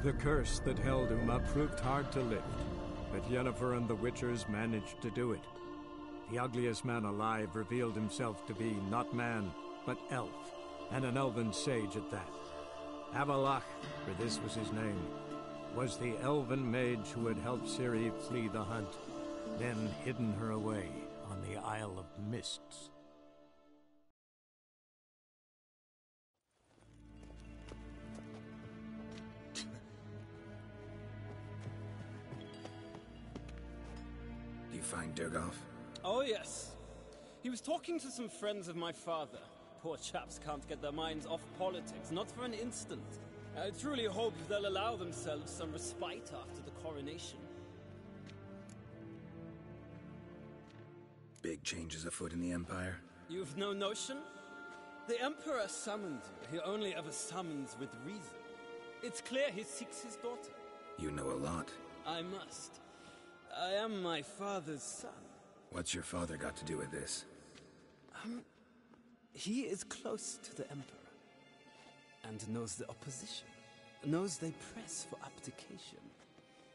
The curse that held Uma proved hard to lift, but Yennefer and the Witchers managed to do it. The ugliest man alive revealed himself to be not man, but elf, and an elven sage at that. Avalach, for this was his name, was the elven mage who had helped Ciri flee the hunt, then hidden her away on the Isle of Mists. Do you find Durgoff? Oh, yes. He was talking to some friends of my father. Poor chaps can't get their minds off politics, not for an instant. I truly hope they'll allow themselves some respite after the coronation. Big changes afoot in the Empire? You've no notion? The Emperor summoned you. He only ever summons with reason. It's clear he seeks his daughter. You know a lot. I must. I am my father's son. What's your father got to do with this? He is close to the Emperor. And knows the opposition. Knows they press for abdication.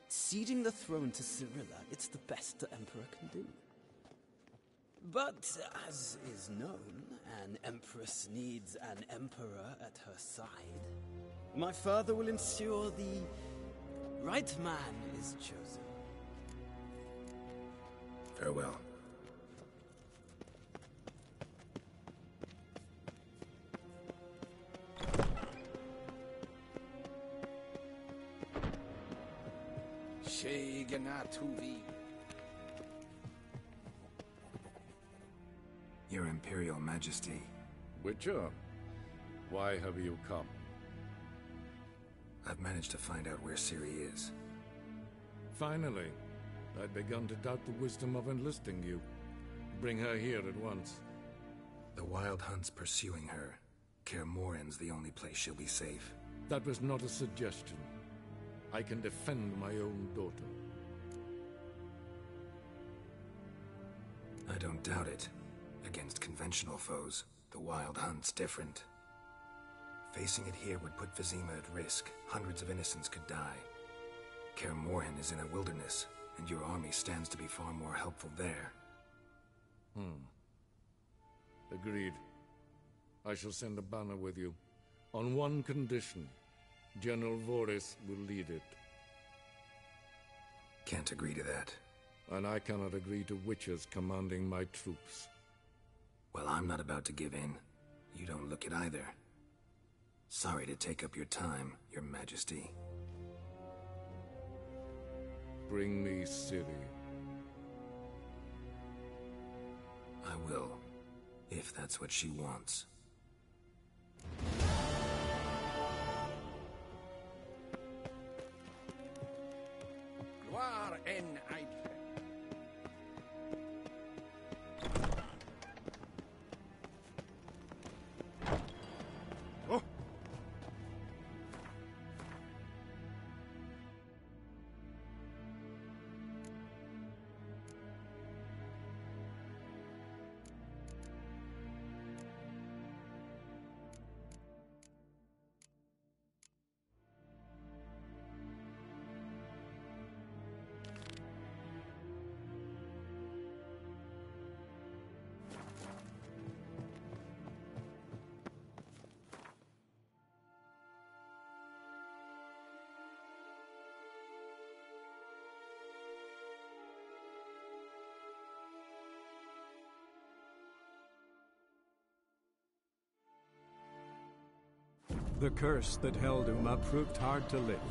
Ceding the throne to Cirilla, it's the best the Emperor can do. But, as is known, an Empress needs an Emperor at her side. My father will ensure the right man is chosen. Farewell. Your Imperial Majesty. Witcher, why have you come? I've managed to find out where Ciri is. Finally. I'd begun to doubt the wisdom of enlisting you. Bring her here at once. The Wild Hunt's pursuing her. Kaer Morhen's the only place she'll be safe. That was not a suggestion. I can defend my own daughter. I don't doubt it. Against conventional foes, the Wild Hunt's different. Facing it here would put Vizima at risk. Hundreds of innocents could die. Kaer Morhen is in a wilderness, and your army stands to be far more helpful there. Agreed. I shall send a banner with you. On one condition. General Voris will lead it. Can't agree to that. And I cannot agree to witches commanding my troops. Well, I'm not about to give in. You don't look it either. Sorry to take up your time, Your Majesty. Bring me Ciri. I will, if that's what she wants. Gloire en Aide. The curse that held Uma proved hard to lift,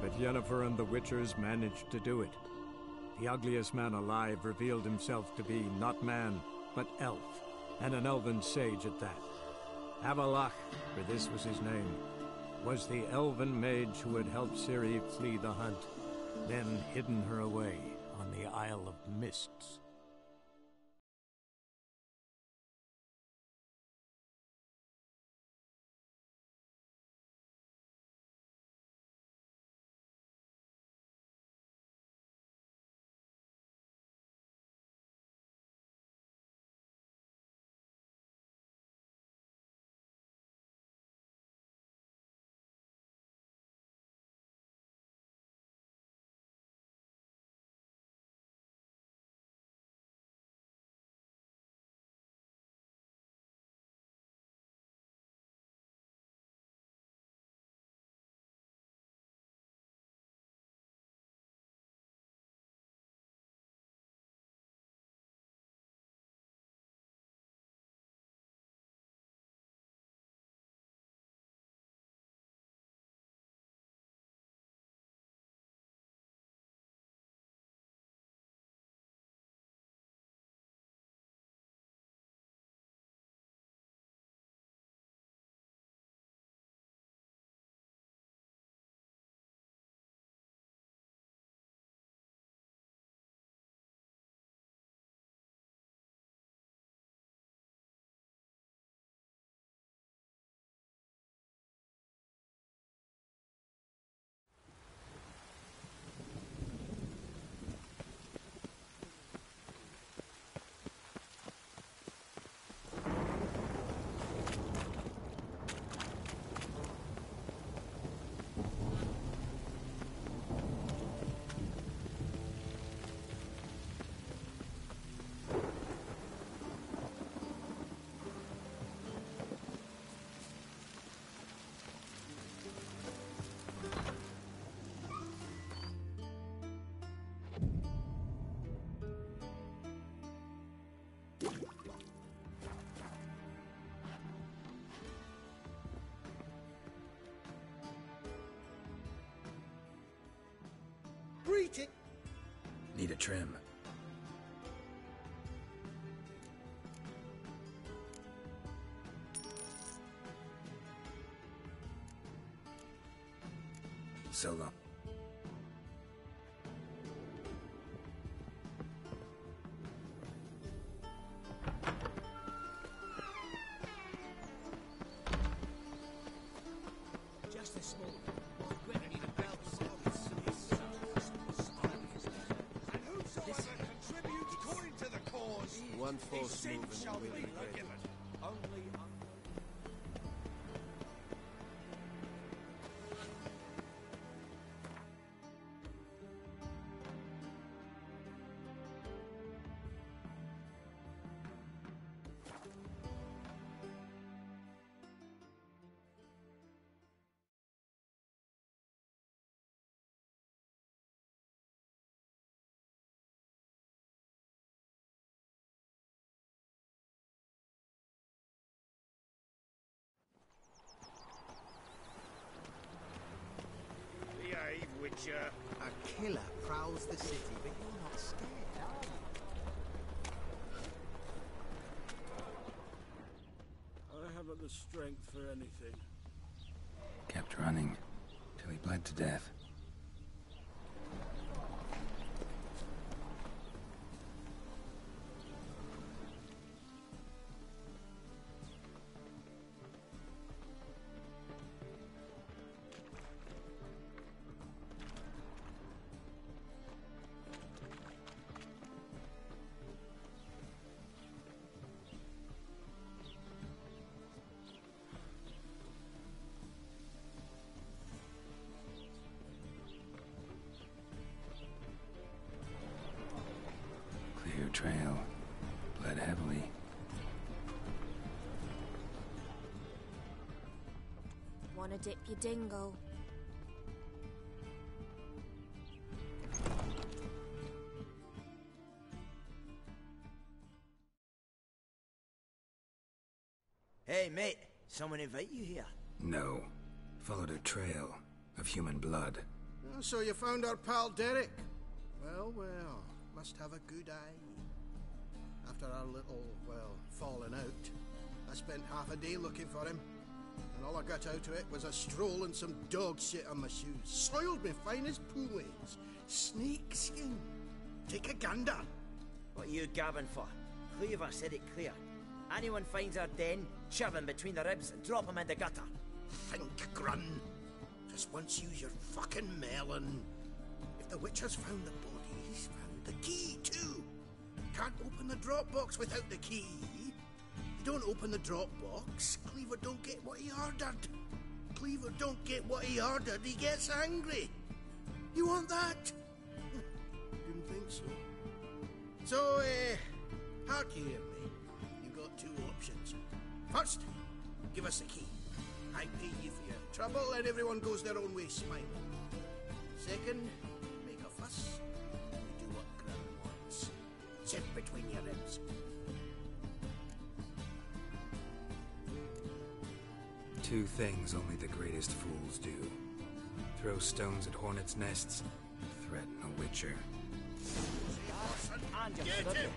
but Yennefer and the Witchers managed to do it. The ugliest man alive revealed himself to be not man, but elf, and an elven sage at that. Avalach, for this was his name, was the elven mage who had helped Ciri flee the hunt, then hidden her away on the Isle of Mists. Greeting. Need a trim. So long. Just this morning, my granny the bell service and whosoever contributes coin to the cause, One his false sin move shall and be we'll regret it. forgiven. Only behave, Witcher. A killer prowls the city, but you're not scared, are you? I haven't the strength for anything. Kept running till he bled to death. Clear trail. Bled heavily. Wanna dip your dingle? Hey, mate. Someone invite you here? No. Followed a trail of human blood. Oh, so you found our pal Derek? Well, well, must have a good eye. After our little, well, falling out, I spent half a day looking for him. And all I got out of it was a stroll and some dog shit on my shoes. Soiled me fine as poolades. Snake skin. Take a gander. What are you gabbing for? Cleaver said it clear. Anyone finds our den, shove him between the ribs and drop him in the gutter. Think, Grun. Just once use your fucking melon. If the witch has found the body, he's found the key too. Can't open the drop box without the key. You don't open the drop box, Cleaver don't get what he ordered. Cleaver don't get what he ordered, he gets angry. You want that? Didn't think so. So, hark you hear me. You've got two options. First, give us the key. I pay you for your trouble and everyone goes their own way smiling. Second, make a fuss. We do what Grun wants. Sit between your ribs. Two things only the greatest fools do. Throw stones at hornets' nests, threaten a witcher. Get him!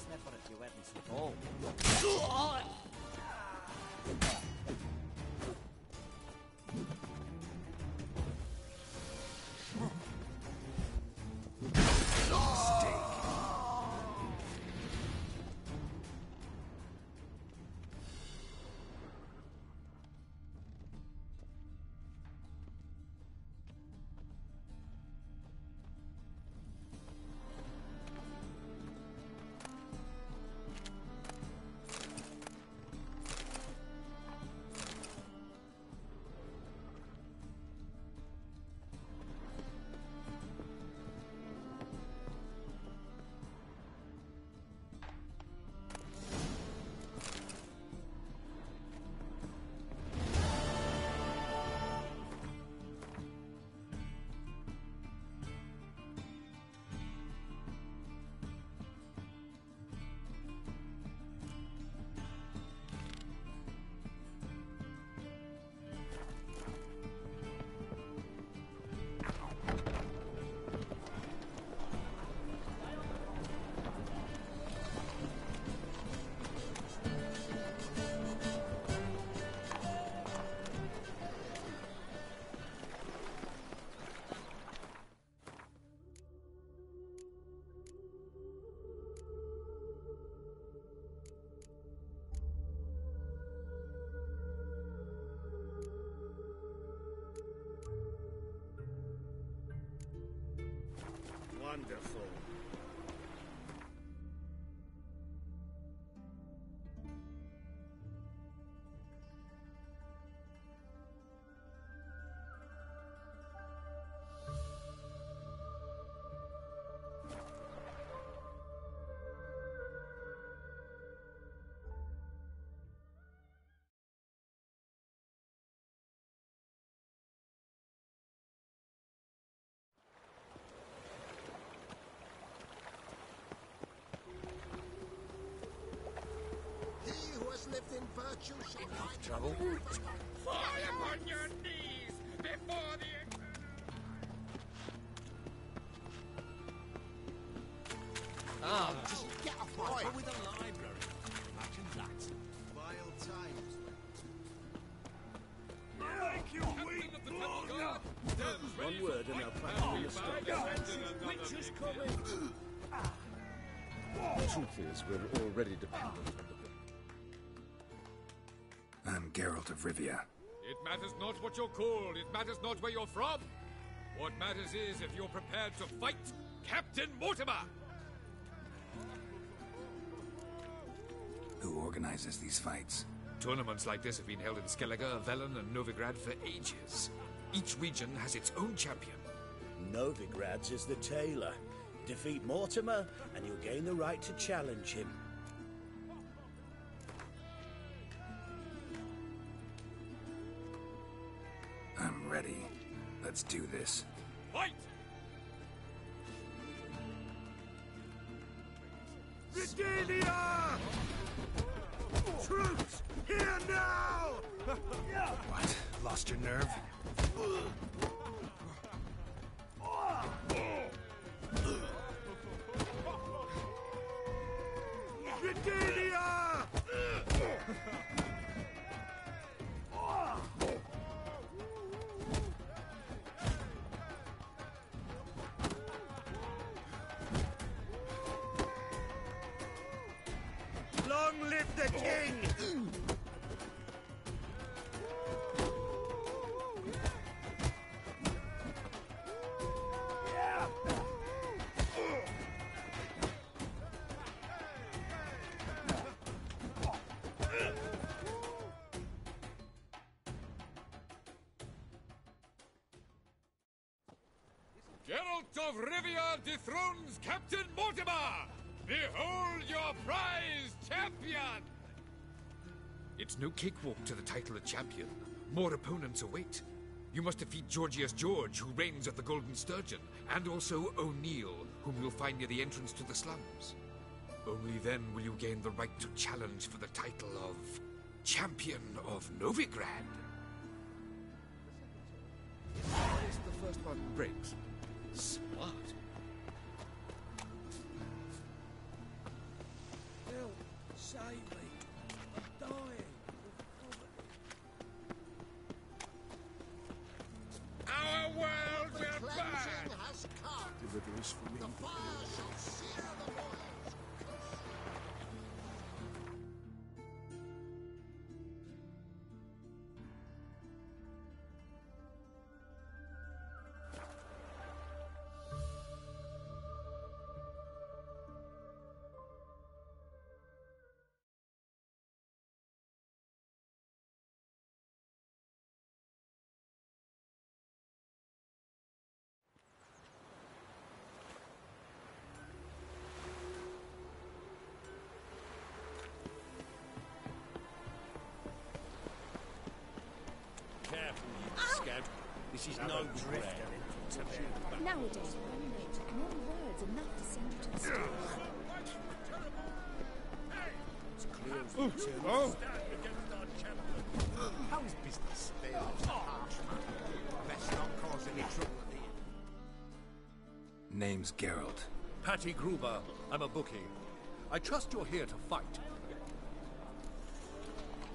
Sniffer if you weren't so tall. Wonderful. Lived in virtue shall find trouble. Fall upon your knees before the just get a fight with a library. Imagine that. Vile times. Make you weep, One word and they'll practically stop. Witches coming! The truth is, we're already dependent on the I'm Geralt of Rivia. It matters not what you're called, it matters not where you're from. What matters is if you're prepared to fight Captain Mortimer! Who organizes these fights? Tournaments like this have been held in Skellige, Velen, and Novigrad for ages. Each region has its own champion. Novigrad's is the tailor. Defeat Mortimer, and you'll gain the right to challenge him. I'm ready. Let's do this. Fight! Regalia! Troops, here now! What? Lost your nerve? Regalia! Long live the king! Geralt of Rivia dethrones Captain Mortimer! Behold your prize champion! It's no cakewalk to the title of champion. More opponents await. You must defeat Georgius George, who reigns at the Golden Sturgeon, and also O'Neill, whom you'll find near the entrance to the slums. Only then will you gain the right to challenge for the title of Champion of Novigrad. It's the first one breaks. Smart. Help! Save me! I'm dying! Our world will burn! Has come. Deliveries for me. The fire shall sear the walls. Careful, you scab. This is no drift. Nowadays, one word's enough to send you to the stars. It's clear as the stand against our champion. How is business? Harsh man. Best not cause any trouble at the end. Name's Geralt. Patty Gruber. I'm a bookie. I trust you're here to fight.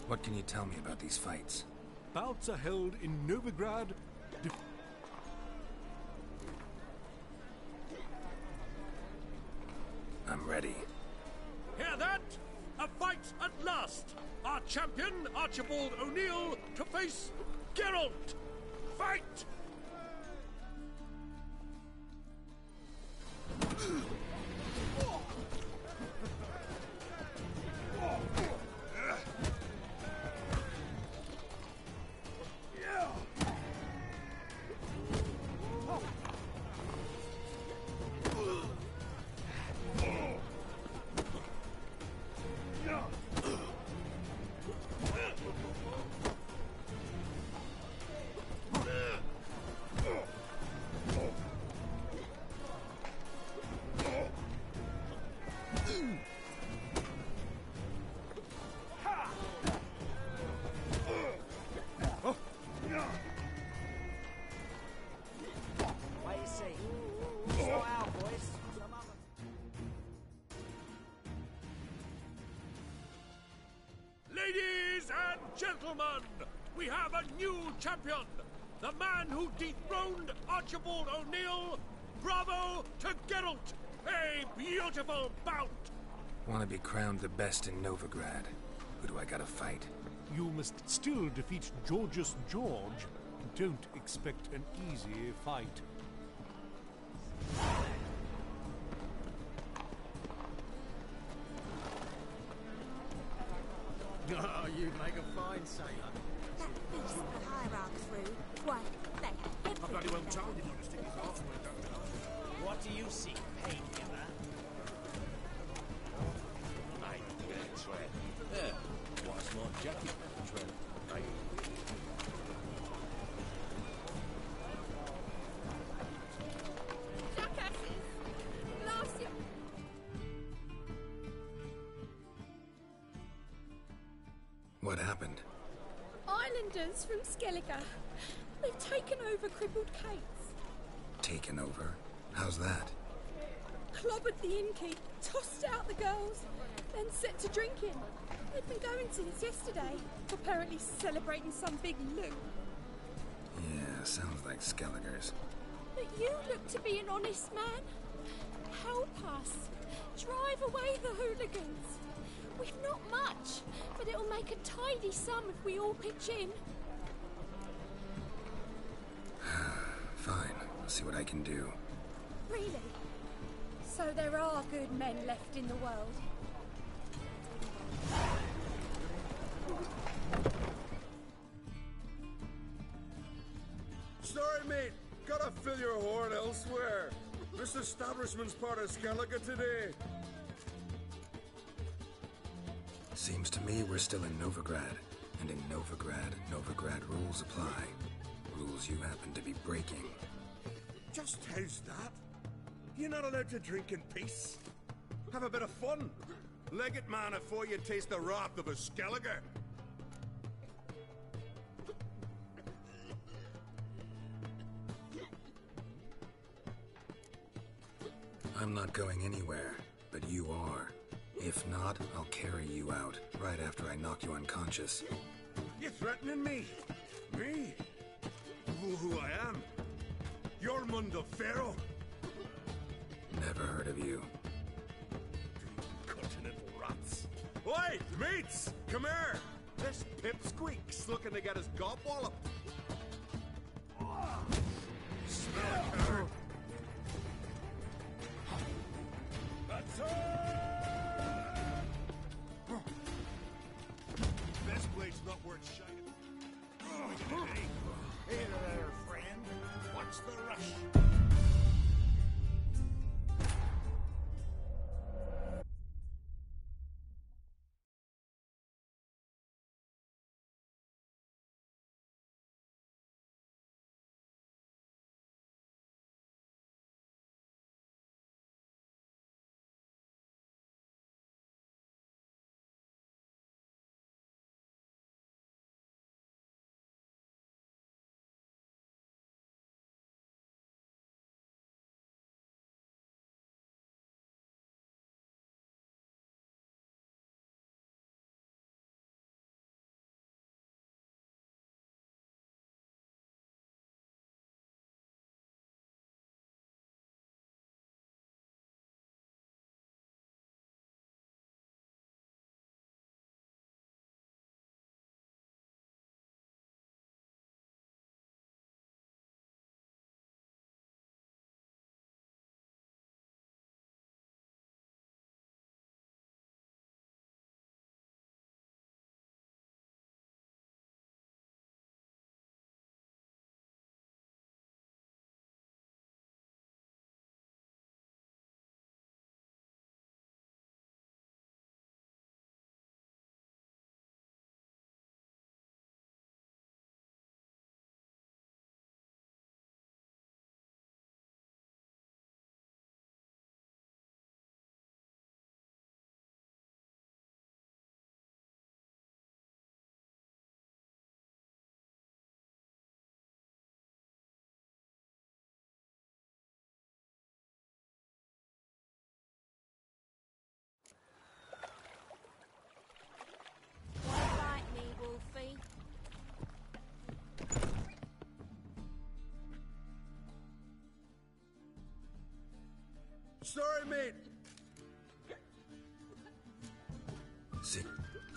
What can you tell me about these fights? Bouts are held in Novigrad. I'm ready. Hear that? A fight at last! Our champion, Archibald O'Neill, to face Geralt! Fight! Ladies and gentlemen, we have a new champion! The man who dethroned Archibald O'Neill! Bravo to Geralt! A beautiful bout! Want to be crowned the best in Novigrad? Who do I gotta fight? You must still defeat Georgius George. Don't expect an easy fight. Oh, you'd make a fine sailor. That beast the hierarch through. Why, they have I everything. bloody well told him to stick his arse where it don't belong. What do you see, painkiller? Mate, that's right. Yeah, why's my jacket? Trent, mate. Jackasses! Blast you! What happened? Islanders from Skellige. They've taken over crippled Kate's. Taken over? How's that? Clobbered the innkeep, tossed out the girls, then set to drinking. They've been going since yesterday, apparently celebrating some big loot. Yeah, sounds like Skelligers. But you look to be an honest man. Help us. Drive away the hooligans. We've not much, but it'll make a tidy sum if we all pitch in. Fine, I'll see what I can do. Really? So there are good men left in the world. Sorry, mate. Gotta fill your horn elsewhere. This establishment's part of Skellige today. Seems to me we're still in Novigrad. And in Novigrad rules apply. Rules you happen to be breaking. Just how's that? You're not allowed to drink in peace. Have a bit of fun. Leg it, man, before you taste the wrath of a Skellige. I'm not going anywhere, but you are. If not, I'll carry you out, right after I knock you unconscious. You threatening me? Me? You know who I am? You're Mundoferro. Never heard of you. Continental rats. Oi, mates! Come here! This pipsqueak's looking to get his gob walloped. Smell it, coward. That's all! This blade's not worth shining. Hey there, friend. What's the rush?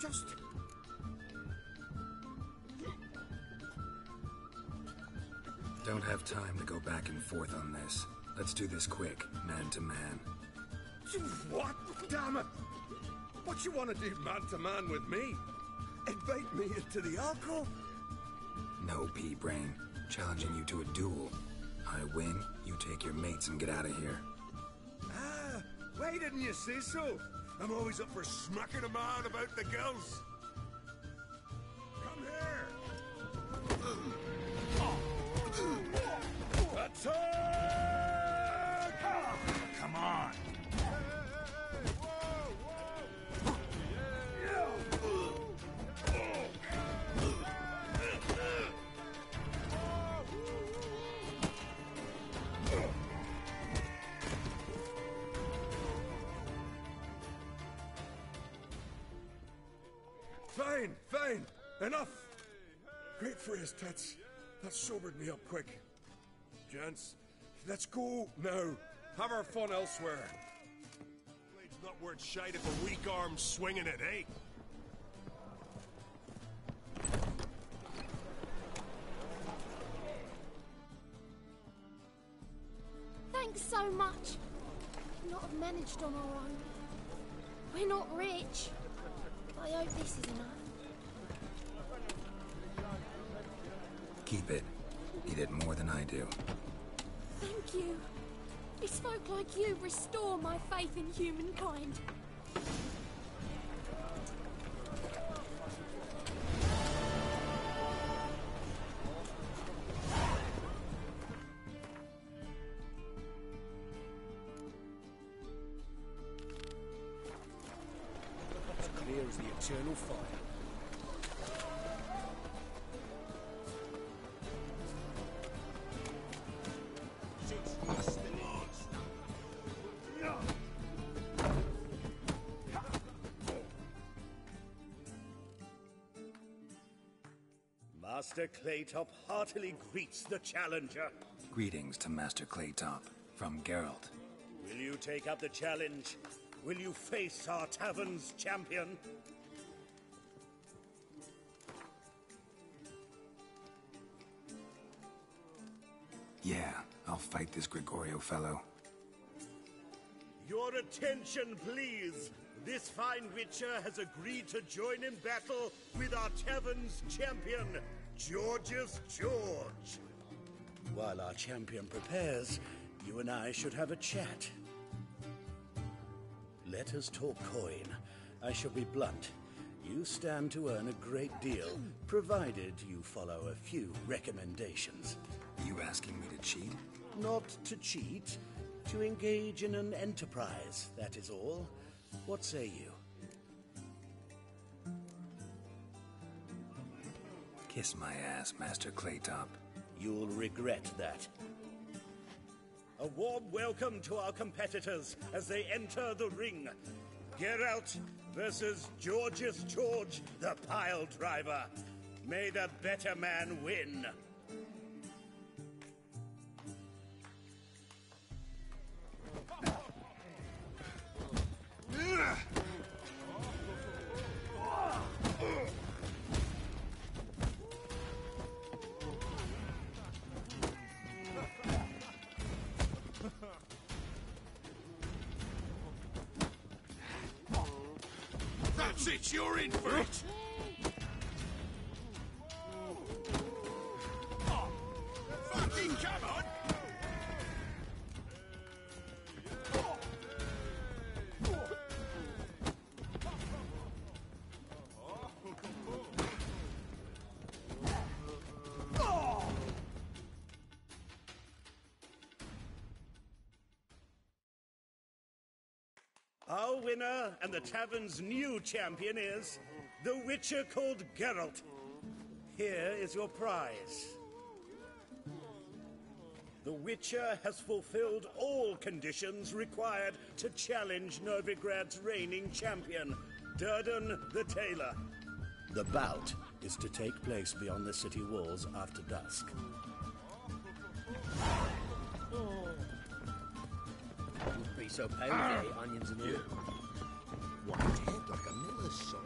Just... Don't have time to go back and forth on this. Let's do this quick, man to man. What? Damn it! What you want to do man to man with me? Invite me into the alcove? No, pea-brain. Challenging you to a duel. I win, you take your mates and get out of here. Ah, why didn't you say so? I'm always up for smacking a man about the gills. Come here! Attack! Come on! Fine, fine. Enough. Great for his tits. That sobered me up quick. Gents, let's go now. Have our fun elsewhere. Blade's not worth shite if a weak arm's swinging it, eh? Thanks so much. We'd not have managed on our own. We're not rich. I hope this is enough. Keep it. You did more than I do. Thank you. It's folk like you restore my faith in humankind. As clear as the eternal fire. Master Claytop heartily greets the challenger. Greetings to Master Claytop, from Geralt. Will you take up the challenge? Will you face our tavern's champion? Yeah, I'll fight this Gregorio fellow. Your attention, please. This fine witcher has agreed to join in battle with our tavern's champion, Georgius George. While our champion prepares, you and I should have a chat. Let us talk coin. I shall be blunt. You stand to earn a great deal, provided you follow a few recommendations. You asking me to cheat? Not to cheat, to engage in an enterprise, that is all. What say you? Kiss my ass, Master Claytop. You'll regret that. A warm welcome to our competitors as they enter the ring. Geralt versus Georgius George, the pile driver. May the better man win. That's it, you're in for it! Fucking come on! Our winner and the tavern's new champion is the Witcher called Geralt. Here is your prize. The Witcher has fulfilled all conditions required to challenge Novigrad's reigning champion, Durden the Tailor. The bout is to take place beyond the city walls after dusk. Wouldn't be so pale, onions and all. White head like a miller's son.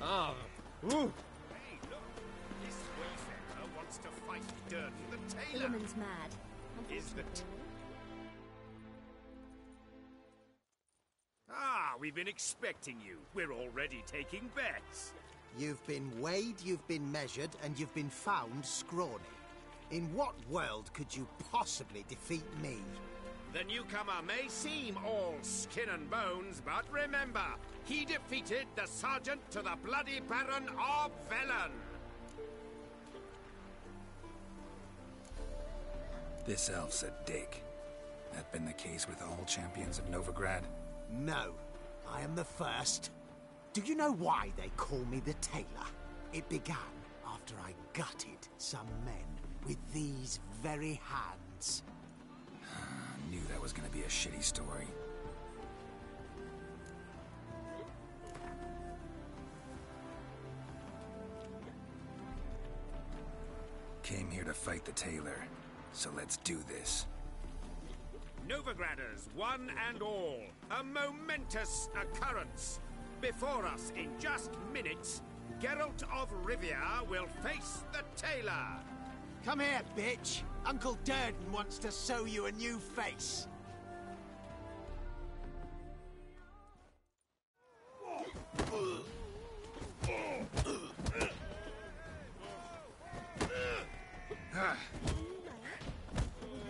Ah. Ooh. Hey, look! This wayfarer wants to fight Durden the The tailor. woman's mad. Is the Ah, we've been expecting you. We're already taking bets. You've been weighed, you've been measured, and you've been found scrawny. In what world could you possibly defeat me? The newcomer may seem all skin and bones, but remember, he defeated the sergeant to the bloody Baron of Velen. This elf's a dick. That been the case with all champions of Novigrad? No, I am the first. Do you know why they call me the Tailor? It began after I gutted some men with these very hands. I knew that was gonna be a shitty story. Came here to fight the tailor, so let's do this. Novigraders, one and all, a momentous occurrence. Before us, in just minutes, Geralt of Rivia will face the tailor. Come here, bitch. Uncle Durden wants to sew you a new face.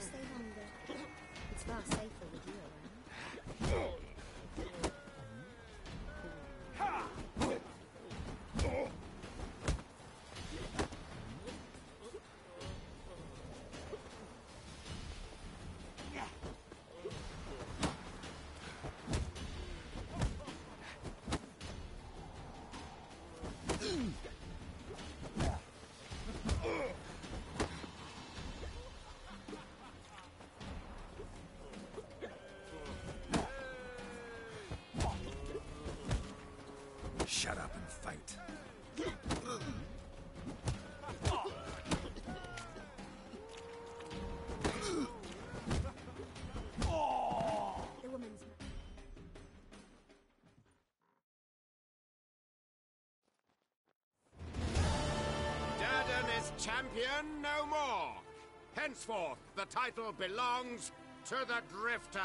Stay longer. It's far safer with you around. Shut up and fight. The woman's Durden is champion no more. Henceforth, the title belongs to the Drifter.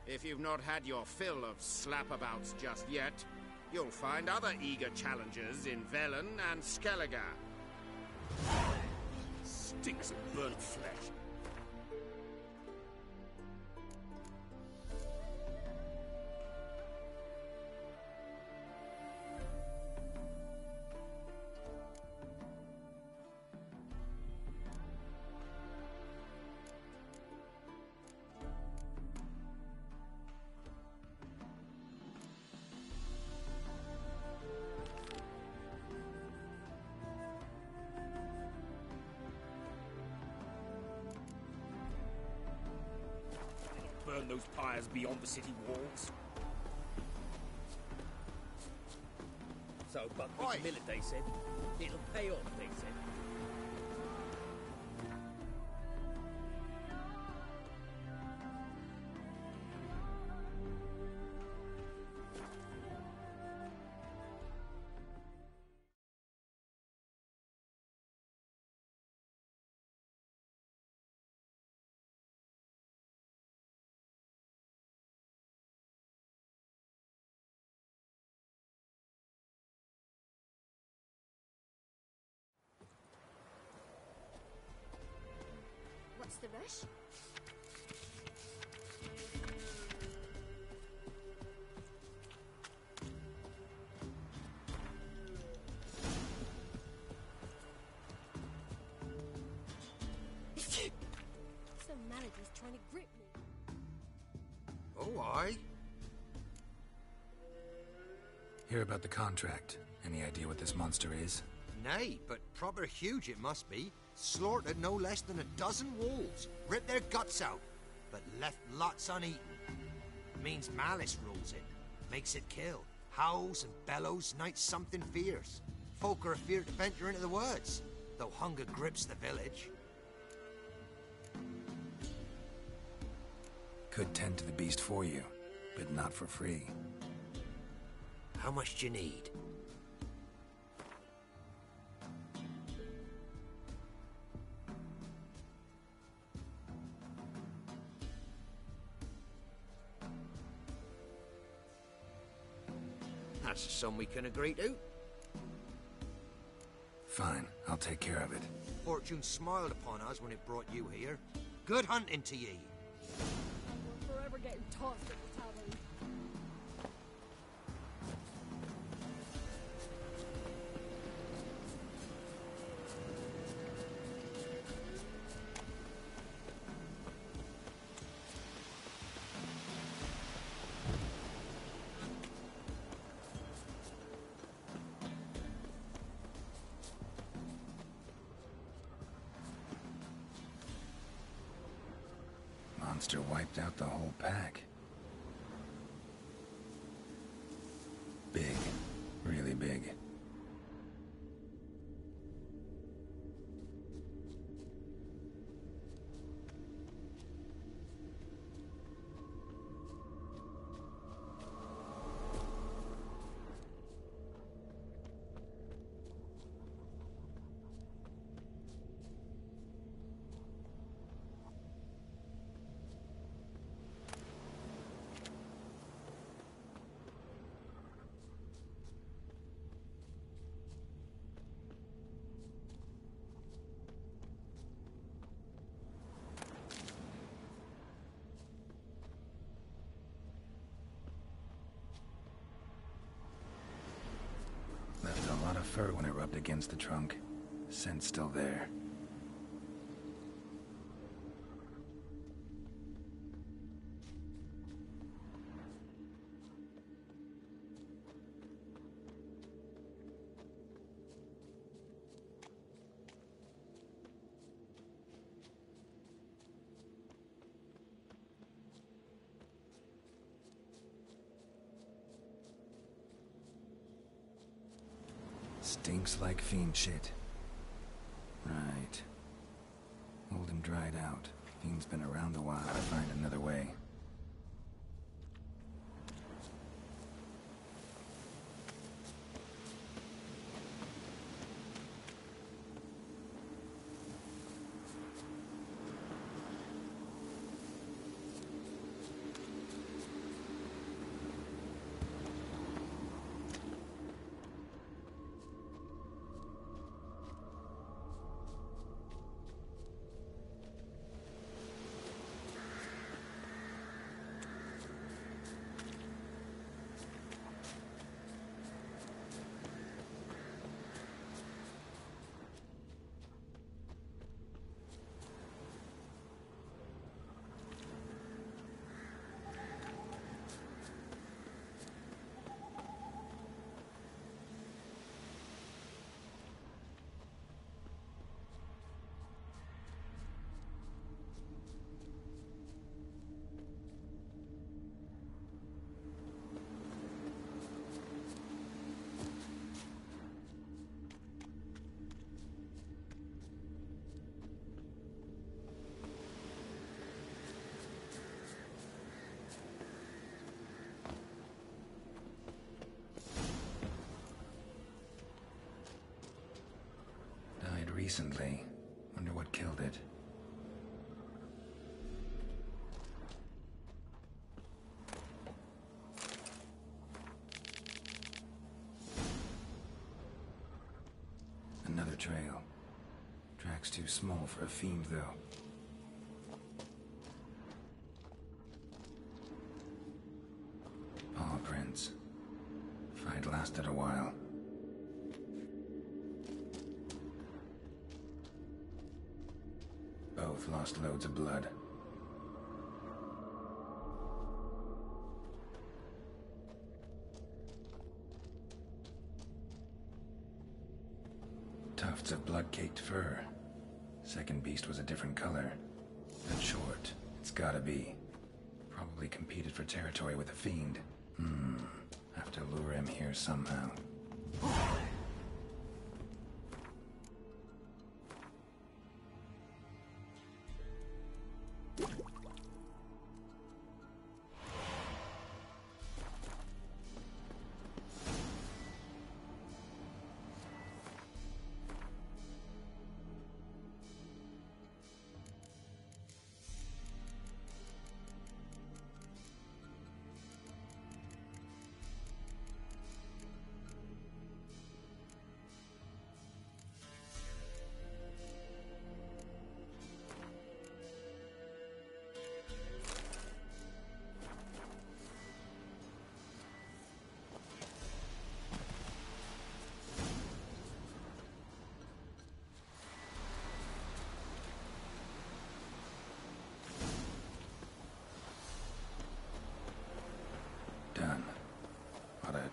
If you've not had your fill of slapabouts just yet, you'll find other eager challengers in Velen and Skellige. Stinks of burnt flesh. Burn those pyres beyond the city walls. So, but this millet, they said. It'll pay off, they said. What's the rush? Some malady's trying to grip me. Oh, aye? Hear about the contract. Any idea what this monster is? Nay, but proper huge it must be. Slaughtered no less than a dozen wolves. Ripped their guts out, but left lots uneaten. Means malice rules it. Makes it kill. Howls and bellows, nights something fierce. Folk are afeard to venture into the woods, though hunger grips the village. Could tend to the beast for you, but not for free. How much do you need? some we can agree to. Fine, I'll take care of it. Fortune smiled upon us when it brought you here. Good hunting to ye. We're forever getting tossed at the tavern. Monster wiped out the whole pack. Big. Really big. Left a lot of fur when it rubbed against the trunk. Scent's still there. Stinks like fiend shit. Right. Hold him dried out. Fiend's been around a while. Gotta find another way. Recently. Wonder what killed it. Another trail. Track's too small for a fiend, though. Paw prints. Fight lasted a while. Both lost loads of blood. Tufts of blood-caked fur. Second beast was a different color. And short. It's gotta be. Probably competed for territory with a fiend. Have to lure him here somehow.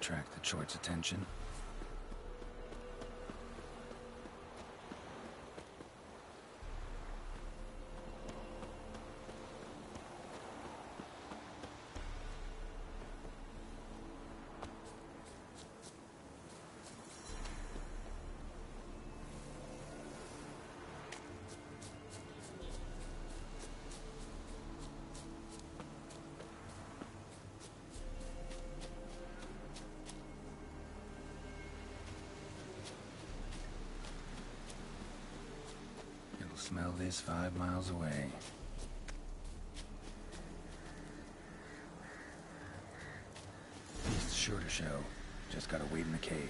attract the Chort's attention. Smell this 5 miles away. Beast's sure to show. Just gotta wait in the cave.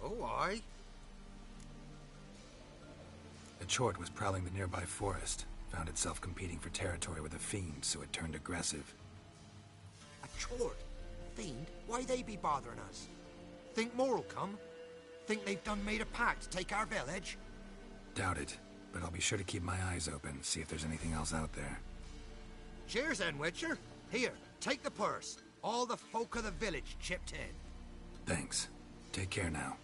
Oh, aye. The Chort was prowling the nearby forest. Found itself competing for territory with a fiend, so it turned aggressive. A Chort? Fiend? Why they be bothering us? Think more'll come? Think they've done made a pact to take our village? Doubt it, but I'll be sure to keep my eyes open, see if there's anything else out there. Cheers then, Witcher. Here, take the purse. All the folk of the village chipped in. Thanks. Take care now.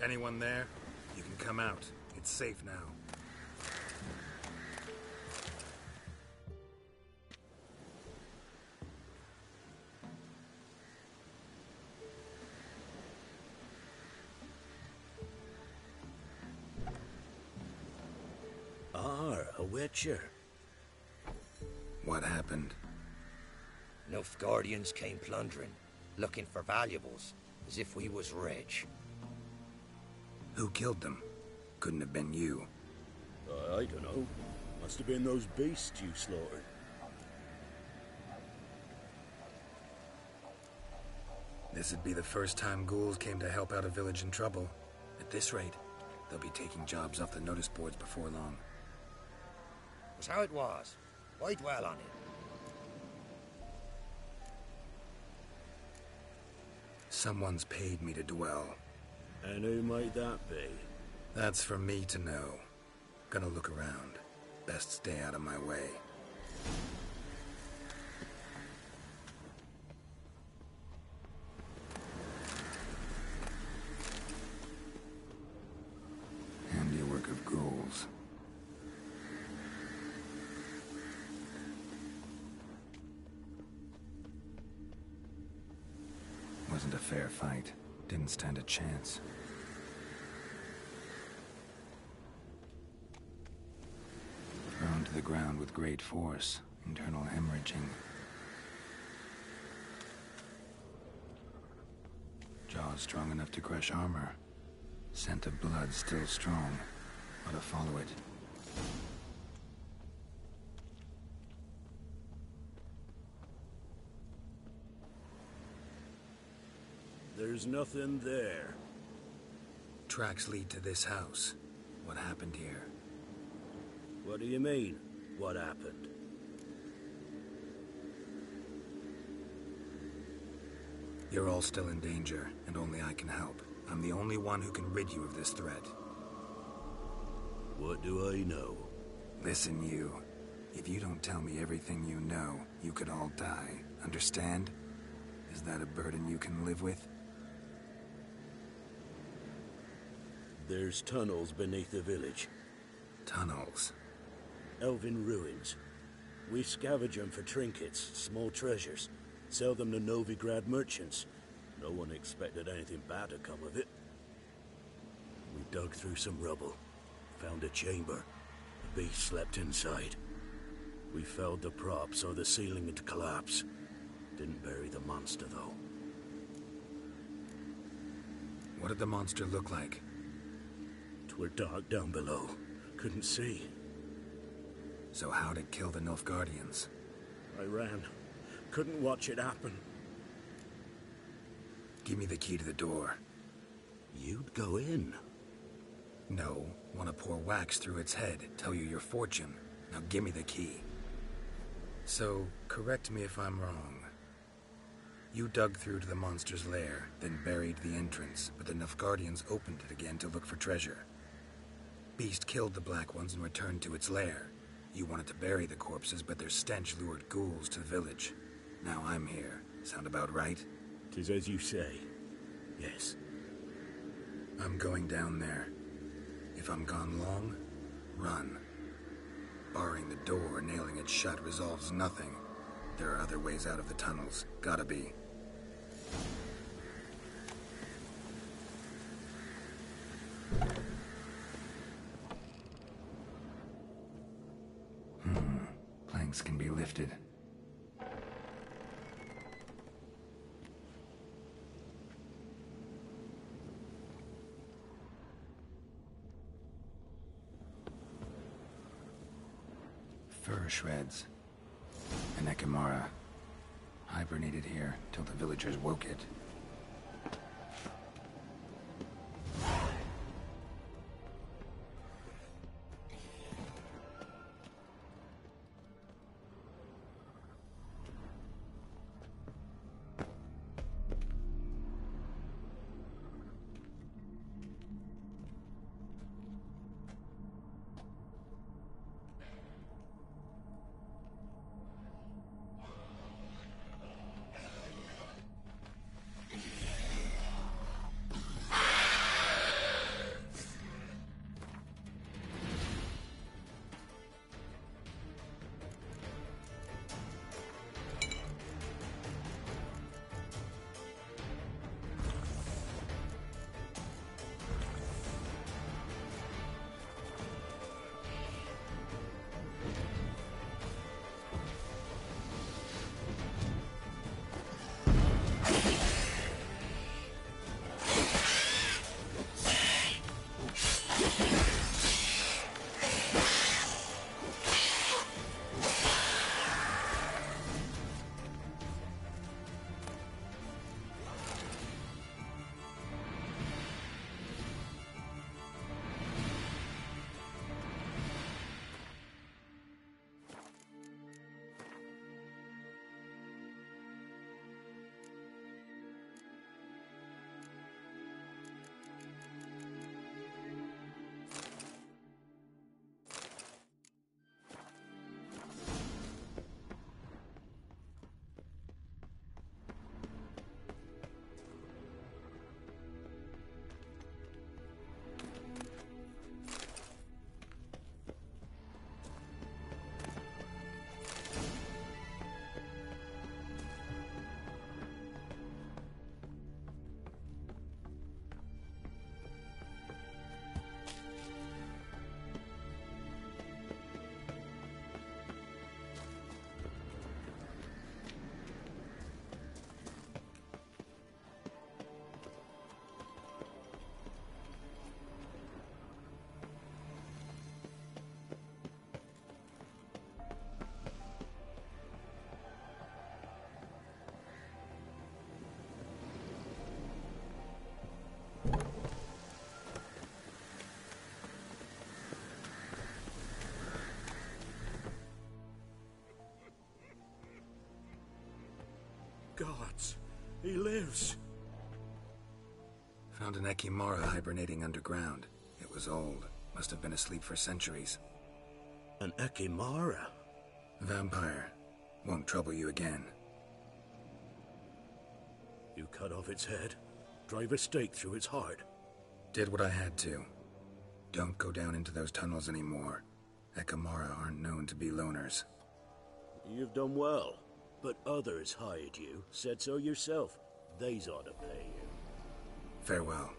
Anyone there? You can come out. It's safe now. A witcher. What happened? Nilfgaardians came plundering, looking for valuables, as if we was rich. Who killed them? Couldn't have been you. I don't know. Must have been those beasts you slaughtered. This'd be the first time ghouls came to help out a village in trouble. At this rate, they'll be taking jobs off the notice boards before long. Was how it was. Why dwell on it? Someone's paid me to dwell. And who might that be? That's for me to know. Gonna look around. Best stay out of my way. Handiwork of ghouls. Wasn't a fair fight. Didn't stand a chance. Thrown to the ground with great force. Internal hemorrhaging. Jaws strong enough to crush armor. Scent of blood still strong. Ought to follow it. There's nothing there. Tracks lead to this house. What happened here? What do you mean, what happened? You're all still in danger, and only I can help. I'm the only one who can rid you of this threat. What do I know? Listen, you. If you don't tell me everything you know, you could all die. Understand? Is that a burden you can live with? There's tunnels beneath the village. Tunnels? Elven ruins. We scavenge them for trinkets, small treasures. Sell them to Novigrad merchants. No one expected anything bad to come of it. We dug through some rubble. Found a chamber. The beast slept inside. We felled the prop so the ceiling would collapse. Didn't bury the monster, though. What did the monster look like? 'Twere dark down below. Couldn't see. So how'd it kill the Nilfgaardians? I ran. Couldn't watch it happen. Give me the key to the door. You'd go in? No. Want to pour wax through its head, tell you your fortune. Now give me the key. So, correct me if I'm wrong. You dug through to the monster's lair, then buried the entrance, but the Nilfgaardians opened it again to look for treasure. Beast killed the Black Ones and returned to its lair. You wanted to bury the corpses, but their stench lured ghouls to the village. Now I'm here. Sound about right? 'Tis as you say. Yes. I'm going down there. If I'm gone long, run. Barring the door, nailing it shut resolves nothing. There are other ways out of the tunnels. Gotta be. Planks can be lifted. Fur shreds. An Ekimara. Hibernated here till the villagers woke it. Gods, he lives. Found an Ekimara hibernating underground. It was old. Must have been asleep for centuries. An Ekimara? Vampire. Won't trouble you again. You cut off its head, drive a stake through its heart. Did what I had to. Don't go down into those tunnels anymore. Ekimara aren't known to be loners. You've done well, but others hired you. Said so yourself. They's ought to pay you. Farewell.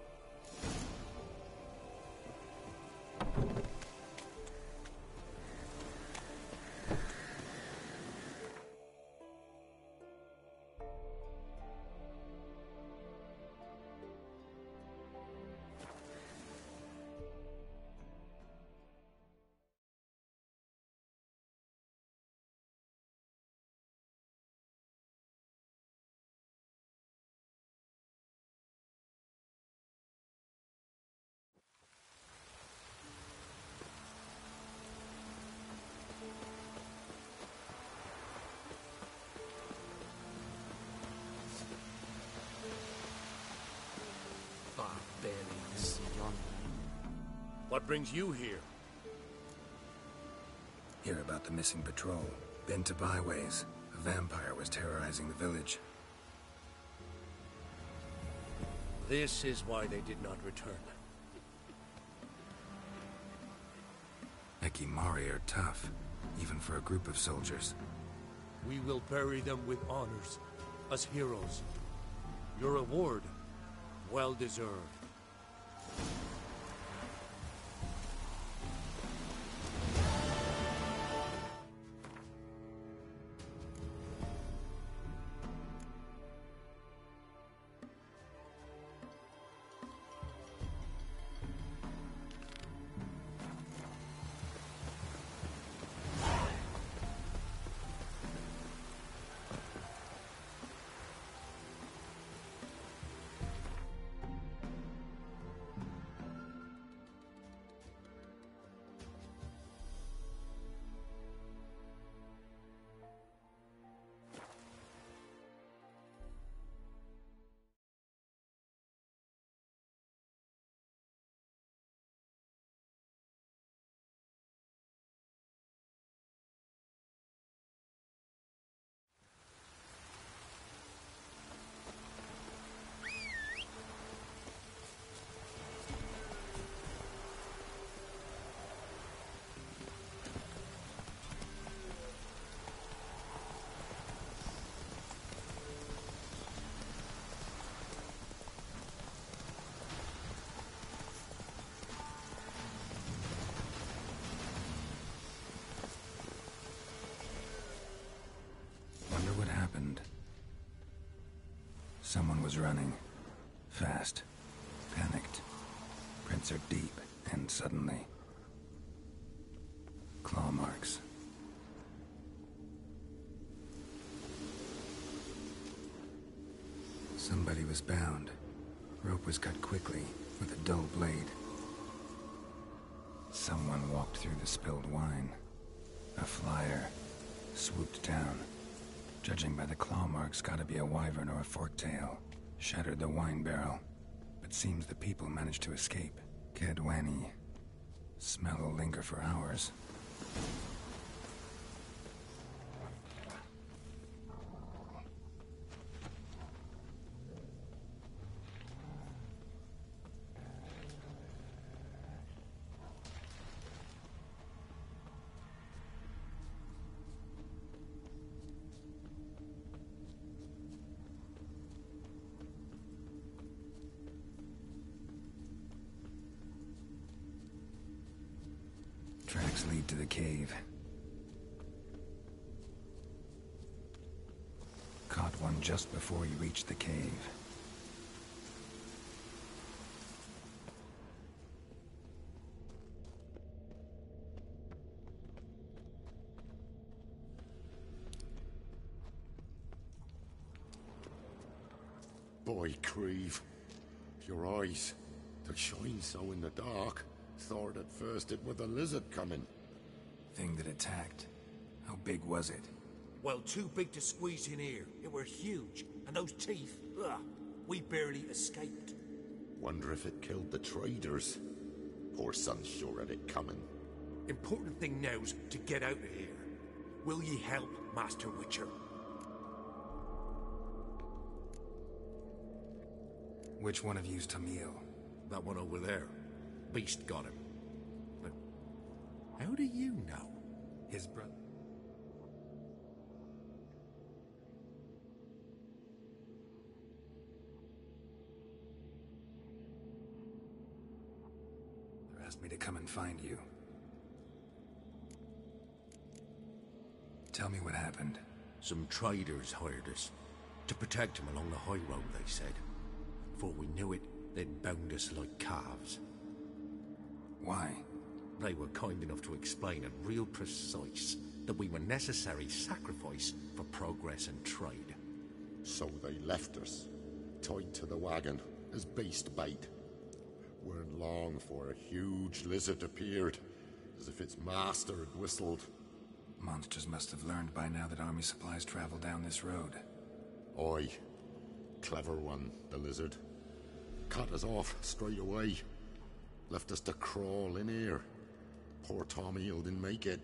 What brings you here? Hear about the missing patrol. Been to byways. A vampire was terrorizing the village. This is why they did not return. Ekimari are tough, even for a group of soldiers. We will bury them with honors, as heroes. Your reward, well deserved. Someone was running. Fast. Panicked. Prints are deep, and suddenly... claw marks. Somebody was bound. Rope was cut quickly, with a dull blade. Someone walked through the spilled wine. A flyer swooped down. Judging by the claw marks, gotta be a wyvern or a forktail. Shattered the wine barrel. But seems the people managed to escape. Kedwani. Smell will linger for hours. Tracks lead to the cave. Caught one just before you reached the cave. Boy, Creve. Your eyes. They shine so in the dark. Thought at first it was a lizard coming. Thing that attacked. How big was it? Well, too big to squeeze in here. It were huge, and those teeth, ugh, we barely escaped. Wonder if it killed the traders. Poor son's sure had it coming. Important thing now's to get out of here. Will ye help, Master Witcher? Which one of you's Tamil? That one over there. Beast got him. But how do you know? His brother. They asked me to come and find you. Tell me what happened. Some traders hired us. To protect him along the high road, they said. Before we knew it, they'd bound us like calves. Why? They were kind enough to explain it real precise that we were necessary sacrifice for progress and trade. So they left us, tied to the wagon, as beast bait. Weren't long for a huge lizard appeared, as if its master had whistled. Monsters must have learned by now that army supplies travel down this road. Oi. Clever one, the lizard. Cut us off straight away. Left us to crawl in here. Poor Tommy didn't make it.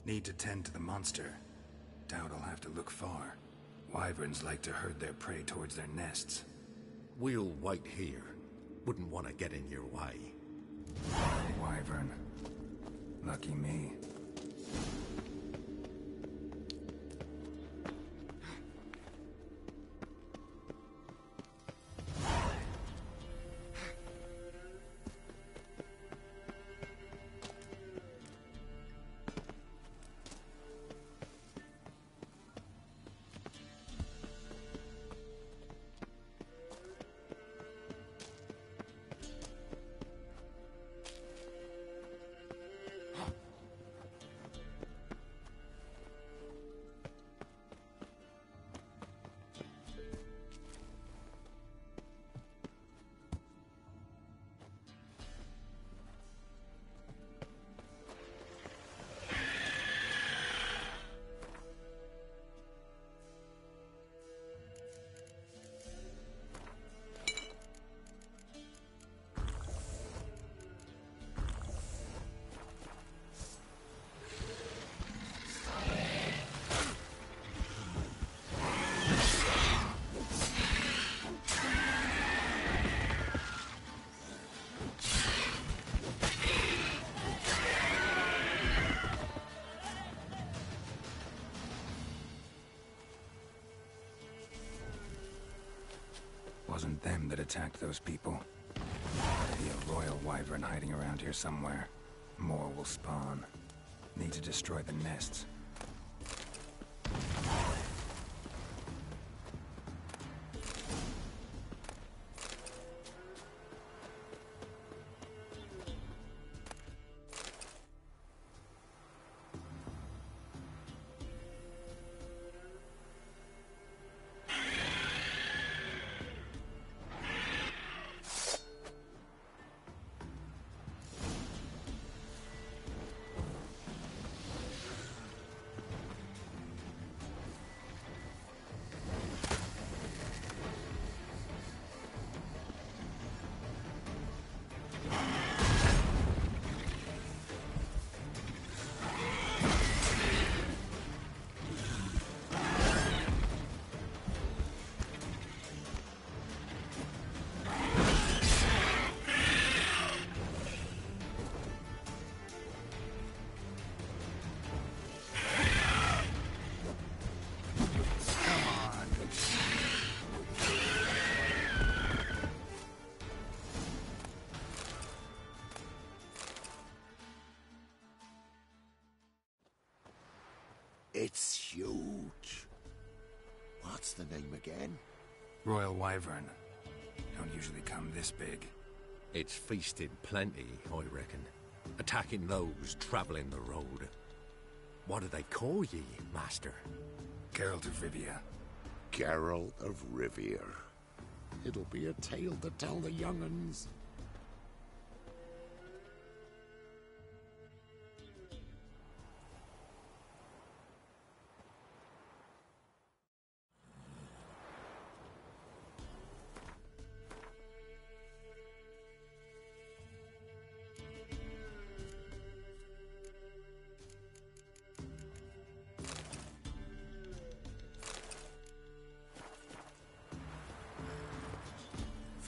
Need to tend to the monster. Doubt I'll have to look far. Wyverns like to herd their prey towards their nests. We'll wait here. Wouldn't want to get in your way. Wyvern. Lucky me. Wasn't them that attacked those people. There'll be a royal wyvern hiding around here somewhere. More will spawn. Need to destroy the nests. It's huge. What's the name again? Royal Wyvern. Don't usually come this big. It's feasted plenty, I reckon. Attacking those traveling the road. What do they call ye, Master? Geralt of Rivia. Geralt of Rivia. It'll be a tale to tell the young'uns.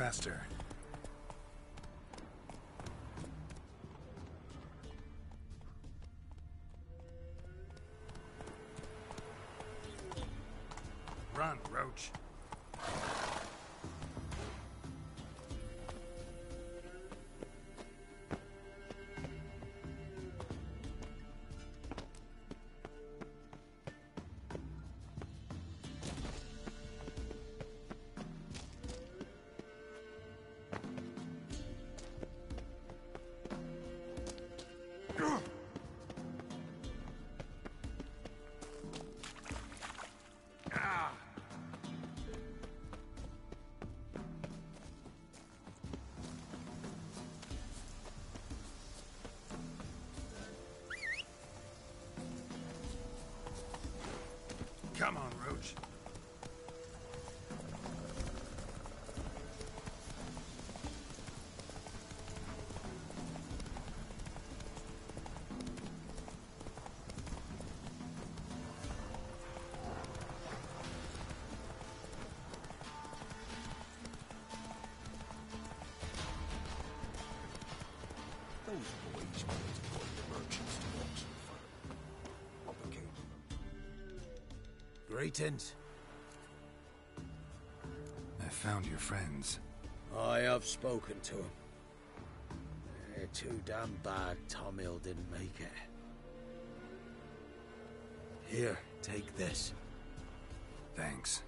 Master. Run, Roach. Come on, Roach. Those boys wanted to put the merchants to walk so far. Up again. Greetings. I found your friends. I have spoken to them. They're too damn bad Tom Hill didn't make it. Here, take this. Thanks.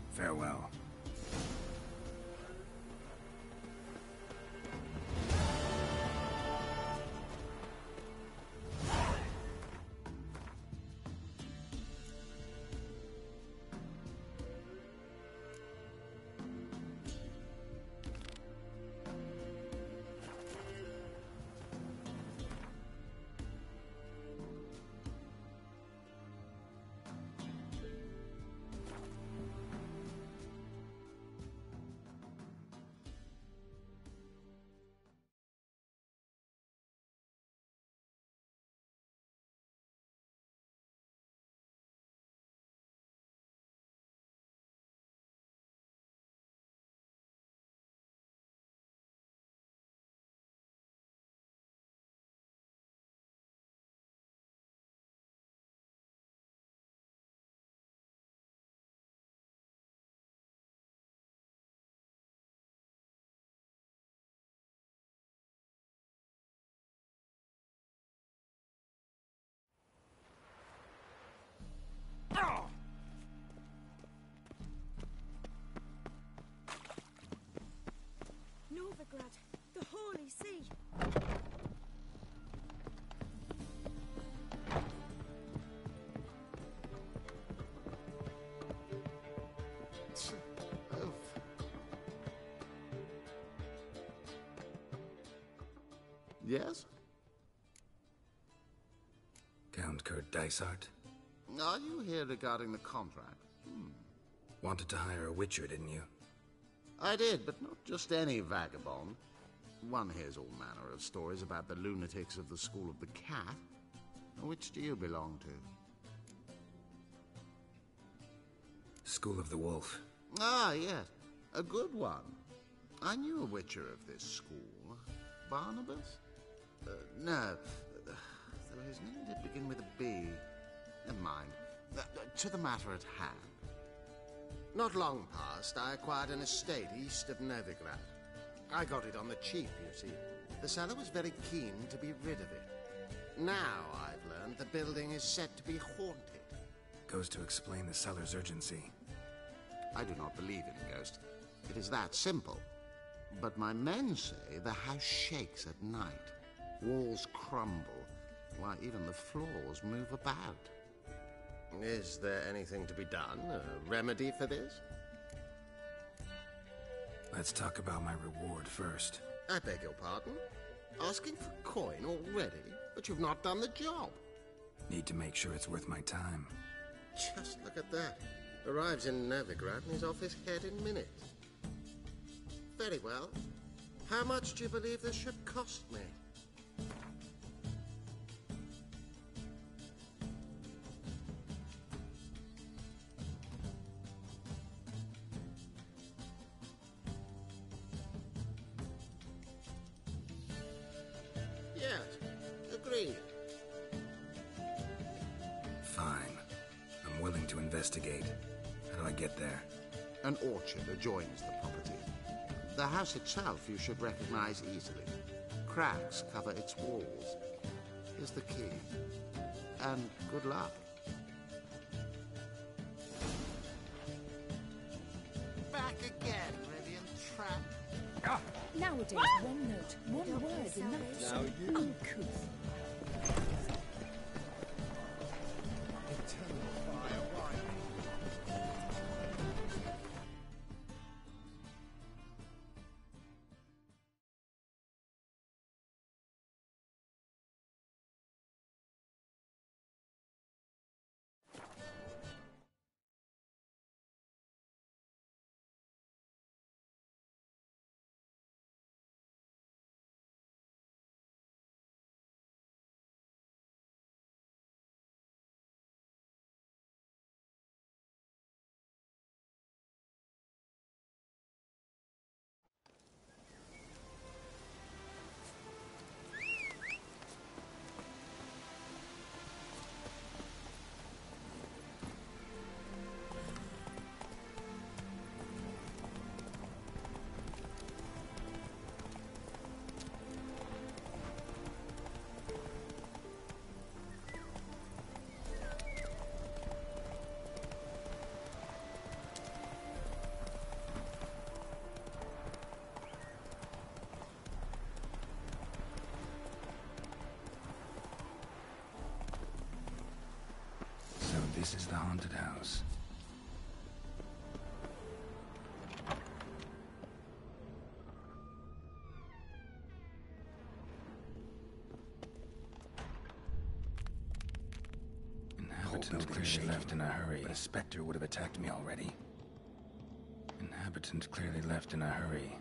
Farewell. Novigrad, the Holy See. Yes? Count Kurt Dysart? Are you here regarding the contract? Wanted to hire a witcher, didn't you? I did, but not just any vagabond. One hears all manner of stories about the lunatics of the School of the Cat. Which do you belong to? School of the Wolf. Ah, yes. A good one. I knew a witcher of this school. Barnabas? No. Though his name did begin with a B. Never mind. To the matter at hand. Not long past, I acquired an estate east of Novigrad. I got it on the cheap, you see. The seller was very keen to be rid of it. Now, I've learned the building is said to be haunted. Goes to explain the seller's urgency. I do not believe in ghosts. It is that simple. But my men say the house shakes at night. Walls crumble. Why, even the floors move about. Is there anything to be done? A remedy for this? Let's talk about my reward first. I beg your pardon? Asking for coin already? But you've not done the job. Need to make sure it's worth my time. Just look at that. Arrives in Novigrad and is off his head in minutes. Very well. How much do you believe this should cost me? investigate. How do I get there? An orchard adjoins the property. The house itself you should recognize easily. Cracks cover its walls. Here's the key. And good luck. Back again, brilliant tramp. Nowadays, one note, one word enough. Now you. Uncouth. This is the haunted house. Inhabitant clearly left in a hurry. But a specter would have attacked me already. Inhabitant clearly left in a hurry.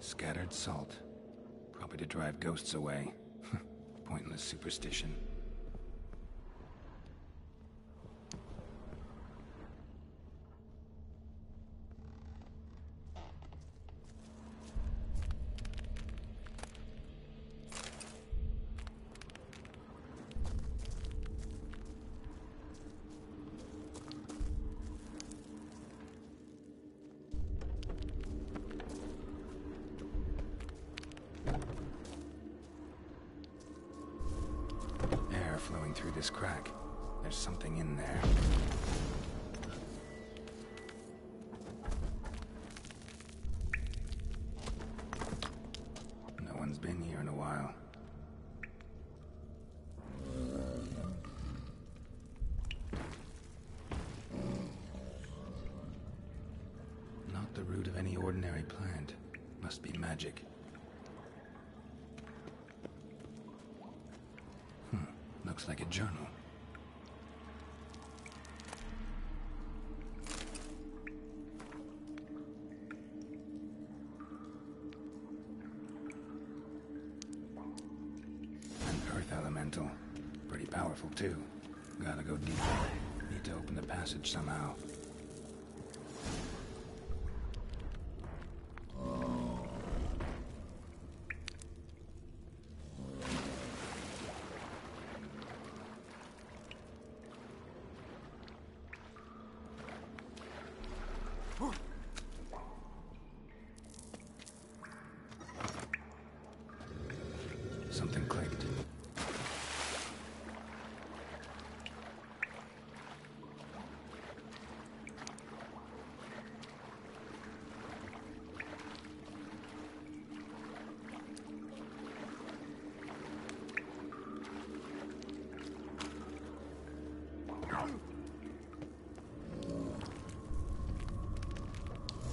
Scattered salt. Probably to drive ghosts away. Pointless superstition. Flowing through this crack. There's something in there. No one's been here in a while. Not the root of any ordinary plant. Must be magic. Looks like a journal. An earth elemental. Pretty powerful, too. Gotta go deeper. Need to open the passage somehow. Something clicked.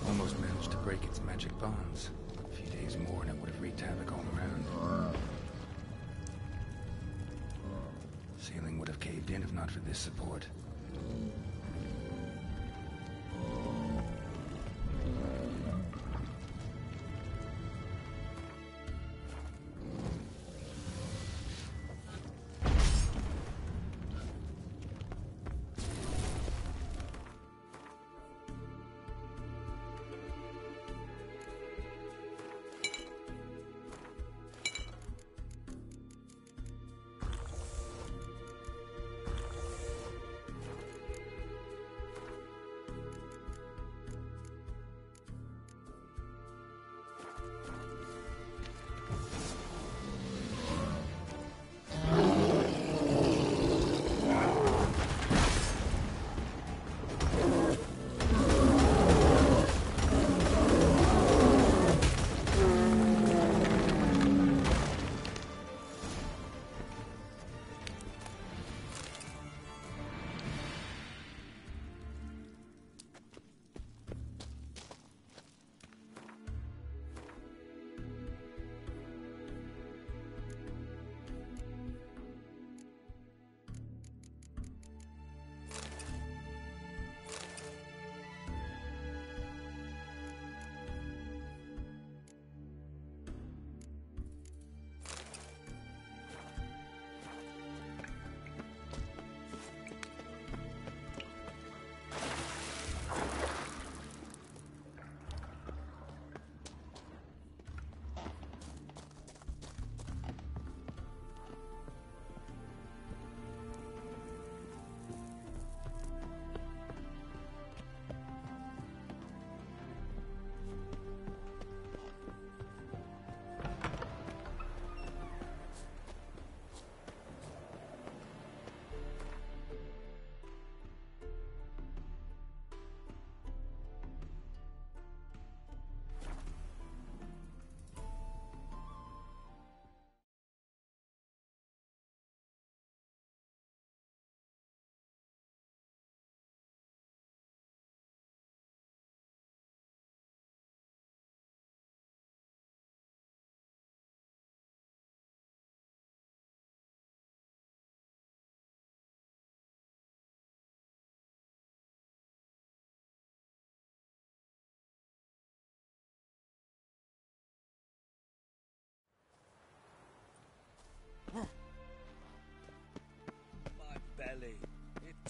Almost managed to break its magic bonds. A few days more and it would have wreaked havoc all around. Ceiling would have caved in if not for this support.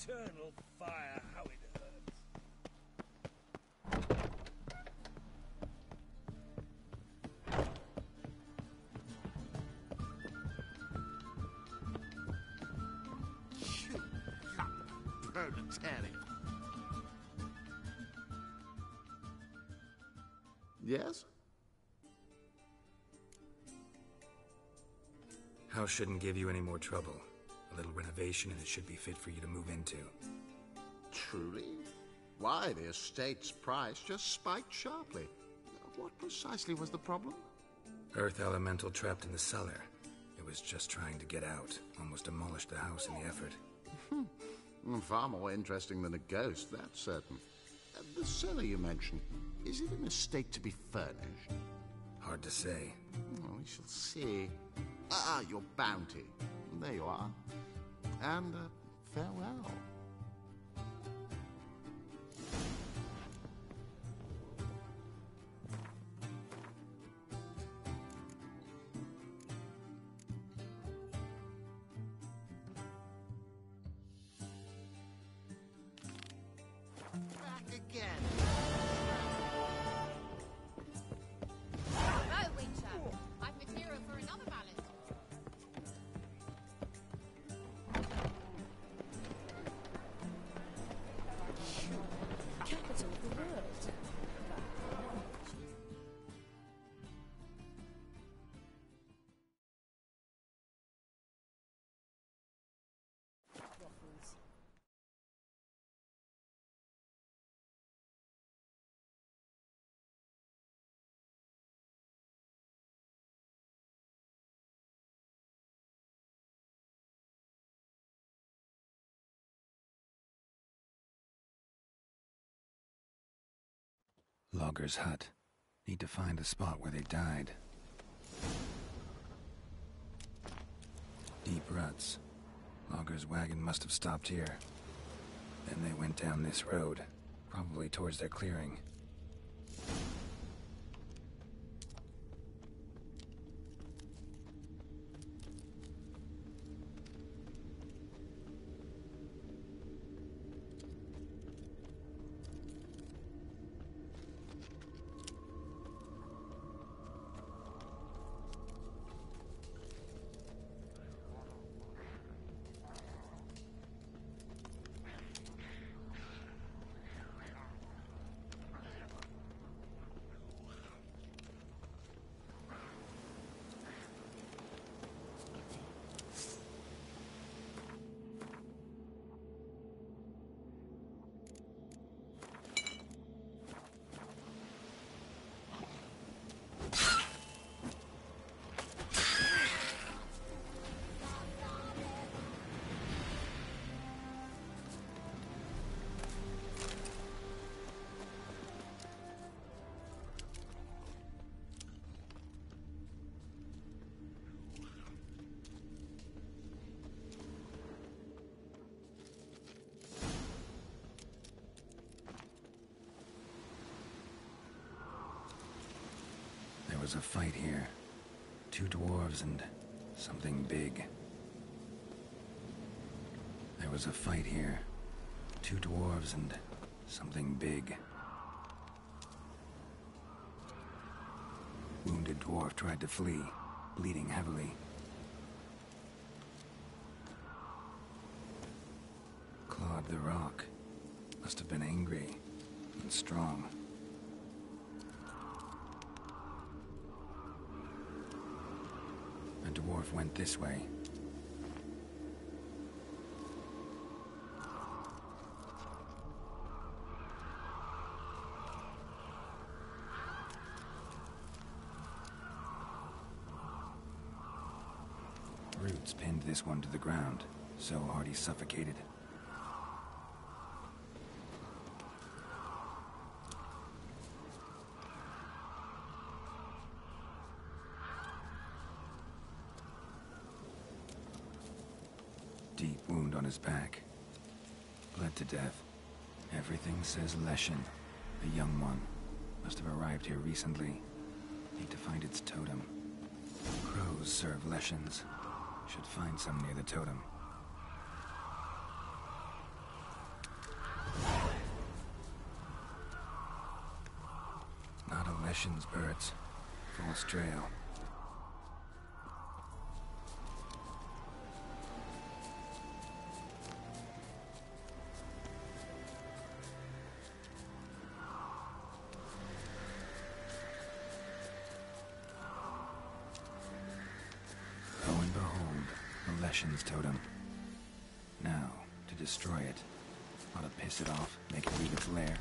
eternal fire, how it hurts. You lump proletariat. Yes? House shouldn't give you any more trouble. A little renovation and it should be fit for you to move into. Truly? Why, the estate's price just spiked sharply. What precisely was the problem? Earth elemental trapped in the cellar. It was just trying to get out. Almost demolished the house in the effort. Far more interesting than a ghost, that's certain. The cellar you mentioned, is it in a state to be furnished? Hard to say. We shall see. Your bounty. There you are. And farewell. Back again. Hello, Witcher. I've material for another ballad. Capital of the world. Waffles. Logger's hut. Need to find the spot where they died. Deep ruts. Logger's wagon must have stopped here. Then they went down this road, probably towards their clearing. There was a fight here. 2 dwarves and something big. There was a fight here. 2 dwarves and something big. Wounded dwarf tried to flee, bleeding heavily. Clawed the rock. Must have been angry and strong. The dwarf went this way. Roots pinned this one to the ground, so hard he suffocated. Deep wound on his back. Bled to death. Everything says Leshen, the young one. Must have arrived here recently. Need to find its totem. Crows serve Leshens. Should find some near the totem. Leshen's birds. False trail. Lo and behold, the Leshen's totem. Now, to destroy it. Ought to piss it off, make it leave its lair.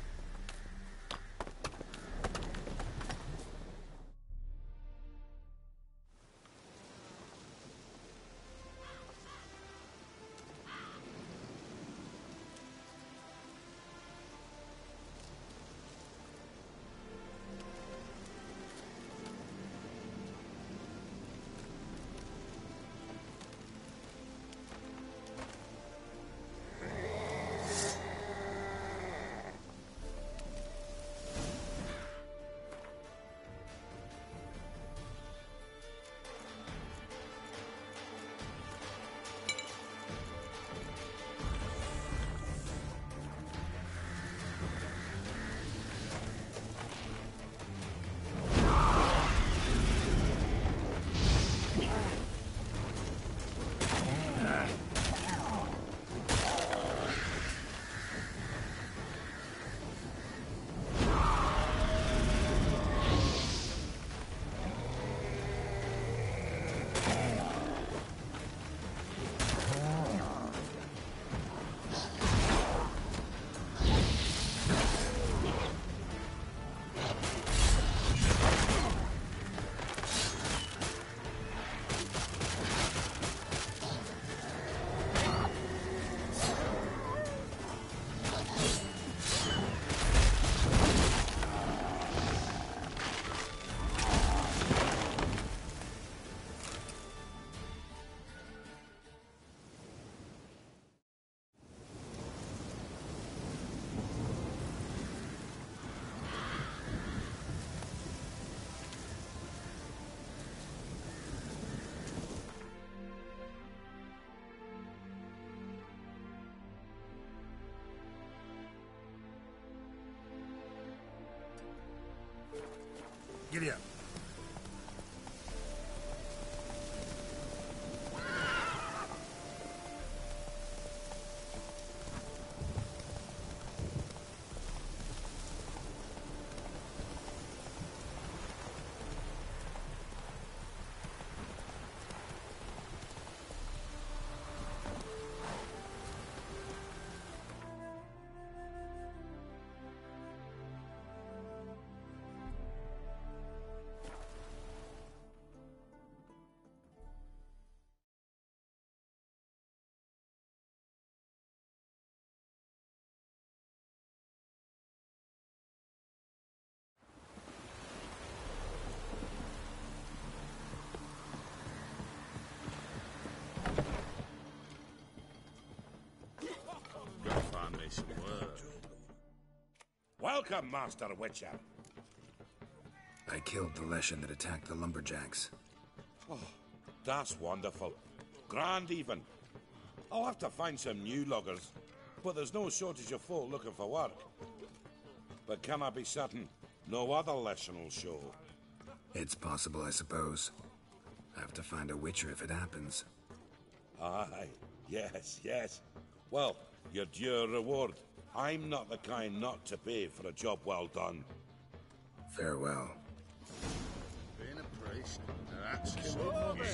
Giddy up. Welcome, Master Witcher. I killed the Leshen that attacked the lumberjacks. Oh, that's wonderful. Grand, even. I'll have to find some new loggers, but there's no shortage of folk looking for work. But can I be certain no other Leshen will show? It's possible, I suppose. I have to find a Witcher if it happens. Aye, yes. Well, your due reward. I'm not the kind not to pay for a job well done. Farewell. Being a priest, that's Welcome.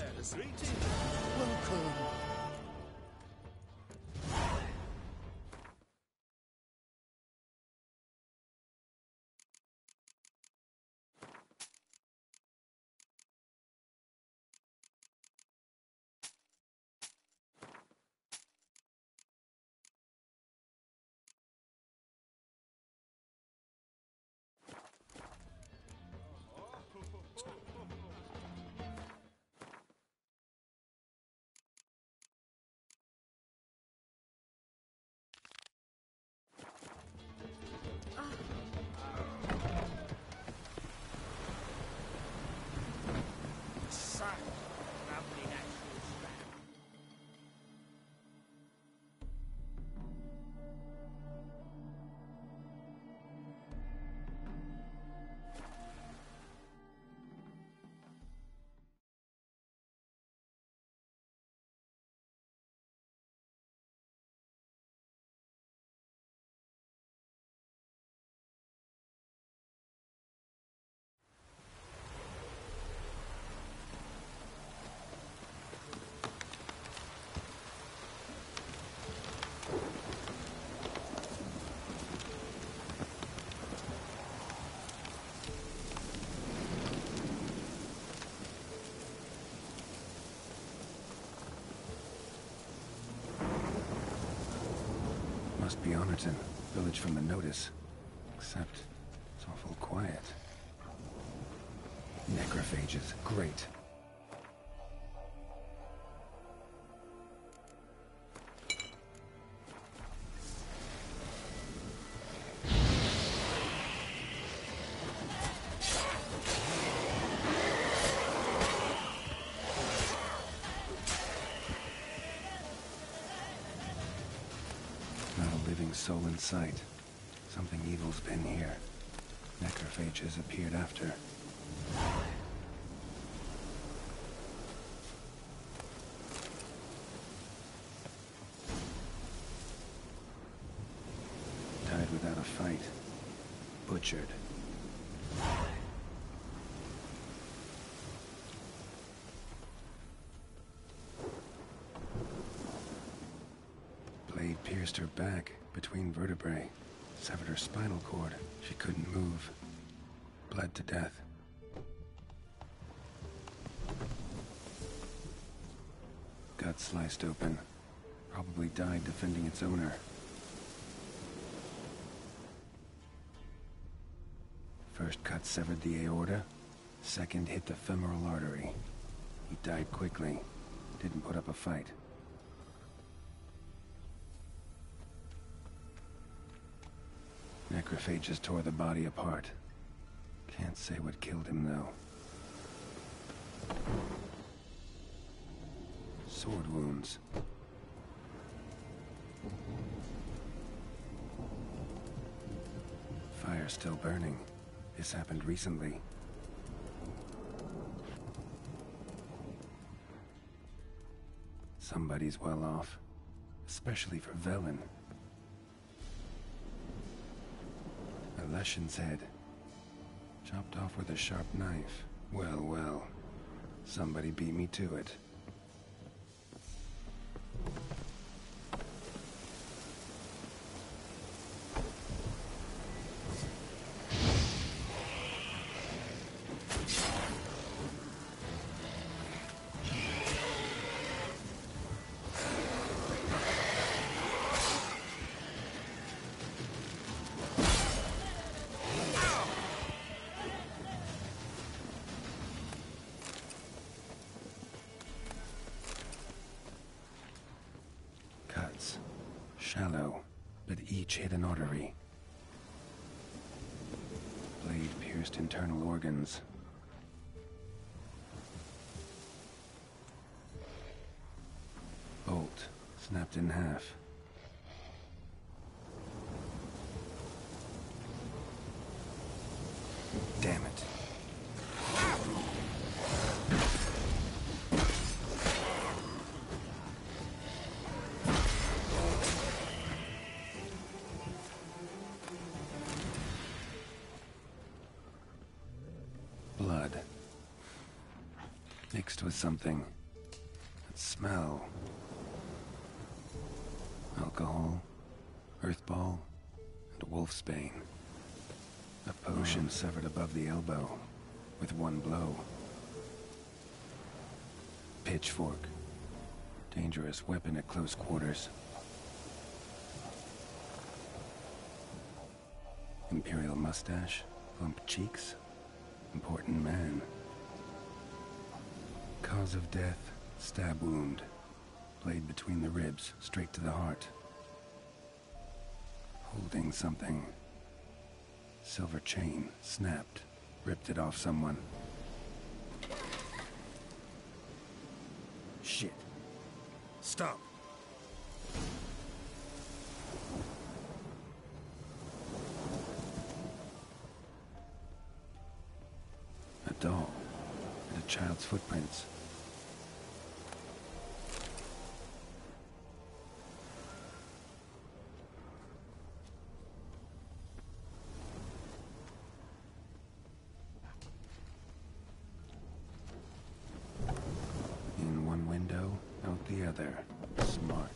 Must be Honorton, village from the notice. Except, it's awful quiet. Necrophages, great. Not a living soul in sight. Something evil's been here. Necrophages appeared after. Died without a fight. Butchered. Blade pierced her back, between vertebrae. Severed her spinal cord. She couldn't move. Bled to death. Gut sliced open. Probably died defending its owner. First cut severed the aorta. Second hit the femoral artery. He died quickly. Didn't put up a fight. Necrophages tore the body apart. Can't say what killed him, though. Sword wounds. Fire still burning. This happened recently. Somebody's well off. Especially for Velen. A Leshen's head. Chopped off with a sharp knife. Well, well. Somebody beat me to it. Shallow, but each hit an artery. Blade pierced internal organs. Bolt snapped in half. Damn it. Blood. Mixed with something. That smell. Alcohol, earthball, and wolfsbane. A potion severed above the elbow, with one blow. Pitchfork. Dangerous weapon at close quarters. Imperial mustache, plump cheeks. Important man. Cause of death, stab wound. Blade between the ribs, straight to the heart. Holding something. Silver chain, snapped. Ripped it off someone. Shit. Stop. A doll. And a child's footprints. In one window, out the other. Smart.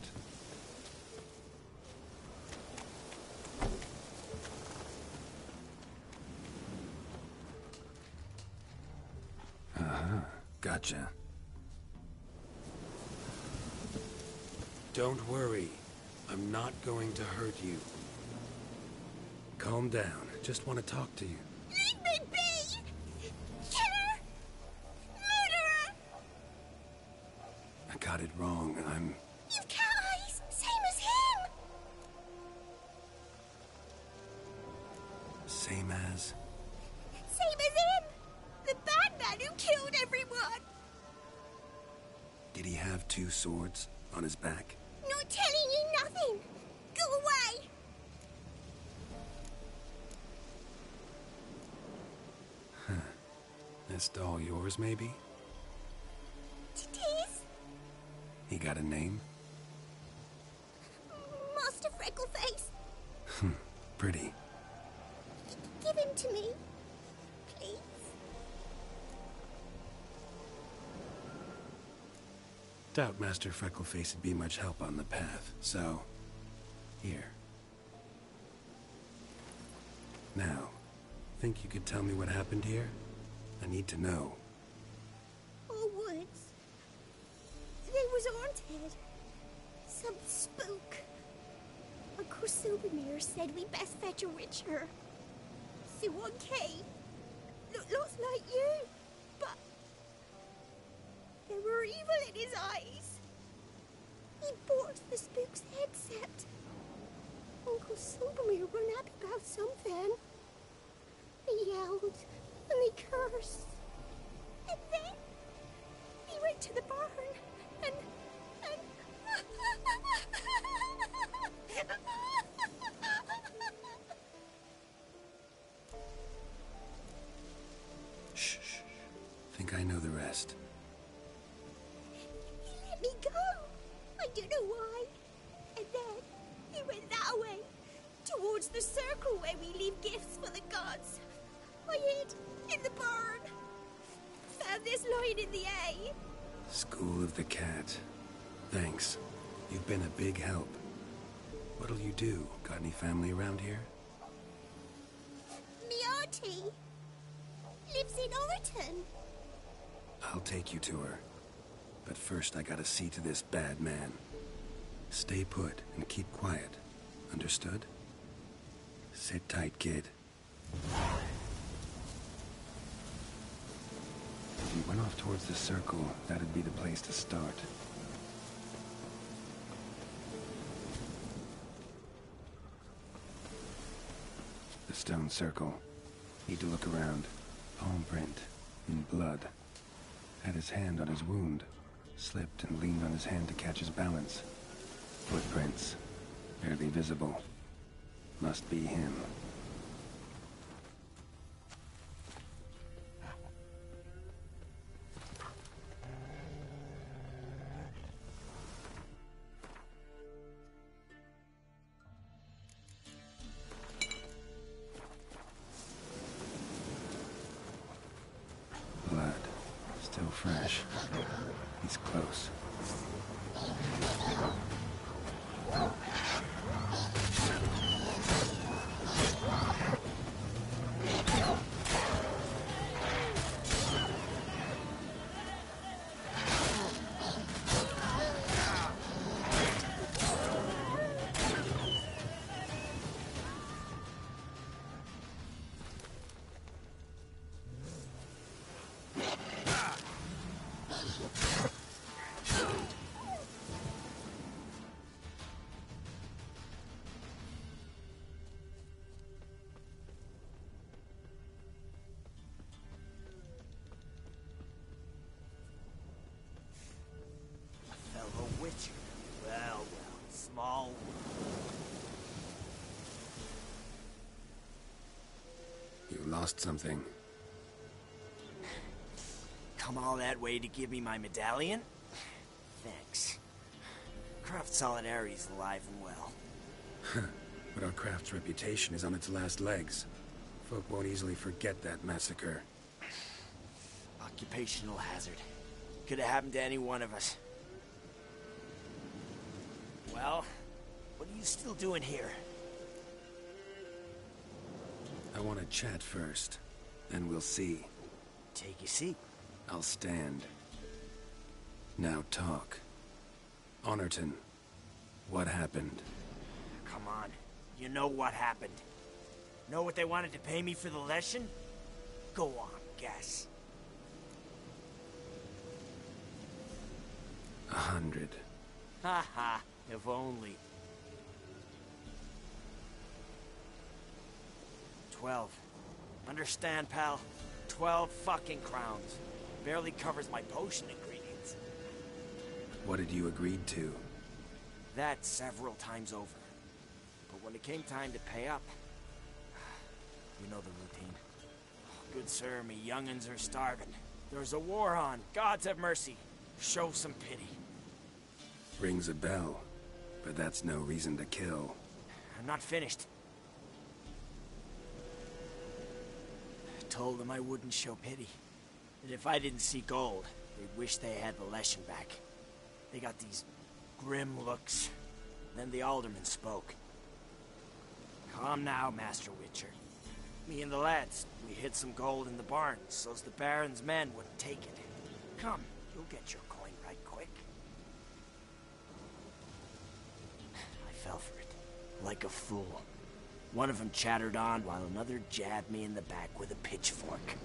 Gotcha. Don't worry. I'm not going to hurt you. Calm down. Just want to talk to you. Leave me be! Killer! Murderer! I got it wrong. You've cat eyes! Same as him! Same as? Same as him! The bad man who killed everyone! Did he have 2 swords on his back? Not telling you nothing! Go away! Huh. This doll yours, maybe? It is? He got a name? Master Freckleface. Pretty. Give him to me. Please. Doubt Master Freckleface would be much help on the path, so... here. Now, think you could tell me what happened here? I need to know. All woods. They was haunted. Some spook. Uncle Silvermere said we best fetch a witcher. So one came. Looked lots like you, but there were evil in his eyes. He bought the spook's headset. Uncle Silvermere run happy about something. They yelled and they cursed. And then he went to the barn and Shh. Think I know the rest. he let me go. I don't know why. And then he went that way, towards the circle where we leave gifts for the gods. I hid in the barn. Found this lying in the hay. School of the Cat. Thanks. You've been a big help. What'll you do? Got any family around here? Me auntie lives in Overton. I'll take you to her. But first I gotta see to this bad man. Stay put and keep quiet. Understood? Sit tight, kid. If you went off towards the circle, that'd be the place to start. The stone circle. Need to look around. Palm print. In blood. Had his hand on his wound. Slipped and leaned on his hand to catch his balance. Footprints. Barely visible. Must be him. Blood. Still fresh. He's close. Fellow Witcher. Well, small world. You lost something. Come all that way to give me my medallion? Thanks. Craft Solidarity's alive and well. But our craft's reputation is on its last legs. Folk won't easily forget that massacre. Occupational hazard. Could have happened to any one of us. Well, what are you still doing here? I want to chat first. Then we'll see. Take your seat. I'll stand. Now talk. Honorton, what happened? Come on. You know what happened. Know what they wanted to pay me for the lesson? Go on, guess. 100. Ha ha, if only. 12. Understand, pal? 12 fucking crowns. Barely covers my potion ingredients. What had you agreed to? That several times over. But when it came time to pay up, you know the routine. Good sir, me young'uns are starving. There's a war on. Gods have mercy. Show some pity. Rings a bell, but that's no reason to kill. I'm not finished. I told them I wouldn't show pity. That if I didn't see gold, they'd wish they had the lesson back. They got these grim looks. Then the alderman spoke. Come now, Master Witcher. Me and the lads, we hid some gold in the barn, so's the Baron's men wouldn't take it. Come, you'll get your coin right quick. I fell for it, like a fool. One of them chattered on while another jabbed me in the back with a pitchfork.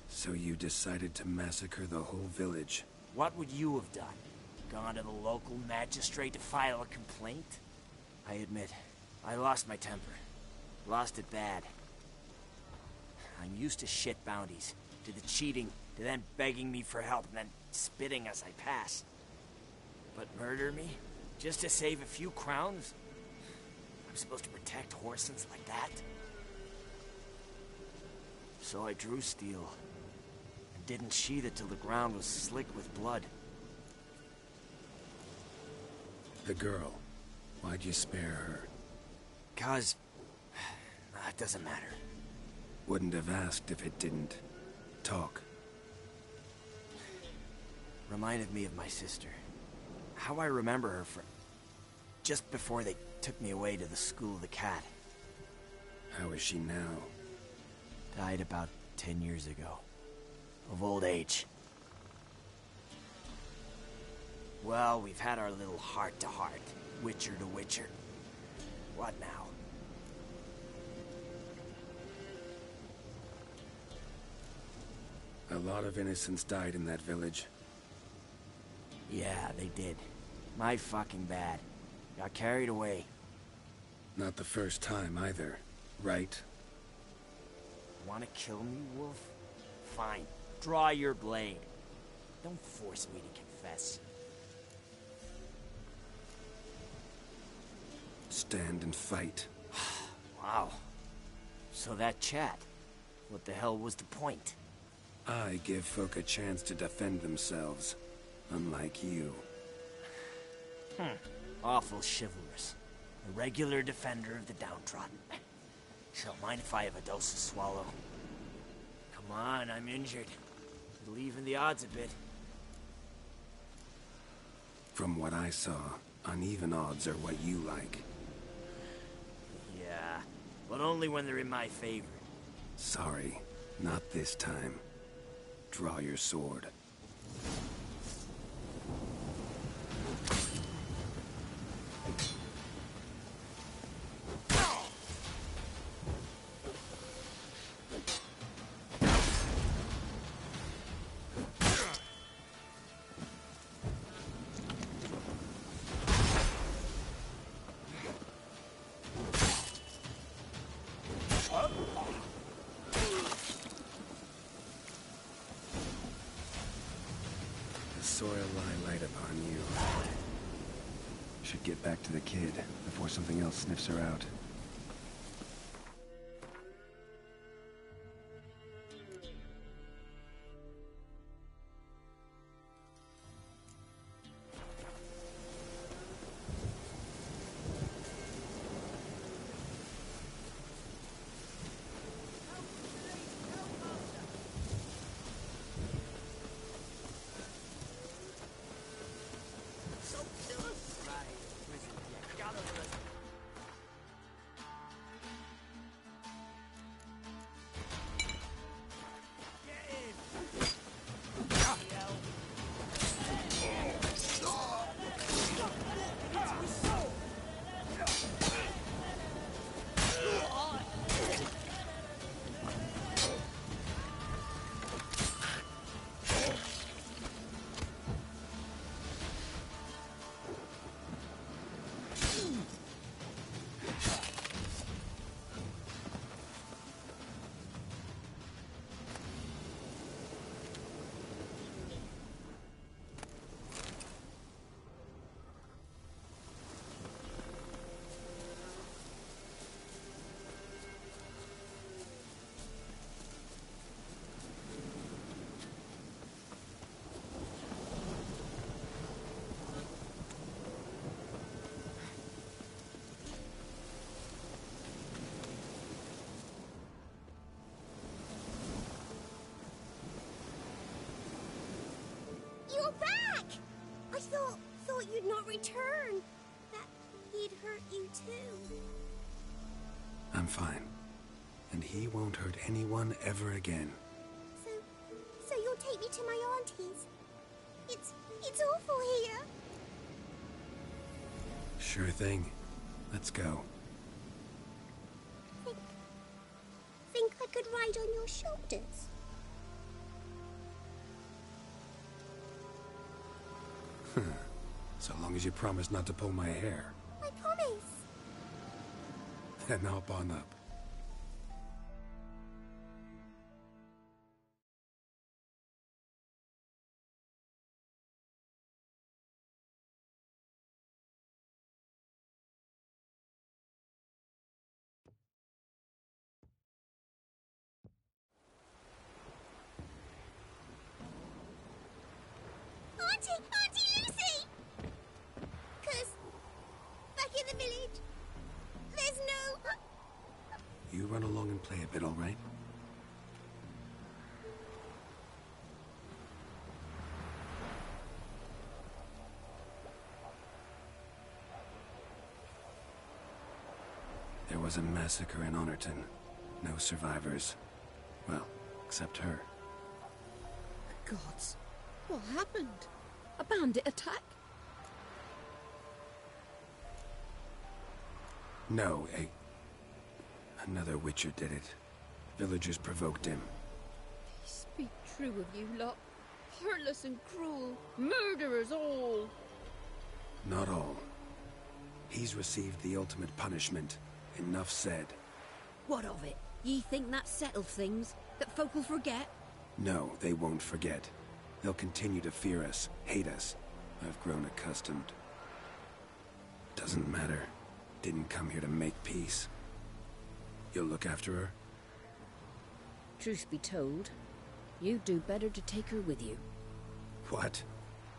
So you decided to massacre the whole village? What would you have done? Gone to the local magistrate to file a complaint? I admit, I lost my temper. Lost it bad. I'm used to shit bounties, to the cheating, to them begging me for help and then spitting as I pass. But murder me? Just to save a few crowns? I'm supposed to protect Horsens like that? So I drew steel, and didn't sheath it till the ground was slick with blood. The girl. Why'd you spare her? 'Cause... it doesn't matter. Wouldn't have asked if it didn't talk. Reminded me of my sister. How I remember her from... just before they took me away to the School of the Cat. How is she now? Died about 10 years ago. Of old age. Well, we've had our little heart-to-heart. Witcher to Witcher. What now? A lot of innocents died in that village. Yeah, they did. My fucking bad. Got carried away. Not the first time either, right? Wanna kill me, Wolf? Fine. Draw your blade. Don't force me to confess. Stand and fight. Wow. So that chat, what the hell was the point? I give folk a chance to defend themselves, unlike you. Awful chivalrous. A regular defender of the downtrodden. Don't mind if I have a dose to swallow. Come on, I'm injured. It'll even the odds a bit. From what I saw, uneven odds are what you like. Yeah, but only when they're in my favor. Sorry, not this time. Draw your sword. Soil lie light upon you. Should get back to the kid before something else sniffs her out. return. That he'd hurt you too. I'm fine. And he won't hurt anyone ever again. So you'll take me to my auntie's? It's awful here. Sure thing. Let's go. Think I could ride on your shoulders? So long as you promise not to pull my hair. I promise. Then hop on up. Auntie Lucy! 'Cause back in the village, there's no... You run along and play a bit, all right? There was a massacre in Honorton. No survivors. Well, except her. The gods. What happened? A bandit attack? No, another Witcher did it. Villagers provoked him. Speak true of you lot. Heartless and cruel. Murderers all. Not all. He's received the ultimate punishment. Enough said. What of it? Ye think that settles things? That folk will forget? No, they won't forget. They'll continue to fear us, hate us. I've grown accustomed. Doesn't matter. Didn't come here to make peace. You'll look after her? Truth be told, you'd do better to take her with you. What?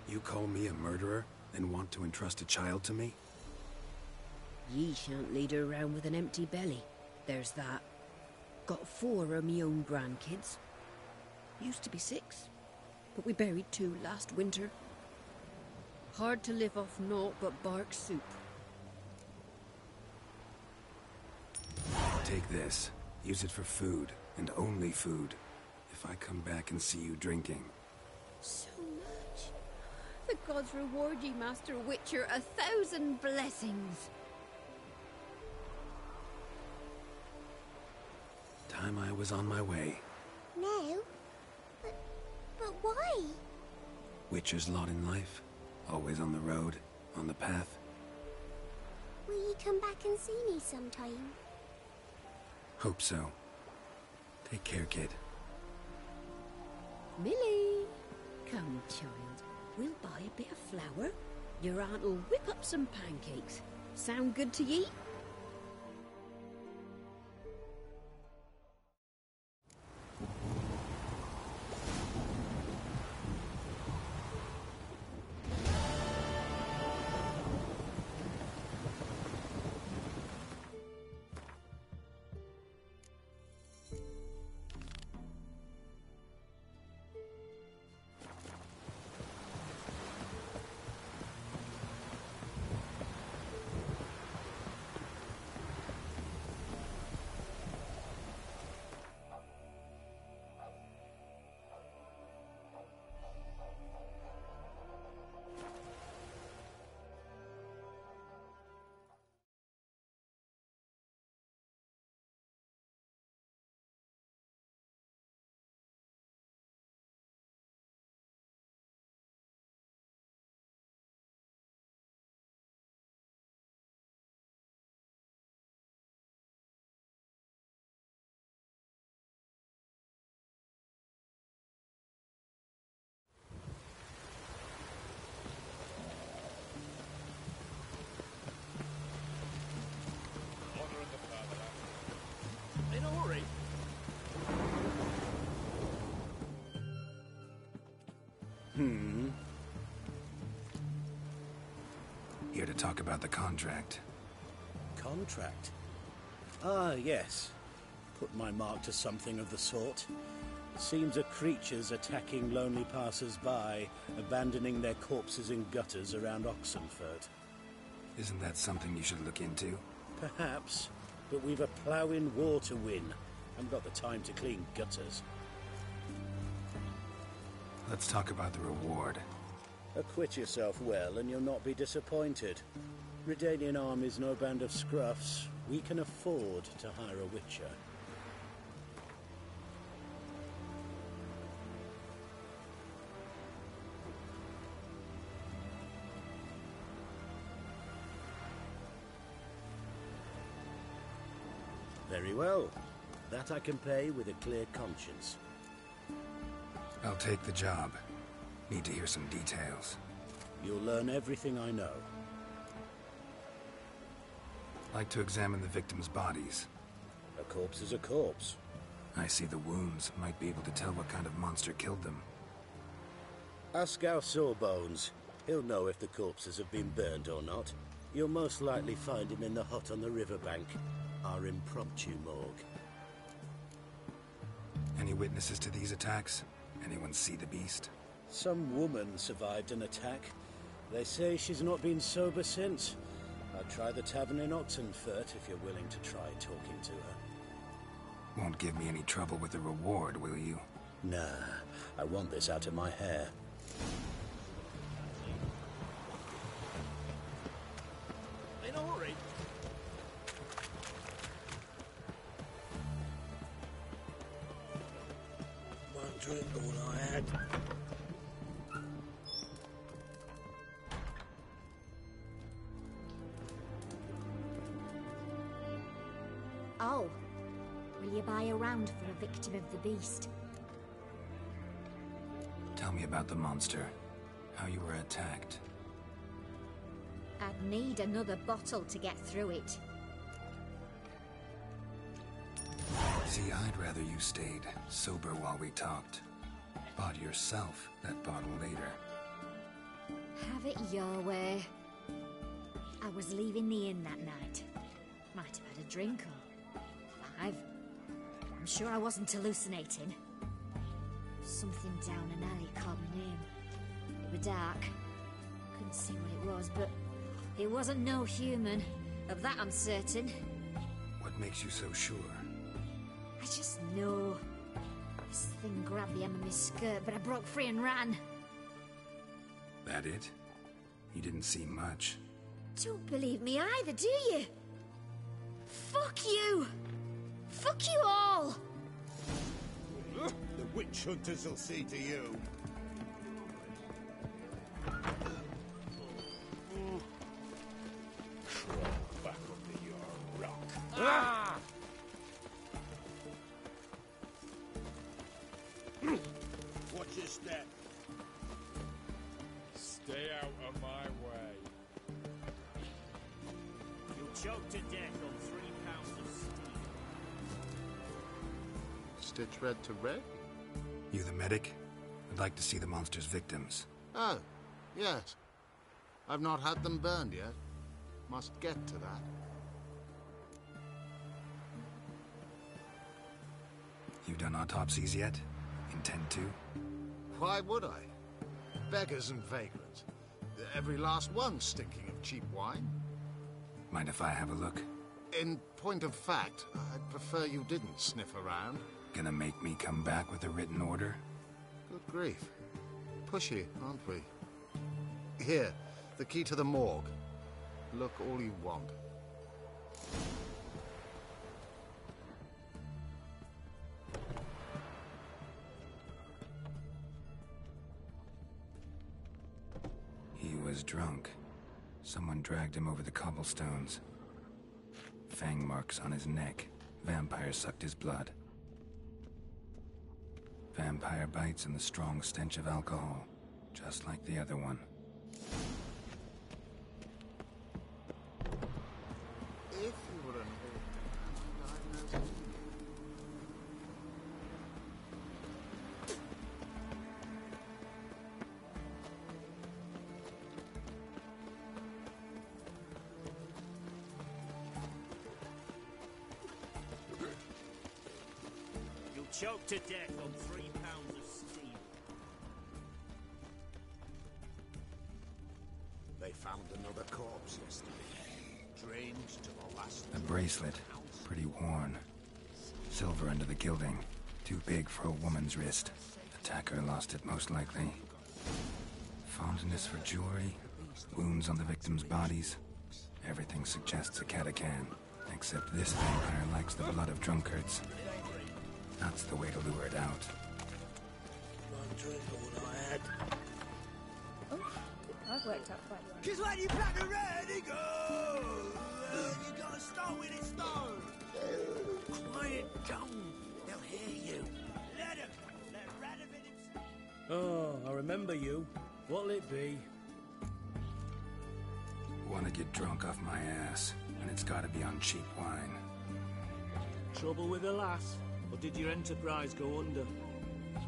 You call me a murderer and want to entrust a child to me? Ye shan't lead her around with an empty belly. There's that. Got 4 of me own grandkids. Used to be 6, but we buried 2 last winter. Hard to live off naught but bark soup. Take this. Use it for food, and only food. If I come back and see you drinking. So much. The gods reward ye, Master Witcher, 1,000 blessings. Time I was on my way. No. But why? Witcher's lot in life. Always on the road, on the path. Will you come back and see me sometime? Hope so. Take care, kid. Millie! Come, child. We'll buy a bit of flour. Your aunt'll whip up some pancakes. Sound good to ye? In a hurry. Here to talk about the contract. Contract? Ah, yes. Put my mark to something of the sort. Seems a creature's attacking lonely passers-by, abandoning their corpses in gutters around Oxenfurt. Isn't that something you should look into? Perhaps, but we've a ploughing war to win. Haven't got the time to clean gutters. Let's talk about the reward. Acquit yourself well and you'll not be disappointed. Redanian Army's no band of scruffs. We can afford to hire a witcher. Very well. That I can pay with a clear conscience. I'll take the job. Need to hear some details. You'll learn everything I know. Like to examine the victims' bodies. A corpse is a corpse. I see the wounds. Might be able to tell what kind of monster killed them. Ask our Sawbones. He'll know if the corpses have been burned or not. You'll most likely find him in the hut on the riverbank. Our impromptu morgue. Any witnesses to these attacks? Anyone see the beast? Some woman survived an attack. They say she's not been sober since. I'd try the tavern in Oxenfurt if you're willing to try talking to her. Won't give me any trouble with the reward, will you? Nah, I want this out of my hair. In a hurry. One drink, all I had. Oh, will you buy a round for a victim of the beast? Tell me about the monster. How you were attacked. I'd need another bottle to get through it. See, I'd rather you stayed sober while we talked. Bought yourself that bottle later. Have it your way. I was leaving the inn that night. Might have had a drink or 5. I'm sure I wasn't hallucinating. Something down an alley called my name. It was dark. Couldn't see what it was, but it wasn't no human. Of that I'm certain. What makes you so sure? I just know. This thing grabbed the hem of my skirt, but I broke free and ran. That it? You didn't see much. Don't believe me either, do you? Fuck you! Fuck you all! The witch hunters will see to you. Crawl back under your rock. Ah! Watch your step. Stay out of my way. You'll choke to death on 3 pounds of steel. Stitch red to red? You the medic? I'd like to see the monster's victims. Oh, yes. I've not had them burned yet. Must get to that. You done autopsies yet? Intend to? Why would I? Beggars and vagrants. Every last one stinking of cheap wine. Mind if I have a look? In point of fact, I'd prefer you didn't sniff around. Gonna make me come back with a written order? Good grief. Pushy, aren't we? Here, the key to the morgue. Look all you want. He was drunk. Someone dragged him over the cobblestones. Fang marks on his neck. Vampire sucked his blood. Vampire bites and the strong stench of alcohol. Just like the other one. If you were an old man, You'll choke to death on 3 found another corpse yesterday. Drained to the last... A bracelet, pretty worn. Silver under the gilding. Too big for a woman's wrist. Attacker lost it, most likely. Fondness for jewelry. Wounds on the victims' bodies. Everything suggests a catachan. Except this vampire likes the blood of drunkards. That's the way to lure it out. One drink of what I had. Oh, I've worked out quite well. Cause when you pack the red, it goes. You gotta start with it, stone. Quiet down. They'll hear you. Let him. Let Radovid himself. Oh, I remember you. What'll it be? Want to get drunk off my ass, and it's gotta be on cheap wine. Trouble with the lass? Or did your enterprise go under?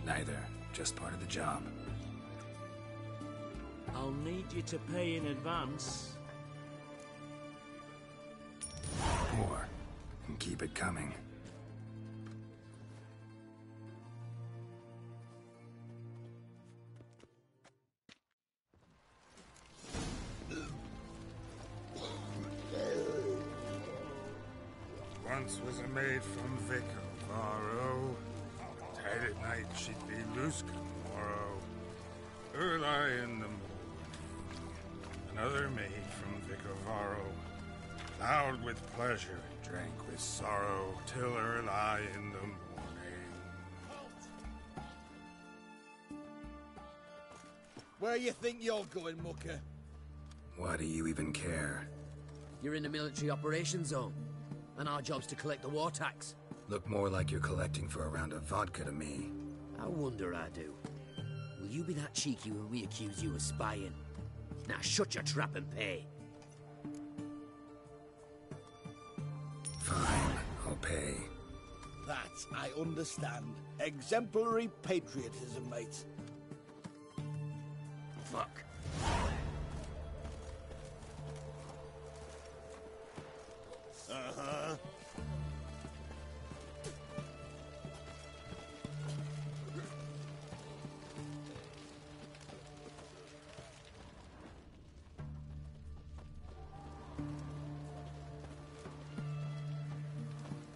Neither. Just part of the job. I'll need you to pay in advance. Or, and keep it coming. Once was a maid from Vic of Varro. Tight at night she'd be loose tomorrow. Early in the morning. Another maid from Vic of Varro. Loud with pleasure, drank with sorrow, till early in the morning. Where you think you're going, mucker? Why do you even care? You're in the military operations zone, and our job's to collect the war tax. Look more like you're collecting for a round of vodka to me. I wonder I do. Will you be that cheeky when we accuse you of spying? Now shut your trap and pay. Fine, I'll pay. That I understand. Exemplary patriotism, mate. Fuck. Uh-huh.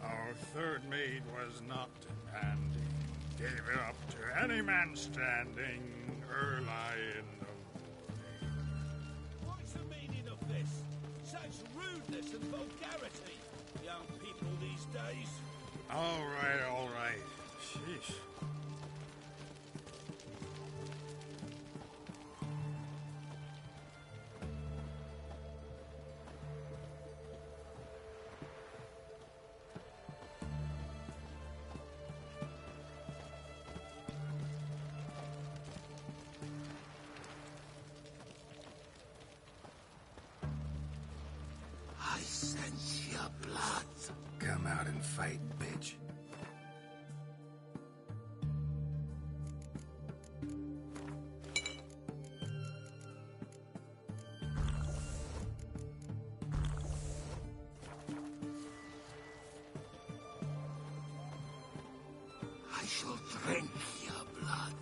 Our third maid was not demanding. Gave it up to any man standing early in the morning. What's the meaning of this? Such rudeness and vulgarity. Young people these days. All right. Sheesh. I sense your blood. Come out and fight, bitch. I shall drink your blood.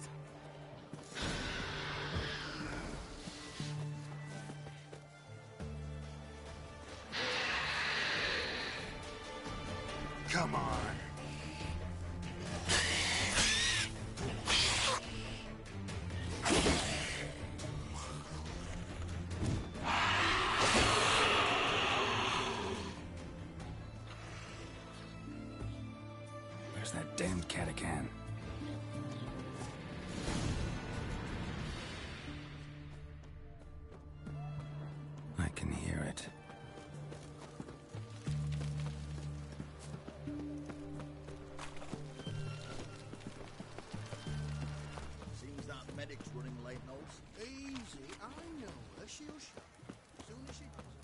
Come on. Where's that damned catachan? I can hear it. Seems that medic's running late, Knowles. Easy, I know her. She'll show. Soon as she comes.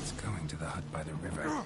It's going to the hut by the river.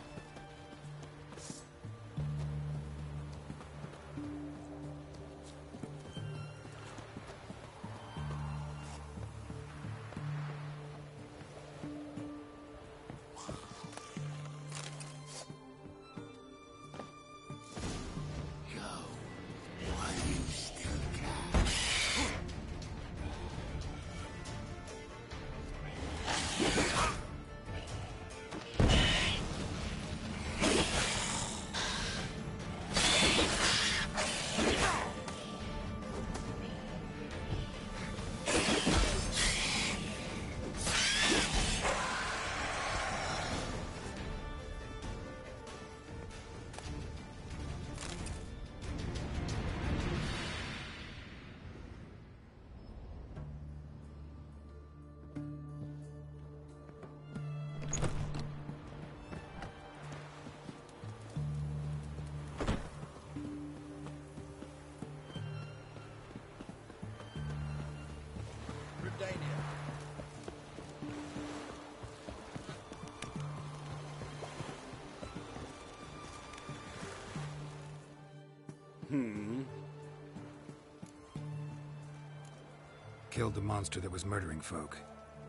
Killed the monster that was murdering folk.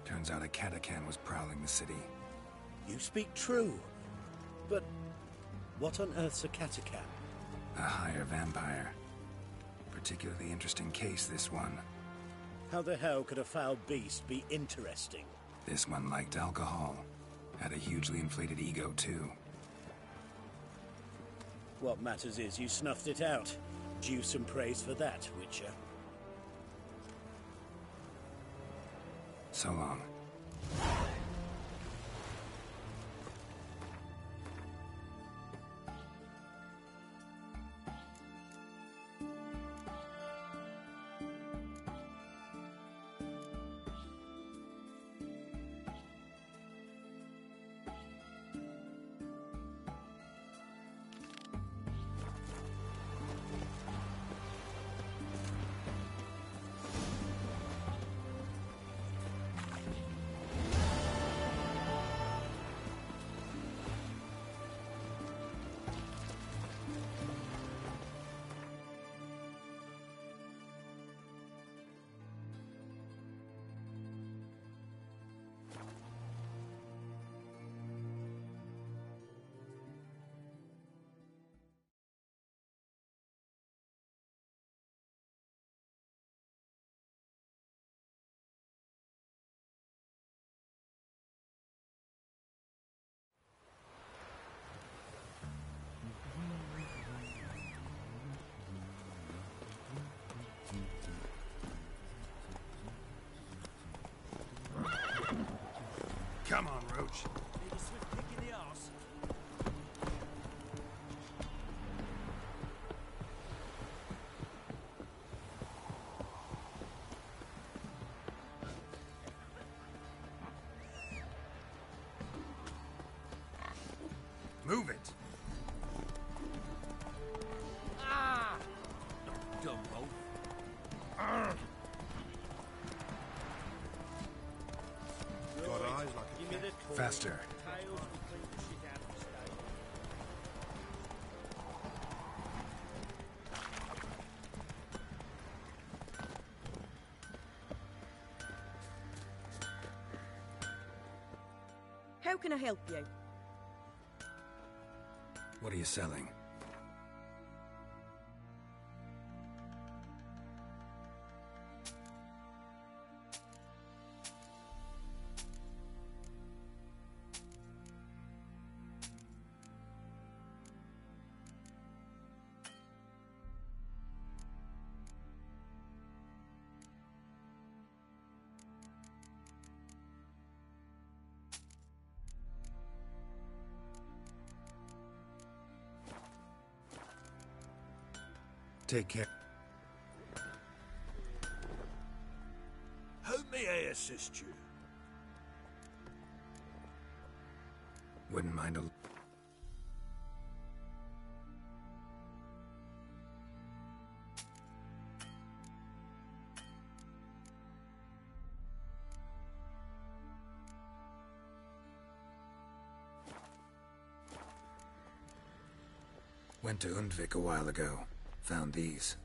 Turns out a Katakan was prowling the city. You speak true. But what on earth's a Katakan? A higher vampire. Particularly interesting case, this one. How the hell could a foul beast be interesting? This one liked alcohol. Had a hugely inflated ego, too. What matters is you snuffed it out. Due some praise for that, Witcher. So long. Come on, Roach. Need a swift kick in the arse. Move it. Ah! Dumbo. Got eyes like Give me the toy. Faster. Tails will clean the shit out of the stable. How can I help you? What are you selling? Take care. How may I assist you? Wouldn't mind a... Went to Undvik a while ago. Found these.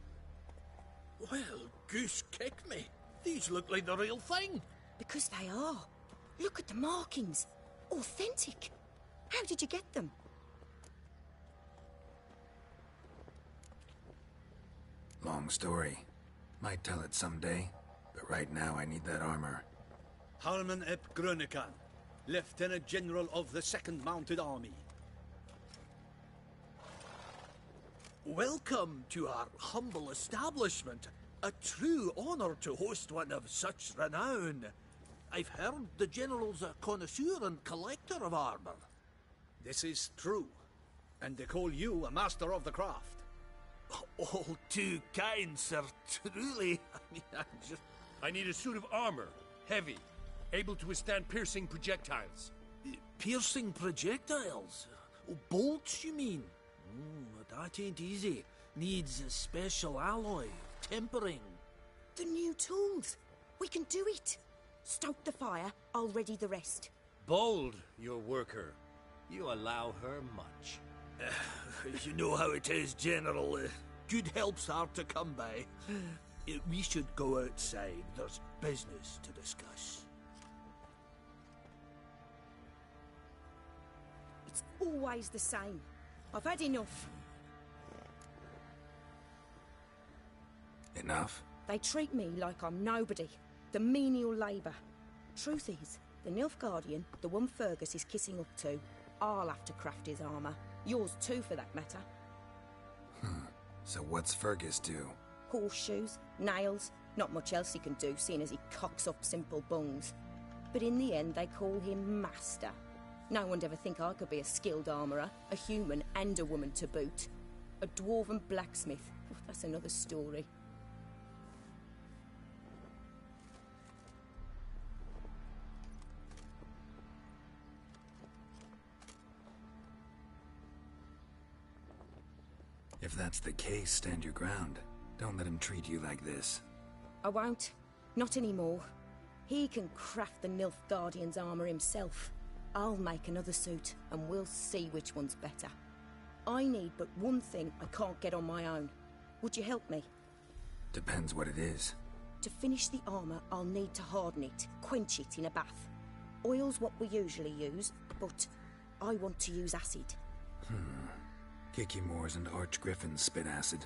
Well, goose kick me. These look like the real thing. Because they are. Look at the markings. Authentic. How did you get them? Long story. Might tell it someday, but right now I need that armor. Harman ep Grönekan, Lieutenant General of the 2nd Mounted Army. Welcome to our humble establishment. A true honor to host one of such renown. I've heard the General's a connoisseur and collector of armor. This is true, and they call you a master of the craft. All too kind, sir, truly. I need a suit of armor, heavy, able to withstand piercing projectiles. Piercing projectiles? Oh, bolts, you mean? That ain't easy. Needs a special alloy, tempering. The new tools. We can do it. Stoke the fire, I'll ready the rest. Bold, your worker. You allow her much. You know how it is, General. Good help's hard to come by. We should go outside. There's business to discuss. It's always the same. I've had enough. Enough? They treat me like I'm nobody. The menial labour. Truth is, the Nilfgaardian, the one Fergus is kissing up to, I'll have to craft his armour. Yours too, for that matter. So what's Fergus do? Horseshoes, nails, not much else he can do, seeing as he cocks up simple bungs. But in the end, they call him Master. No one'd ever think I could be a skilled armourer, a human and a woman to boot. A dwarven blacksmith. Oh, that's another story. If that's the case, stand your ground. Don't let him treat you like this. I won't. Not anymore. He can craft the Nilfgaardian's armour himself. I'll make another suit, and we'll see which one's better. I need but one thing I can't get on my own. Would you help me? Depends what it is. To finish the armour, I'll need to harden it, quench it in a bath. Oil's what we usually use, but I want to use acid. Kicky Moors and Archgriffins spit acid.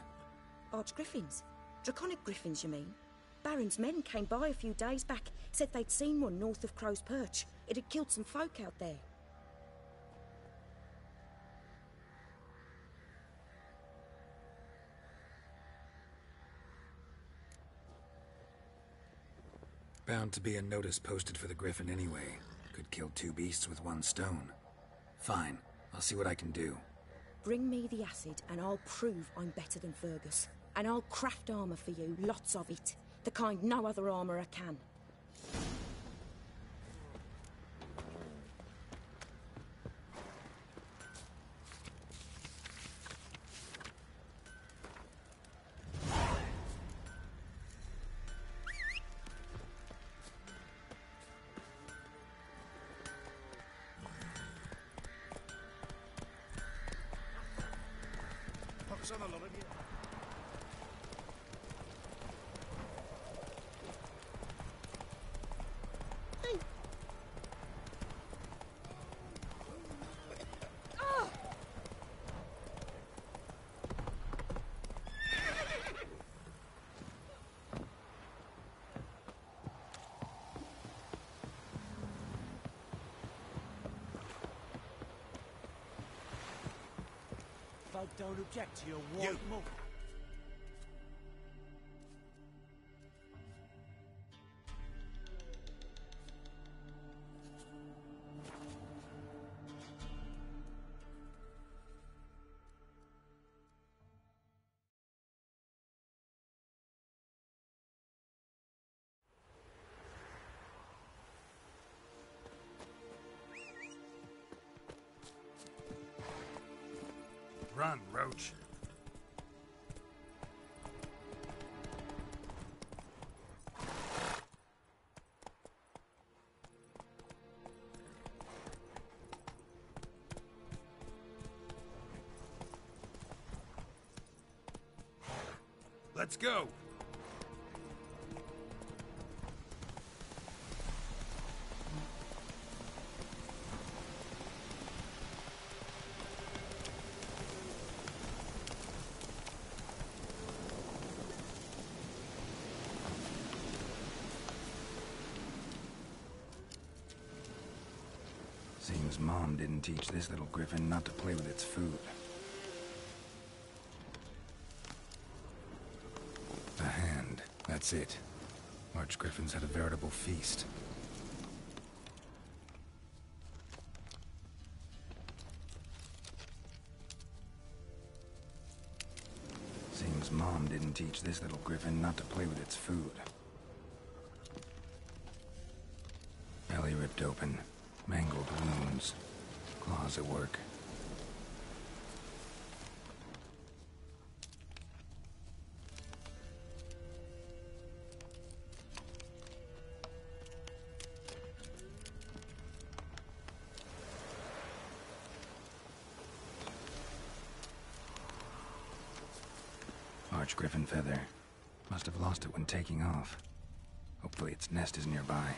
Archgriffins? Draconic griffins, you mean? Baron's men came by a few days back, said they'd seen one north of Crow's Perch. It had killed some folk out there. Bound to be a notice posted for the Griffin anyway. Could kill two beasts with one stone. Fine, I'll see what I can do. Bring me the acid and I'll prove I'm better than Fergus. And I'll craft armour for you, lots of it. The kind no other armourer can. Folk don't object to your white muck. Run, Roach. Let's go. Seems Mom didn't teach this little griffin not to play with its food. A hand, that's it. Archgriffins had a veritable feast. Seems Mom didn't teach this little griffin not to play with its food. Belly ripped open. Mangled wounds. Claws at work. Archgriffin feather. Must have lost it when taking off. Hopefully its nest is nearby.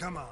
Come on.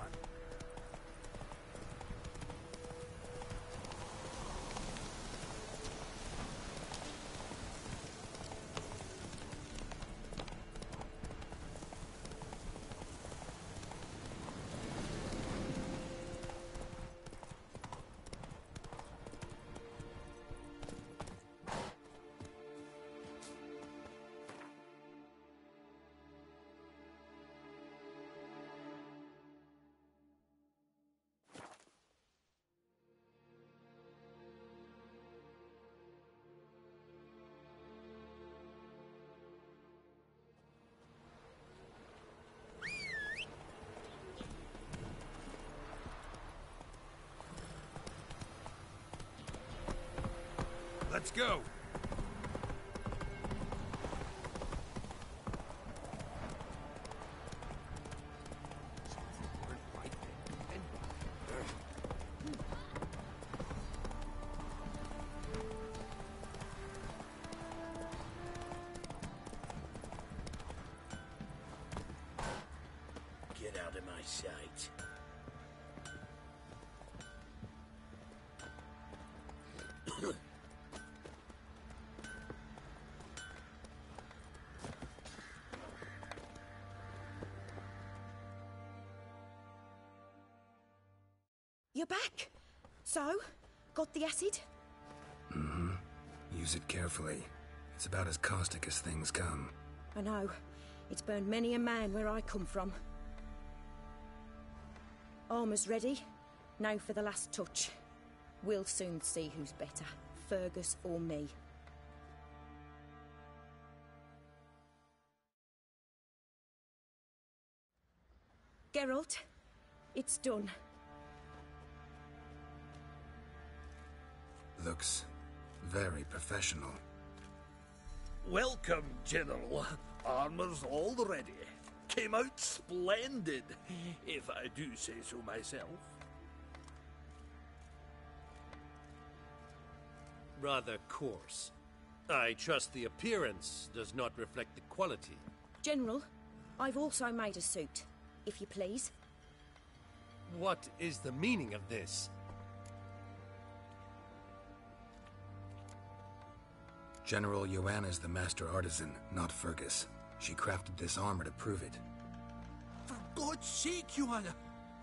Let's go. Get out of my sight. You're back. So, got the acid? Mm-hmm. Use it carefully. It's about as caustic as things come. I know. It's burned many a man where I come from. Armor's ready. Now for the last touch. We'll soon see who's better, Fergus or me. Geralt, it's done. Looks very professional. Welcome, General. Armor's all ready. Came out splendid, if I do say so myself. Rather coarse. I trust the appearance does not reflect the quality. General, I've also made a suit, if you please. What is the meaning of this? General Joanna's the master artisan, not Fergus. She crafted this armor to prove it. For God's sake, Joanna!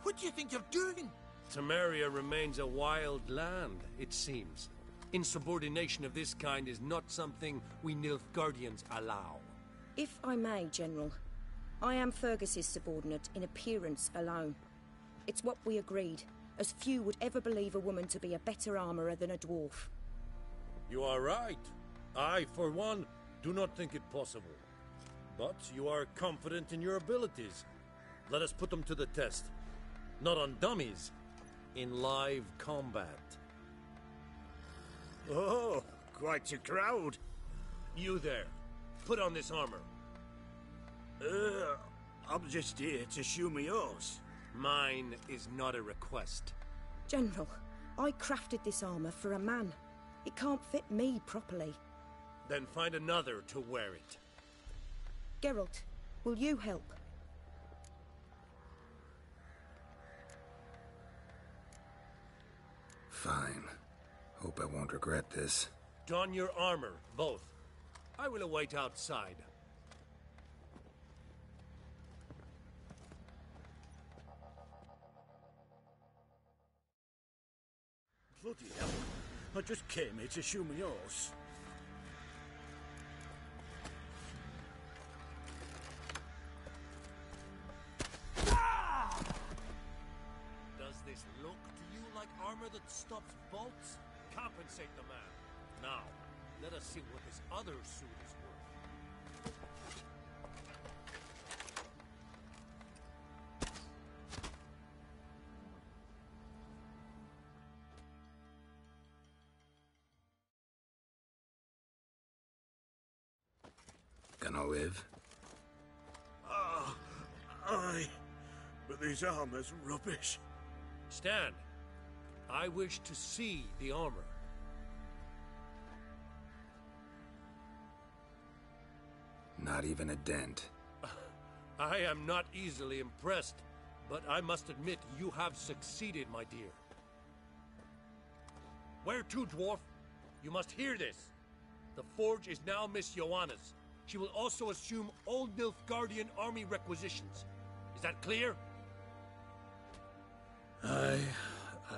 What do you think you're doing? Temeria remains a wild land, it seems. Insubordination of this kind is not something we Nilfgaardians allow. If I may, General, I am Fergus's subordinate in appearance alone. It's what we agreed, as few would ever believe a woman to be a better armourer than a dwarf. You are right. I, for one, do not think it possible. But you are confident in your abilities. Let us put them to the test. Not on dummies, in live combat. Oh, Quite a crowd. You there. Put on this armor. I'm just here to show me yours. Mine is not a request. General, I crafted this armor for a man. It can't fit me properly. Then find another to wear it. Geralt, will you help? Fine. Hope I won't regret this. Don your armor, both. I will await outside. Bloody hell. I just came here to show me yours. Does this look to you like armor that stops bolts? Compensate the man. Now, let us see what this other suit is worth. Gonna live? Aye. But this armor's rubbish. Stand. I wish to see the armor. Not even a dent. I am not easily impressed, but I must admit you have succeeded, my dear. Where to, dwarf? You must hear this. The forge is now Miss Joanna's. She will also assume all Nilfgaardian army requisitions. Is that clear? Aye,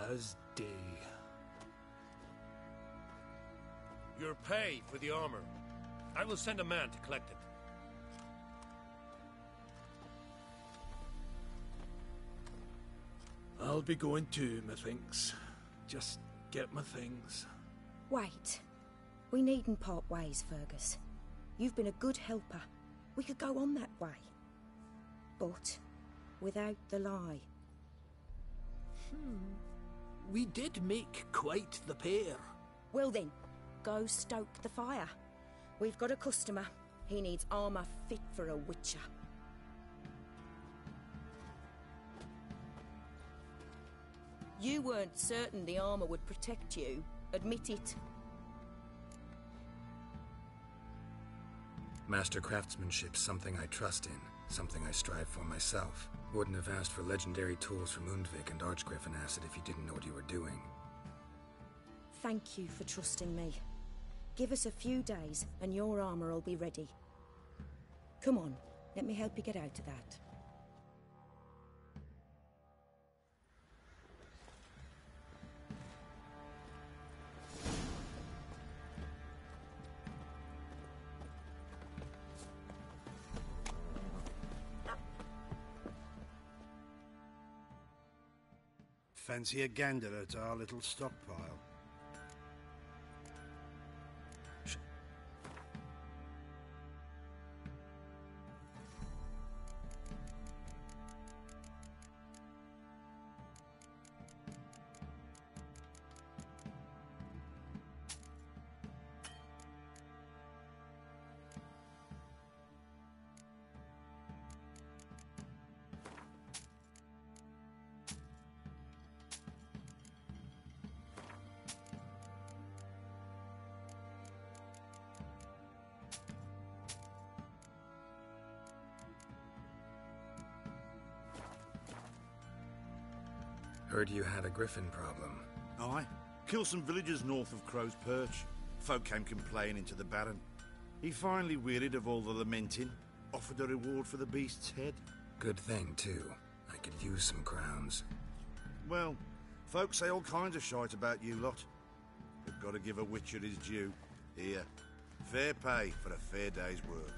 as day. Your pay for the armor. I will send a man to collect it. I'll be going too, methinks. Just get my things. Wait. We needn't part ways, Fergus. You've been a good helper. We could go on that way. But without the lie. We did make quite the pair. Well then, go stoke the fire. We've got a customer. He needs armor fit for a witcher. You weren't certain the armor would protect you. Admit it. Master craftsmanship's something I trust in, something I strive for myself. Wouldn't have asked for legendary tools from Undvik and Archgriffin Acid if you didn't know what you were doing. Thank you for trusting me. Give us a few days and your armor will be ready. Come on, let me help you get out of that. Fancy a gander at our little stockpile. Heard you had a griffin problem. Aye. Killed some villagers north of Crow's Perch. Folk came complaining to the Baron. He finally wearied of all the lamenting, offered a reward for the beast's head. Good thing, too. I could use some crowns. Well, folks say all kinds of shite about you lot. But gotta give a witcher his due. Here, fair pay for a fair day's work.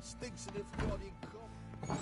Stinks of Nilfgaardian cock.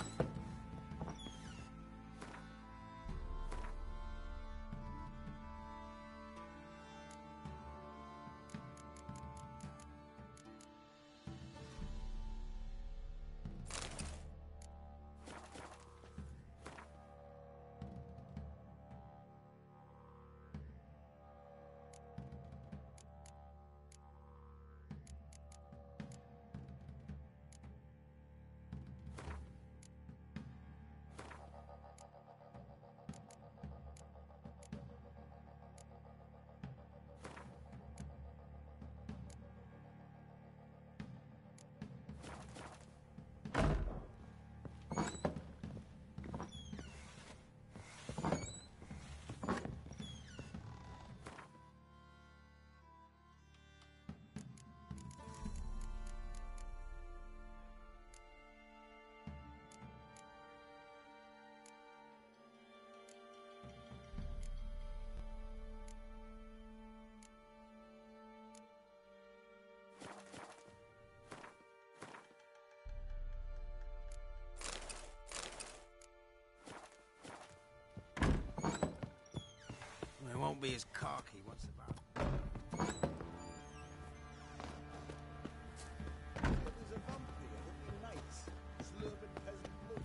won't be as cocky. What's the matter? There's a vampire that unites, slurping peasant blood.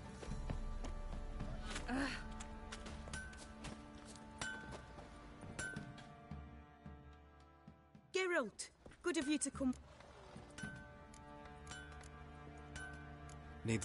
Geralt, good of you to come. Need...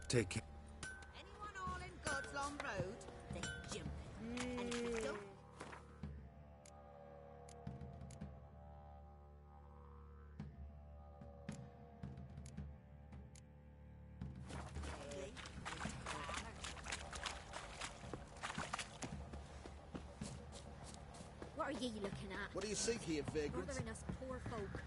Take care. Anyone all in God's Long Road? Then jump it. And if you don't... What are ye looking at? What do you seek here, vagrants? Bothering us poor folk.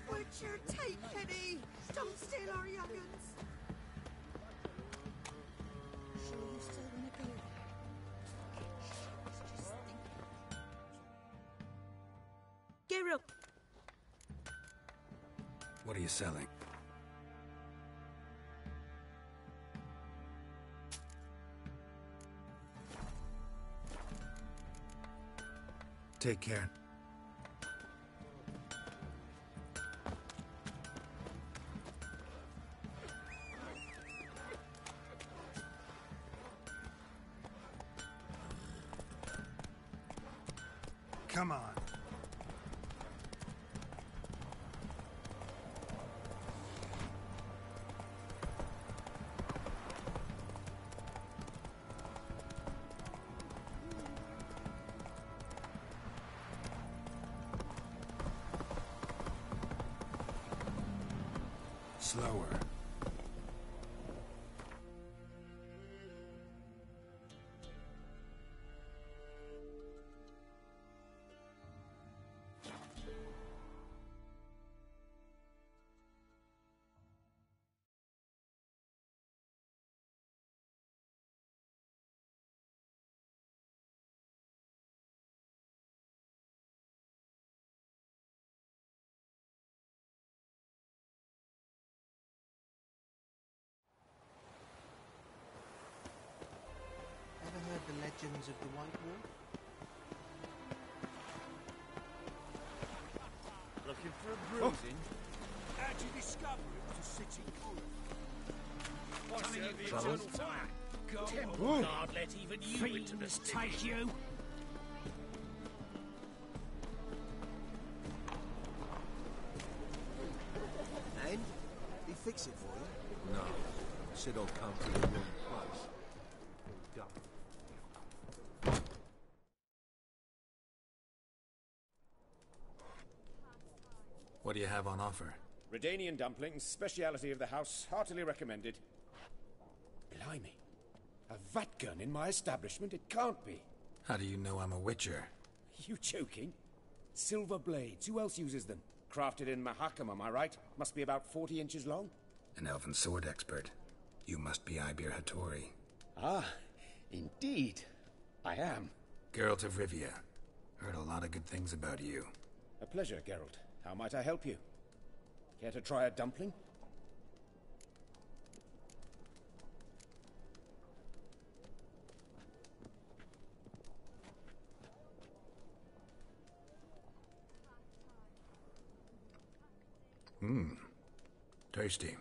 Witcher, take pity! Don't steal our young'uns! Sure you still wanna go there? Geralt! What are you selling? Take care. Come on. Slower. signs of the White Wolf? Looking for a bruising? How'd you discover it was a city colony? What's the eternal fire? Temple guard let even you into the take you. And? He fix it for you? No. Said I'll come to the wrong place. What do you have on offer? Redanian dumplings, speciality of the house, heartily recommended. Blimey. A vatgun in my establishment? It can't be. How do you know I'm a witcher? You joking? Silver blades. Who else uses them? Crafted in Mahakam, am I right? Must be about 40 inches long? An elven sword expert. You must be Ibir Hattori. Ah, indeed. I am. Geralt of Rivia. Heard a lot of good things about you. A pleasure, Geralt. How might I help you? Care to try a dumpling? Tasty.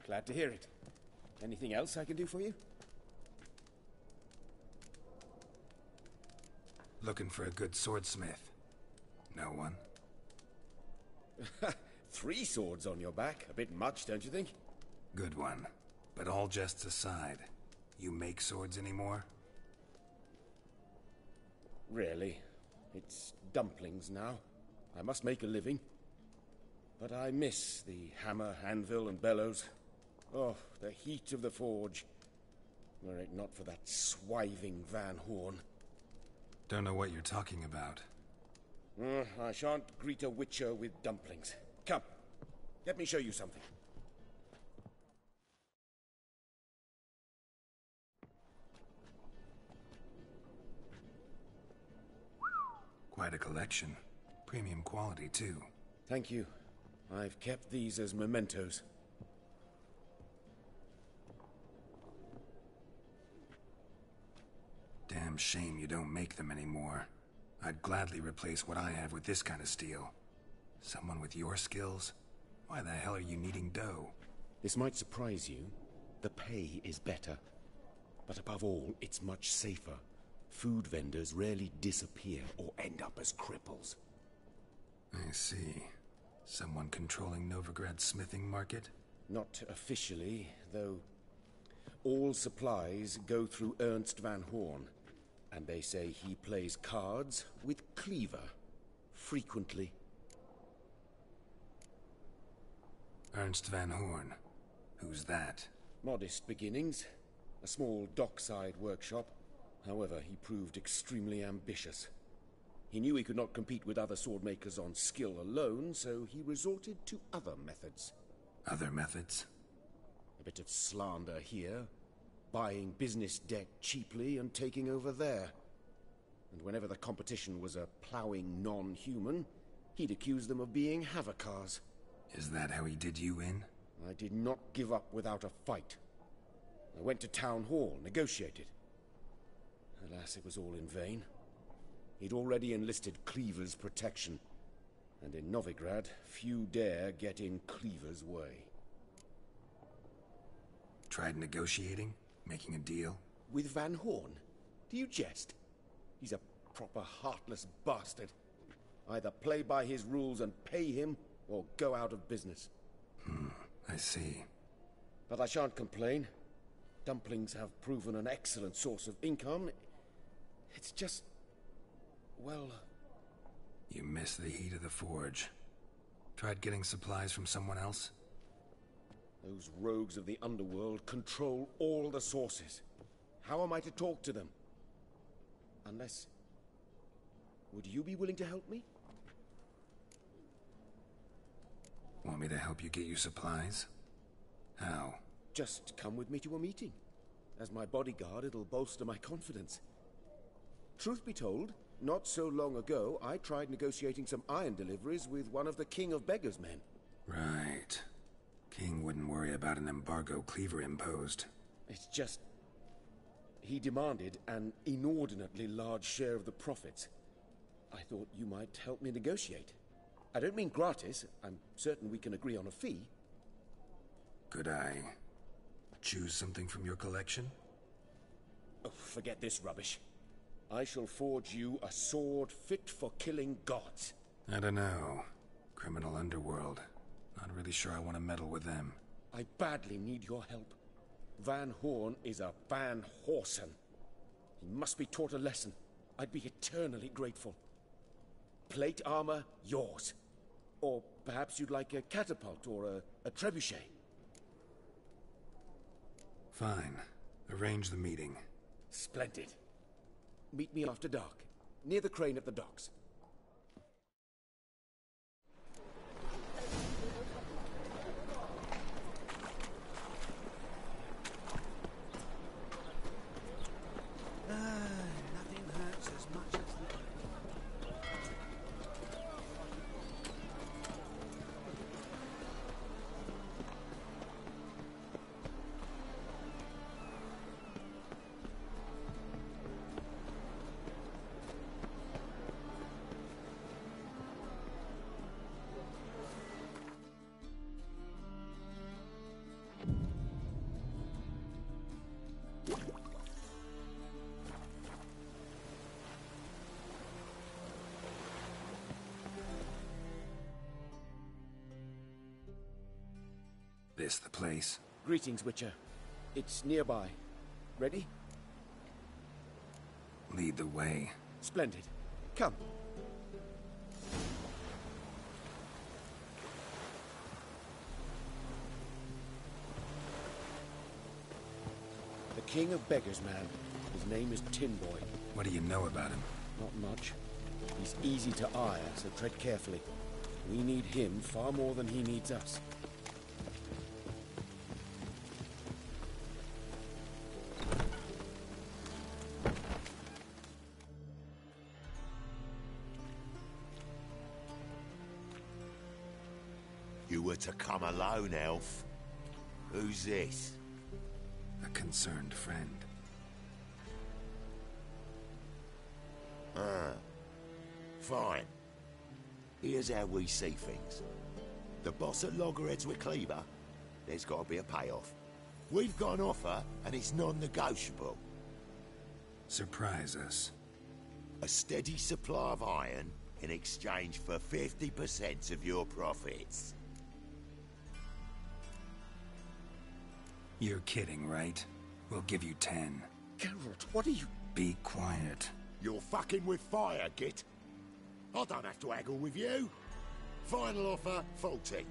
Glad to hear it. Anything else I can do for you? Looking for a good swordsmith. No one? 3 swords on your back. A bit much, don't you think? Good one. But all jests aside, you make swords anymore? Really. It's dumplings now. I must make a living. But I miss the hammer, anvil, and bellows. Oh, the heat of the forge. Were it not for that swiving Van Horn. Don't know what you're talking about. I shan't greet a witcher with dumplings. Come, let me show you something. Quite a collection. Premium quality, too. Thank you. I've kept these as mementos. Damn shame you don't make them anymore. I'd gladly replace what I have with this kind of steel. Someone with your skills? Why the hell are you needing dough? This might surprise you. The pay is better. But above all, it's much safer. Food vendors rarely disappear or end up as cripples. I see. Someone controlling Novigrad's smithing market? Not officially, though. All supplies go through Ernst Van Horn. And they say he plays cards with Cleaver. Frequently. Ernst Van Horn. Who's that? Modest beginnings. A small dockside workshop. However, he proved extremely ambitious. He knew he could not compete with other swordmakers on skill alone, so he resorted to other methods. Other methods? A bit of slander here, buying business debt cheaply and taking over there. And whenever the competition was a ploughing non-human, he'd accuse them of being Havocars. Is that how he did you in? I did not give up without a fight. I went to Town Hall, negotiated. Alas, it was all in vain. He'd already enlisted Cleaver's protection, and in Novigrad, few dare get in Cleaver's way. Tried negotiating? Making a deal? With Van Horn? Do you jest? He's a proper heartless bastard. Either play by his rules and pay him, or go out of business. I see. But I shan't complain. Dumplings have proven an excellent source of income. It's just... well... You miss the heat of the forge. Tried getting supplies from someone else? Those rogues of the underworld control all the sources. How am I to talk to them? Unless... would you be willing to help me? Want me to help you get you supplies? How? Just come with me to a meeting. As my bodyguard, it'll bolster my confidence. Truth be told, not so long ago, I tried negotiating some iron deliveries with one of the King of Beggars' men. Right. King wouldn't worry about an embargo Cleaver imposed. It's just... He demanded an inordinately large share of the profits. I thought you might help me negotiate. I don't mean gratis. I'm certain we can agree on a fee. Could I choose something from your collection? Oh, forget this rubbish. I shall forge you a sword fit for killing gods. I don't know. Criminal underworld. Not really sure I want to meddle with them. I badly need your help. Van Horn is a Van Horsen. He must be taught a lesson. I'd be eternally grateful. Plate armor, yours. Or perhaps you'd like a catapult or a trebuchet. Fine. Arrange the meeting. Splendid. Meet me after dark, near the crane at the docks. Nothing hurts as much as the... This the place? Greetings, Witcher. It's nearby. Ready? Lead the way. Splendid. Come. The King of Beggars, man. His name is Tin Boy. What do you know about him? Not much. He's easy to ire, so tread carefully. We need him far more than he needs us. You were to come alone, elf. Who's this? A concerned friend. Fine. Here's how we see things. The boss at Loggerheads with Cleaver, there's got to be a payoff. We've got an offer, and it's non-negotiable. Surprise us. A steady supply of iron in exchange for 50% of your profits. You're kidding, right? We'll give you 10. Geralt, what are you... Be quiet. You're fucking with fire, Git. I don't have to haggle with you. Final offer, 40.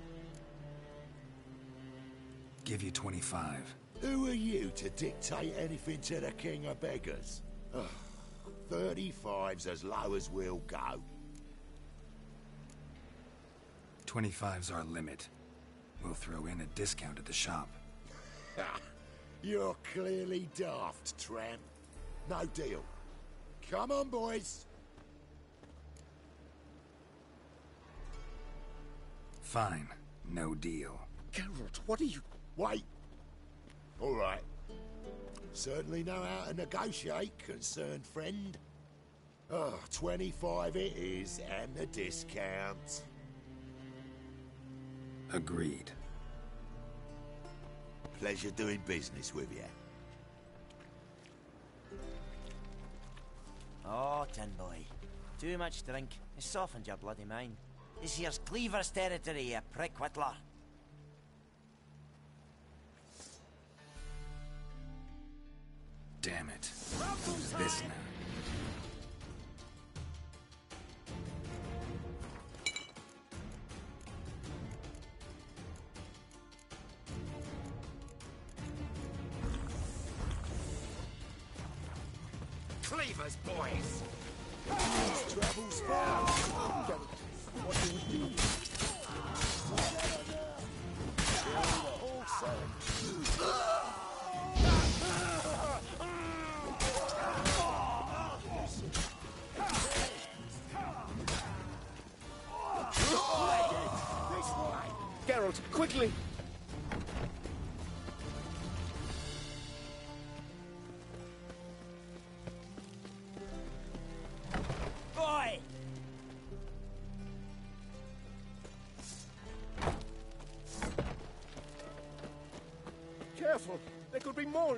Give you 25. Who are you to dictate anything to the King of Beggars? 35's as low as we'll go. 25's our limit. We'll throw in a discount at the shop. You're clearly daft, tramp. No deal. Come on, boys. Fine. No deal. Geralt, what are you... Wait. All right. Certainly know how to negotiate, concerned friend. 25 it is, and the discount. Agreed. Pleasure doing business with you. Oh, Tin Boy. Too much drink. It softened your bloody mind. This here's Cleaver's territory, you prick whittler. Damn it. Who's this now? Cleavers, boys! Travels fast. What do we do? Geralt, quickly!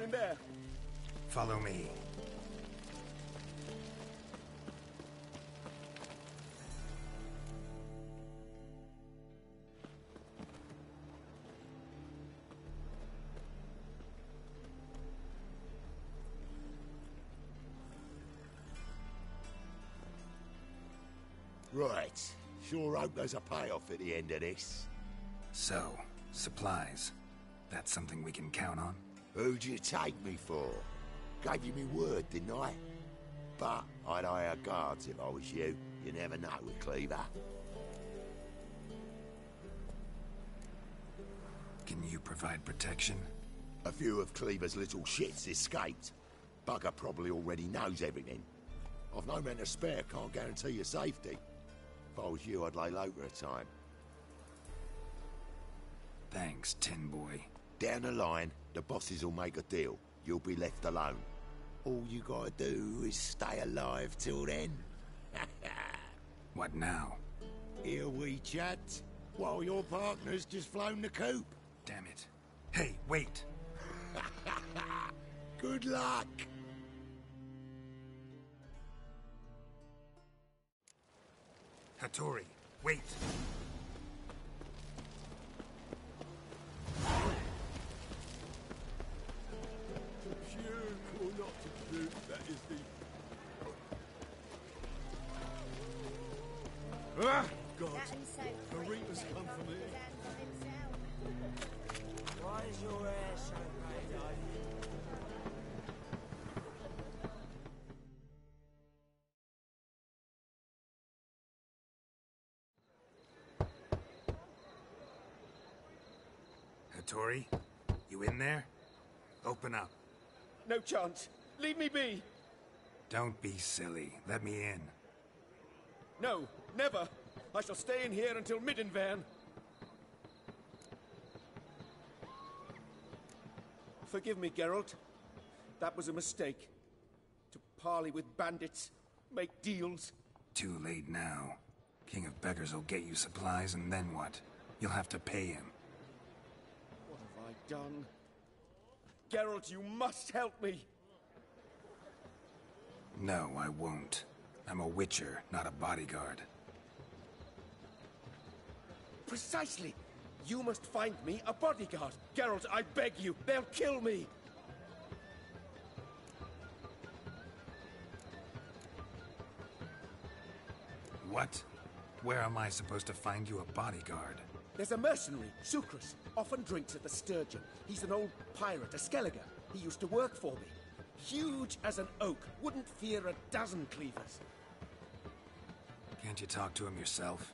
in there. Follow me. Right. Sure hope there's a payoff at the end of this. So, supplies. That's something we can count on? Who'd you take me for? Gave you me word, didn't I? But I'd hire guards if I was you. You never know with Cleaver. Can you provide protection? A few of Cleaver's little shits escaped. Bugger probably already knows everything. I've no men to spare, can't guarantee your safety. If I was you, I'd lay low for a time. Thanks, Tin Boy. Down the line, the bosses will make a deal. You'll be left alone. All you gotta do is stay alive till then. What now? Here we chat, while your partner's just flown the coop. Damn it. Hey, wait! Good luck! Hattori, wait! Ah! God, the Reapers come for me. Why is your ass so bright, Hattori, you in there? Open up. No chance. Leave me be. Don't be silly. Let me in. No, never. I shall stay in here until Middenvern. Forgive me, Geralt. That was a mistake. To parley with bandits, make deals. Too late now. King of Beggars will get you supplies, and then what? You'll have to pay him. What have I done? Geralt, you must help me. No, I won't. I'm a witcher, not a bodyguard. Precisely. You must find me a bodyguard. Geralt, I beg you. They'll kill me. What? Where am I supposed to find you a bodyguard? There's a mercenary, Sucrus. Often drinks at the Sturgeon. He's an old pirate, a Skelliger. He used to work for me. Huge as an oak. Wouldn't fear a dozen cleavers. Can't you talk to him yourself?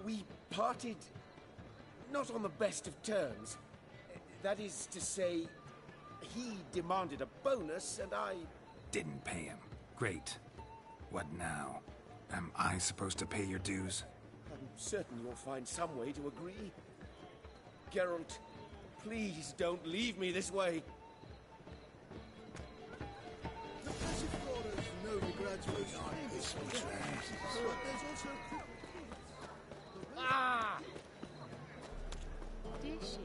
We parted not on the best of terms. That is to say, he demanded a bonus and I... Didn't pay him. Great. What now? Am I supposed to pay your dues? I'm certain you'll find some way to agree. Geralt, please don't leave me this way. The Pacificators no regrets most there's also Ah! Did she?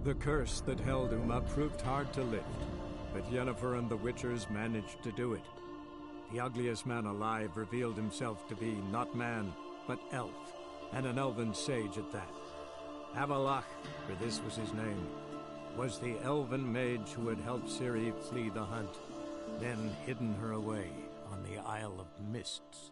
The curse that held Uma proved hard to lift, but Yennefer and the Witchers managed to do it. The ugliest man alive revealed himself to be not man, but elf, and an elven sage at that. Avalach, for this was his name, was the elven mage who had helped Ciri flee the hunt, then hidden her away on the Isle of Mists.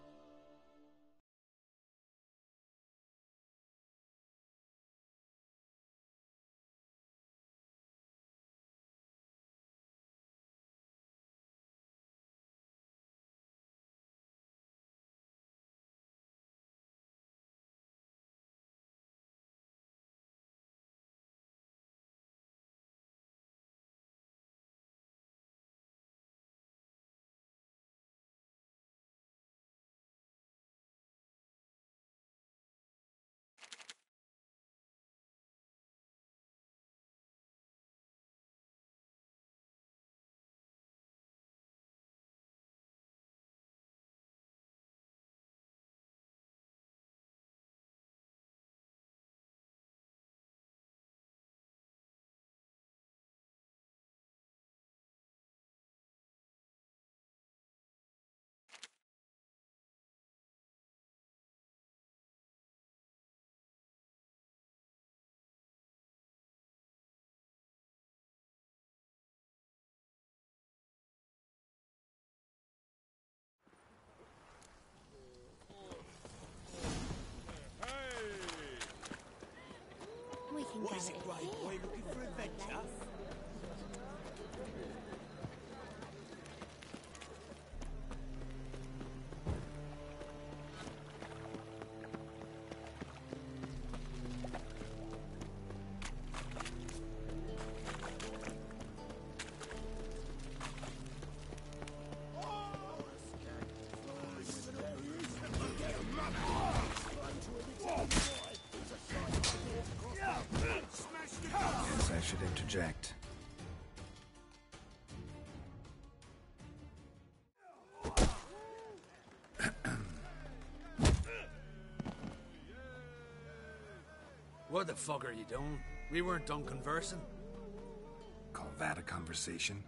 What is it, Grey Boy? Looking for adventure? Yes, I should interject. What the fuck are you doing? We weren't done conversing. Call that a conversation?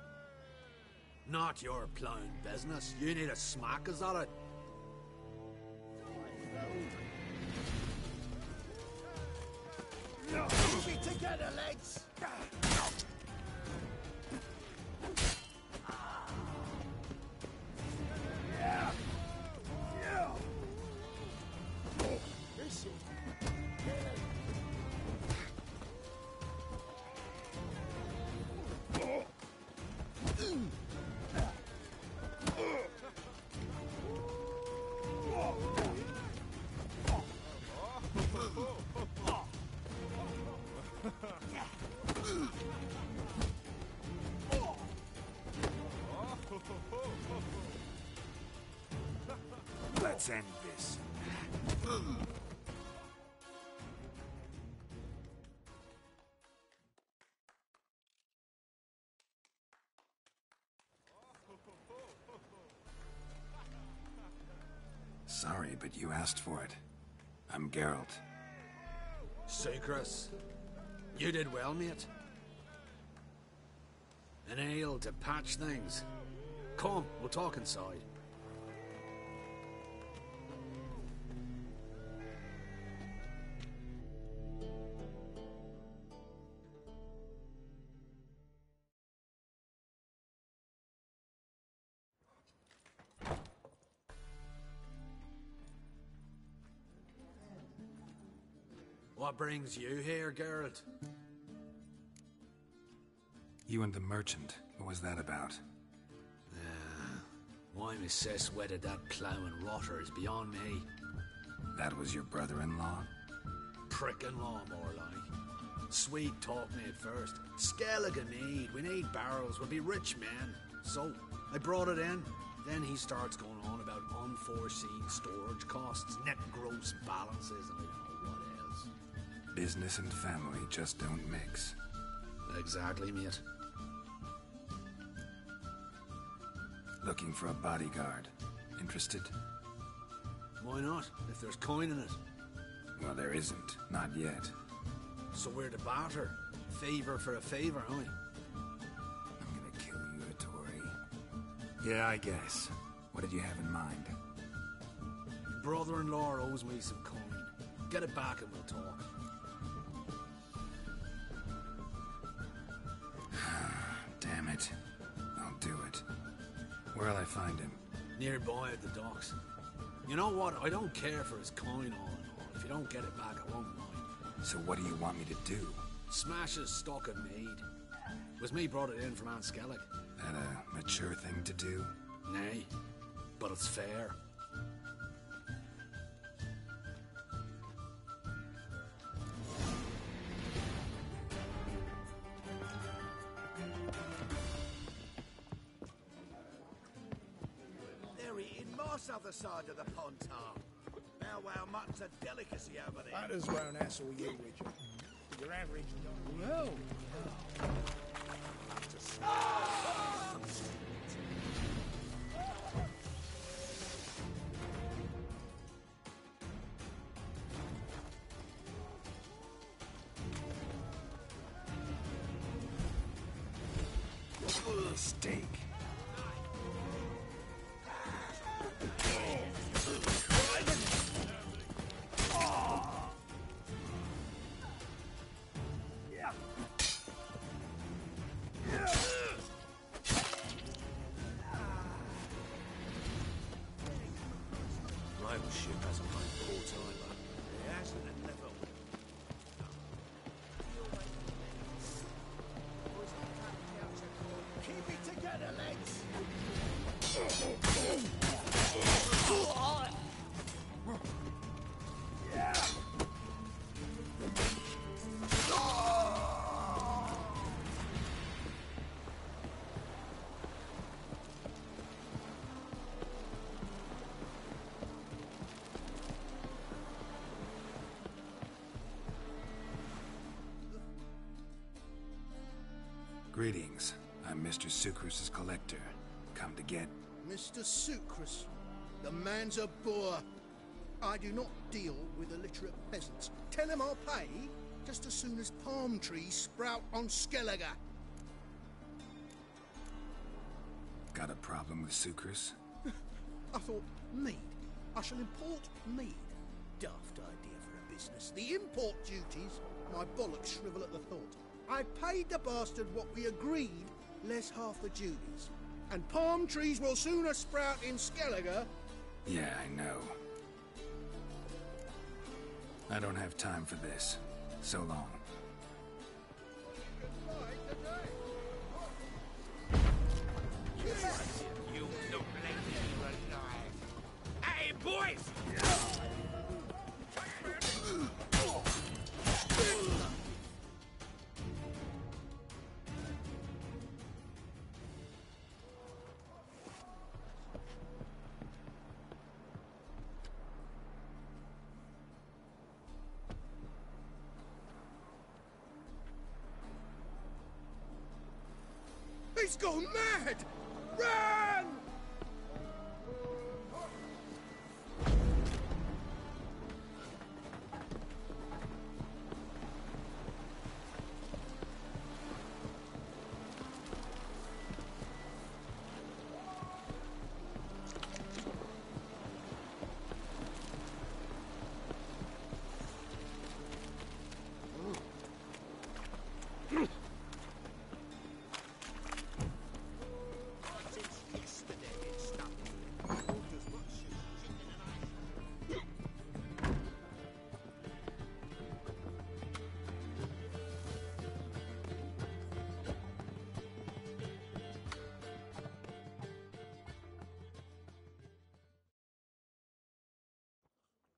Not your plowing business. You need a smack us at it. Keep it together, lads! Let's end this. Sorry, but you asked for it. I'm Geralt. Sucrus, you did well, mate. An ale to patch things. Come, we'll talk inside. What brings you here, Geralt? You and the merchant. What was that about? Why my sis wedded that ploughing rotter is beyond me. That was your brother-in-law? Prick-in-law, more like. Sweet talk me at first. Skelligan mead, we need barrels, we'll be rich men. So, I brought it in. Then he starts going on about unforeseen storage costs, net gross balances, and I don't know what else. Business and family just don't mix. Exactly, mate. Looking for a bodyguard. Interested? Why not, if there's coin in it? Well, there isn't. Not yet. So we're to barter. Favor for a favor, aren't we? I'm gonna kill you, Ettore. Yeah, I guess. What did you have in mind? Brother-in-law owes me some coin. Get it back and we'll talk. Damn it. I'll do it. Where'll I find him? Nearby at the docks. You know what? I don't care for his coin all in all. If you don't get it back, I won't mind. So what do you want me to do? Smash his stock of mead. It was me brought it in from Aunt Skellig. That a mature thing to do? Nay, but it's fair. They're eating moss other side of the pond, Tom. Now, wow, mutton's a delicacy over there. That is won't hassle you, Richard. Your average well. Steak. Rivalship hasn't played poor time, It hasn't and never will. Keep it together, lads. Greetings. I'm Mr. Sucrus's collector. Come to get... Mr. Sucrus, the man's a boor. I do not deal with illiterate peasants. Tell him I'll pay just as soon as palm trees sprout on Skellige. Got a problem with Sucrus? I thought, mead. I shall import mead. Daft idea for a business. The import duties, my bollocks shrivel at the thought. I paid the bastard what we agreed, less half the duties. And palm trees will sooner sprout in Skellige. Yeah, I know. I don't have time for this. So long. You look like you're alive. Hey, boys! He's gone mad! Run!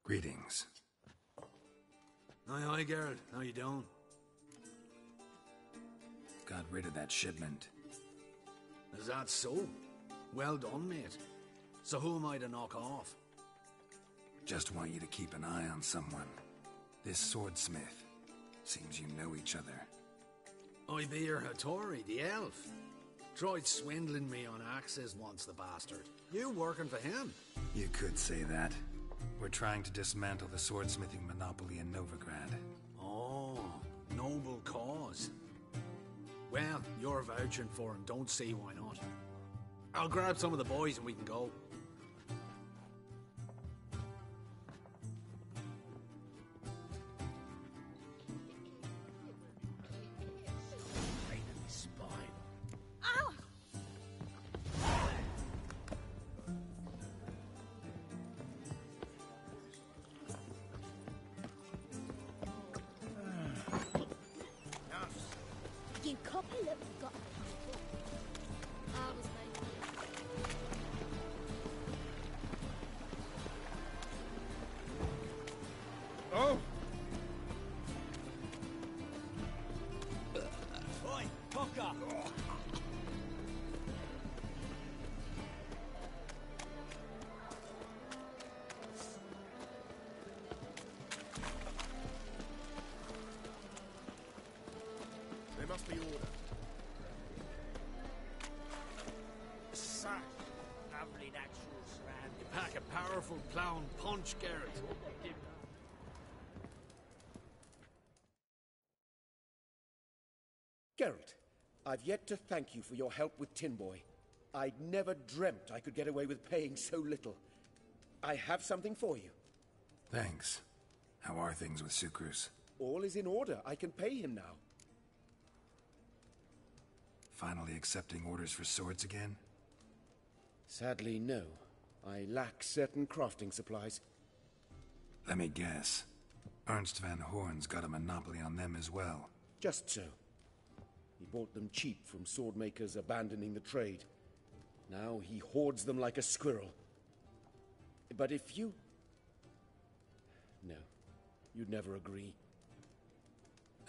Greetings. Aye, Geralt. How you doing? Got rid of that shipment. Is that so? Well done, mate. So who am I to knock off? Just want you to keep an eye on someone. This swordsmith. Seems you know each other. I be your Hattori, the elf. Tried swindling me on axes once, the bastard. You working for him? You could say that. We're trying to dismantle the swordsmithing monopoly in Novigrad. Oh, noble cause. Well, you're vouching for him, don't see why not. I'll grab some of the boys and we can go. copper that we've got. That was made. Oh! Oi, cocker! There must be order. Sack. Lovely natural strand. You pack a powerful plough and punch, Garrett. Geralt, I've yet to thank you for your help with Tin Boy. I'd never dreamt I could get away with paying so little. I have something for you. Thanks. How are things with Sucrus? All is in order. I can pay him now. Finally accepting orders for swords again? Sadly, no. I lack certain crafting supplies. Let me guess. Ernst van Horn's got a monopoly on them as well. Just so. He bought them cheap from sword makers abandoning the trade. Now he hoards them like a squirrel. But if you... No, you'd never agree.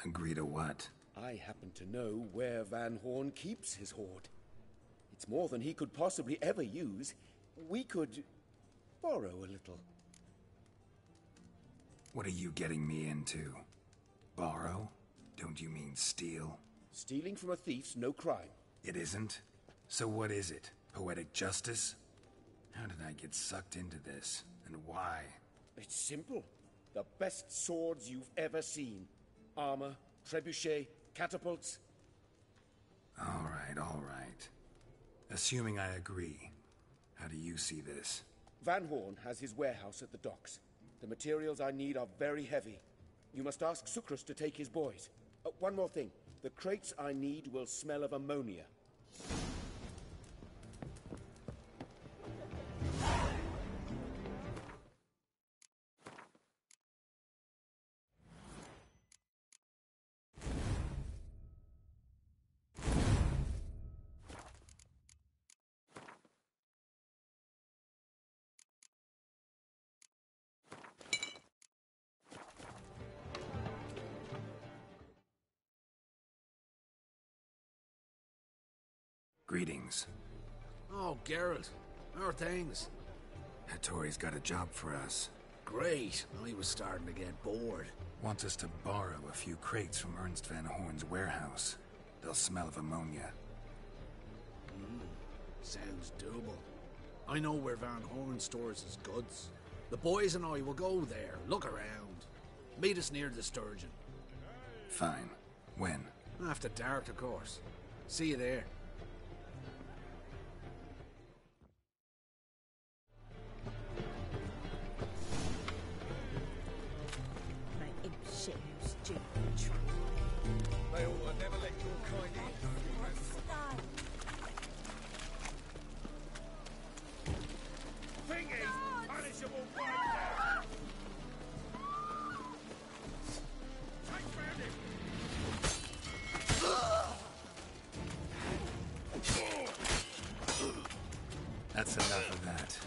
Agree to what? I happen to know where Van Horn keeps his hoard. It's more than he could possibly ever use. We could borrow a little. What are you getting me into? Borrow? Don't you mean steal? Stealing from a thief's no crime. It isn't? So what is it? Poetic justice? How did I get sucked into this? And why? It's simple. The best swords you've ever seen. Armor, trebuchet, catapults. All right. Assuming I agree, how do you see this? Van Horn has his warehouse at the docks. The materials I need are very heavy. You must ask Sucrus to take his boys. One more thing. The crates I need will smell of ammonia. Greetings. Oh, Geralt. How are things? Hattori's got a job for us. Great. I was starting to get bored. Wants us to borrow a few crates from Ernst van Horn's warehouse. They'll smell of ammonia. Sounds doable. I know where Van Horn stores his goods. The boys and I will go there, look around. Meet us near the Sturgeon. Fine. When? After dark, of course. See you there. Shit, you stupid tramp. They ought to never let your kind in. Thing is, punishable right now. That's enough of that.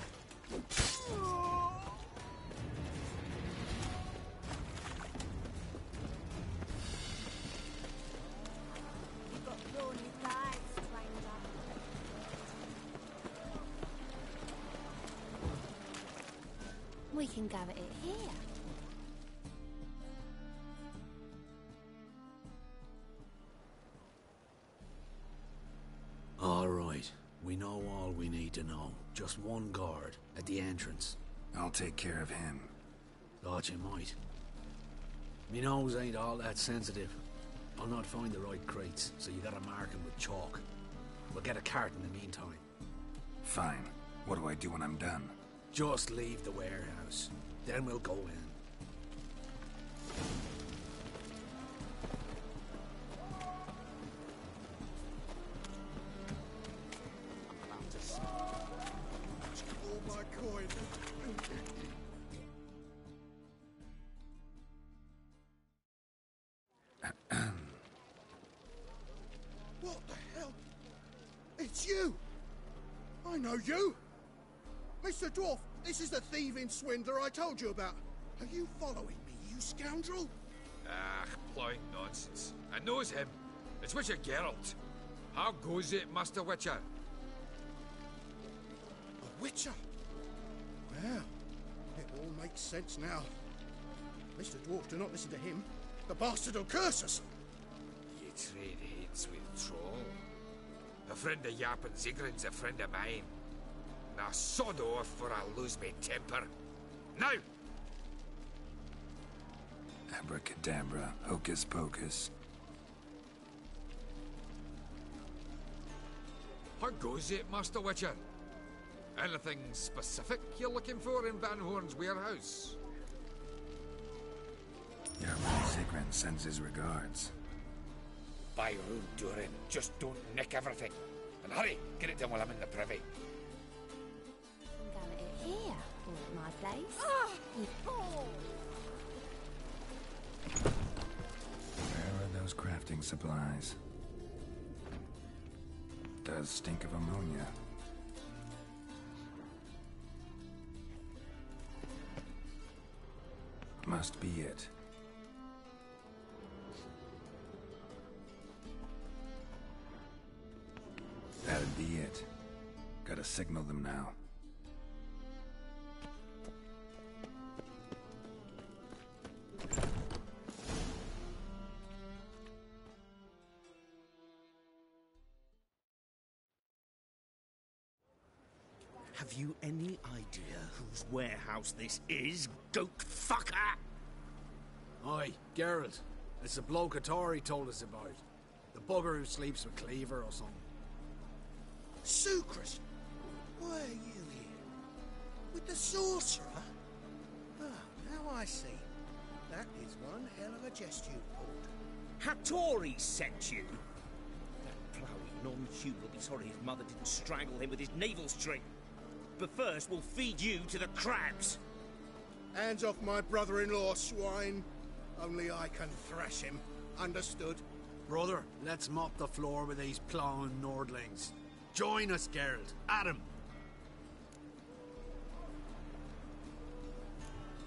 We can gather it here. All right. We know all we need to know. Just one guard at the entrance. I'll take care of him. Thought you might. Me nose ain't all that sensitive. I'll not find the right crates, so you gotta mark them with chalk. We'll get a cart in the meantime. Fine. What do I do when I'm done? Just leave the warehouse. Then we'll go in. Oh my coin. It's you! I know you! Mr. Dwarf, this is the thieving swindler I told you about. Are you following me, you scoundrel? Ah, ploughing nonsense. I knows him. It's Witcher Geralt. How goes it, Master Witcher? A witcher? Well, it all makes sense now. Mr. Dwarf, do not listen to him. The bastard will curse us. Ye trade heads with Troll. A friend of Yap and Zigrin's a friend of mine. Now sod off or I'll lose my temper. Now! Abracadabra, hocus pocus. How goes it, Master Witcher? Anything specific you're looking for in Van Horn's warehouse? Yap Zigrin sends his regards. By rule, Durin, just don't nick everything. And hurry, get it done while I'm in the privy. I'm going to here, or at my place. Where are those crafting supplies? Does stink of ammonia. Must be it. That'd be it. Gotta signal them now. Have you any idea whose warehouse this is, goat fucker? Aye, Geralt. It's the bloke Atari told us about. The bugger who sleeps with Cleaver or something. Sucrus! Why are you here? With the sorcerer? Ah, now I see. That is one hell of a jest you pulled. Hattori sent you? That ploughing non-human will be sorry his mother didn't strangle him with his navel string. But first, we'll feed you to the crabs. Hands off my brother-in-law, swine. Only I can thrash him. Understood? Brother, let's mop the floor with these plowing Nordlings. Join us, Geralt. Adam.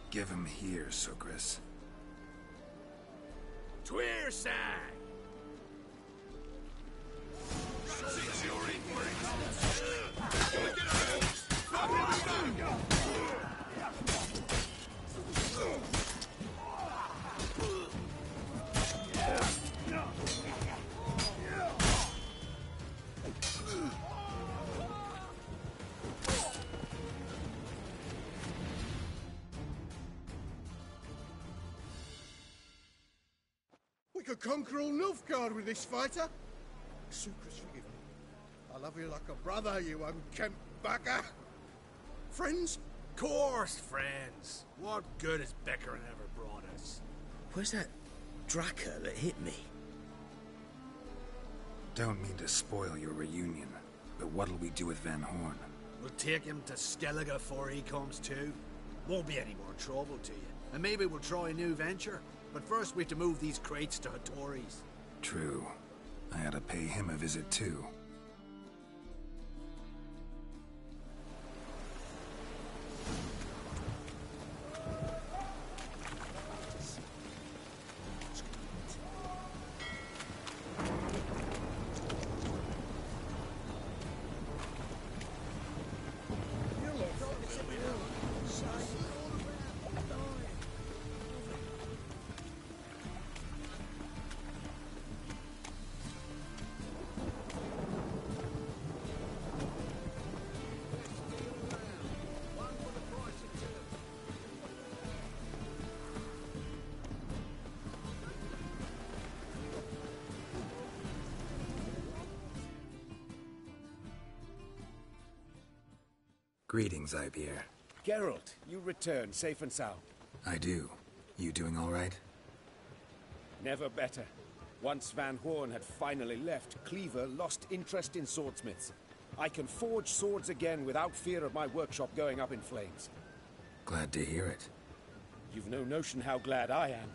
Give him here, Sucrus. Tweerside! We could conquer all Nilfgaard with this fighter. Sucrus, forgive me. I love you like a brother, you unkempt bugger. Friends? Course, friends. What good has Beckering ever brought us? Where's that Draka that hit me? Don't mean to spoil your reunion, but what'll we do with Van Horn? We'll take him to Skellige before he comes to. Won't be any more trouble to you. And maybe we'll try a new venture. But first we have to move these crates to Hattori's. True. I ought to pay him a visit too. Greetings, Ibeer. Geralt, you return safe and sound. I do. You doing all right? Never better. Once Van Horn had finally left, Cleaver lost interest in swordsmiths. I can forge swords again without fear of my workshop going up in flames. Glad to hear it. You've no notion how glad I am.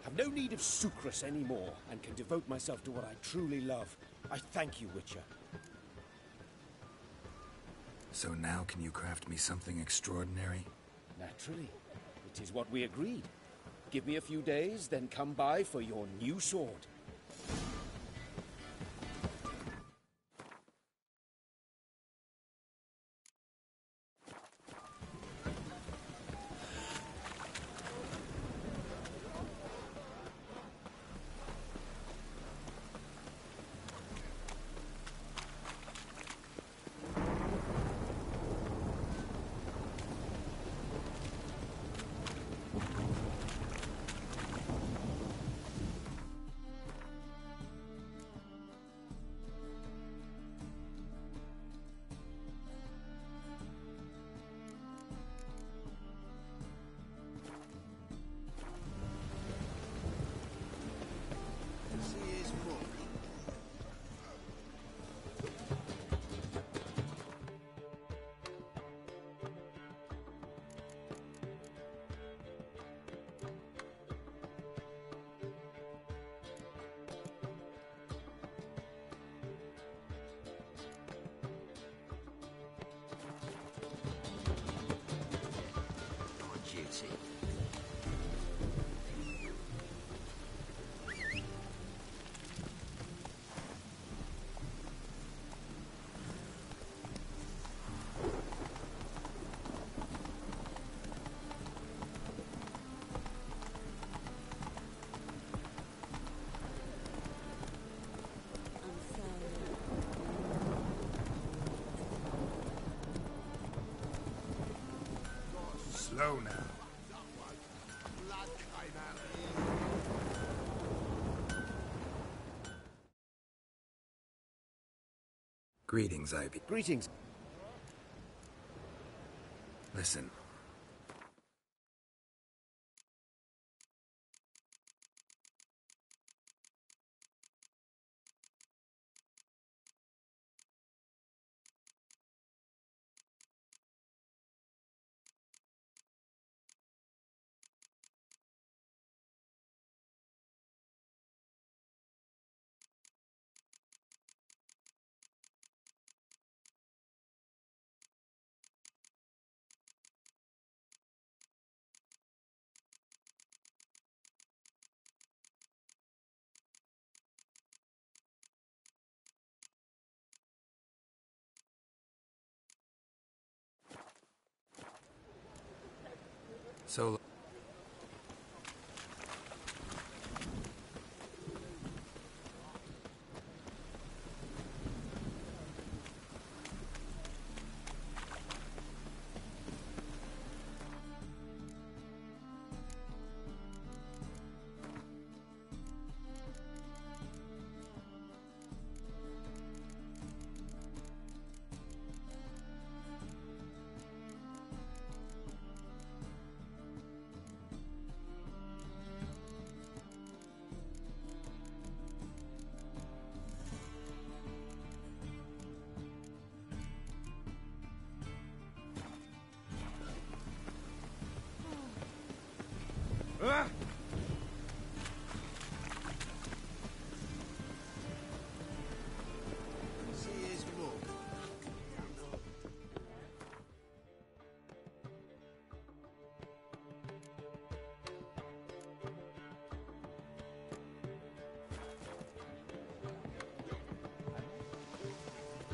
Have no need of Sucrus anymore, and can devote myself to what I truly love. I thank you, Witcher. So now can you craft me something extraordinary? Naturally. It is what we agreed. Give me a few days, then come by for your new sword. Duty. Slow now. Greetings, Ivy. Greetings. Listen. So... Ah! See his mug.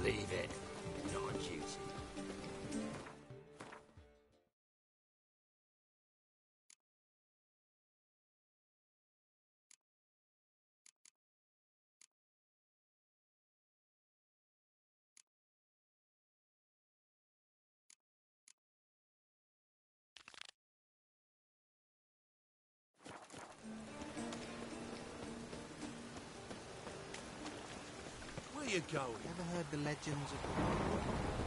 Leave it. Not on duty. Where you going? Ever heard the legends of...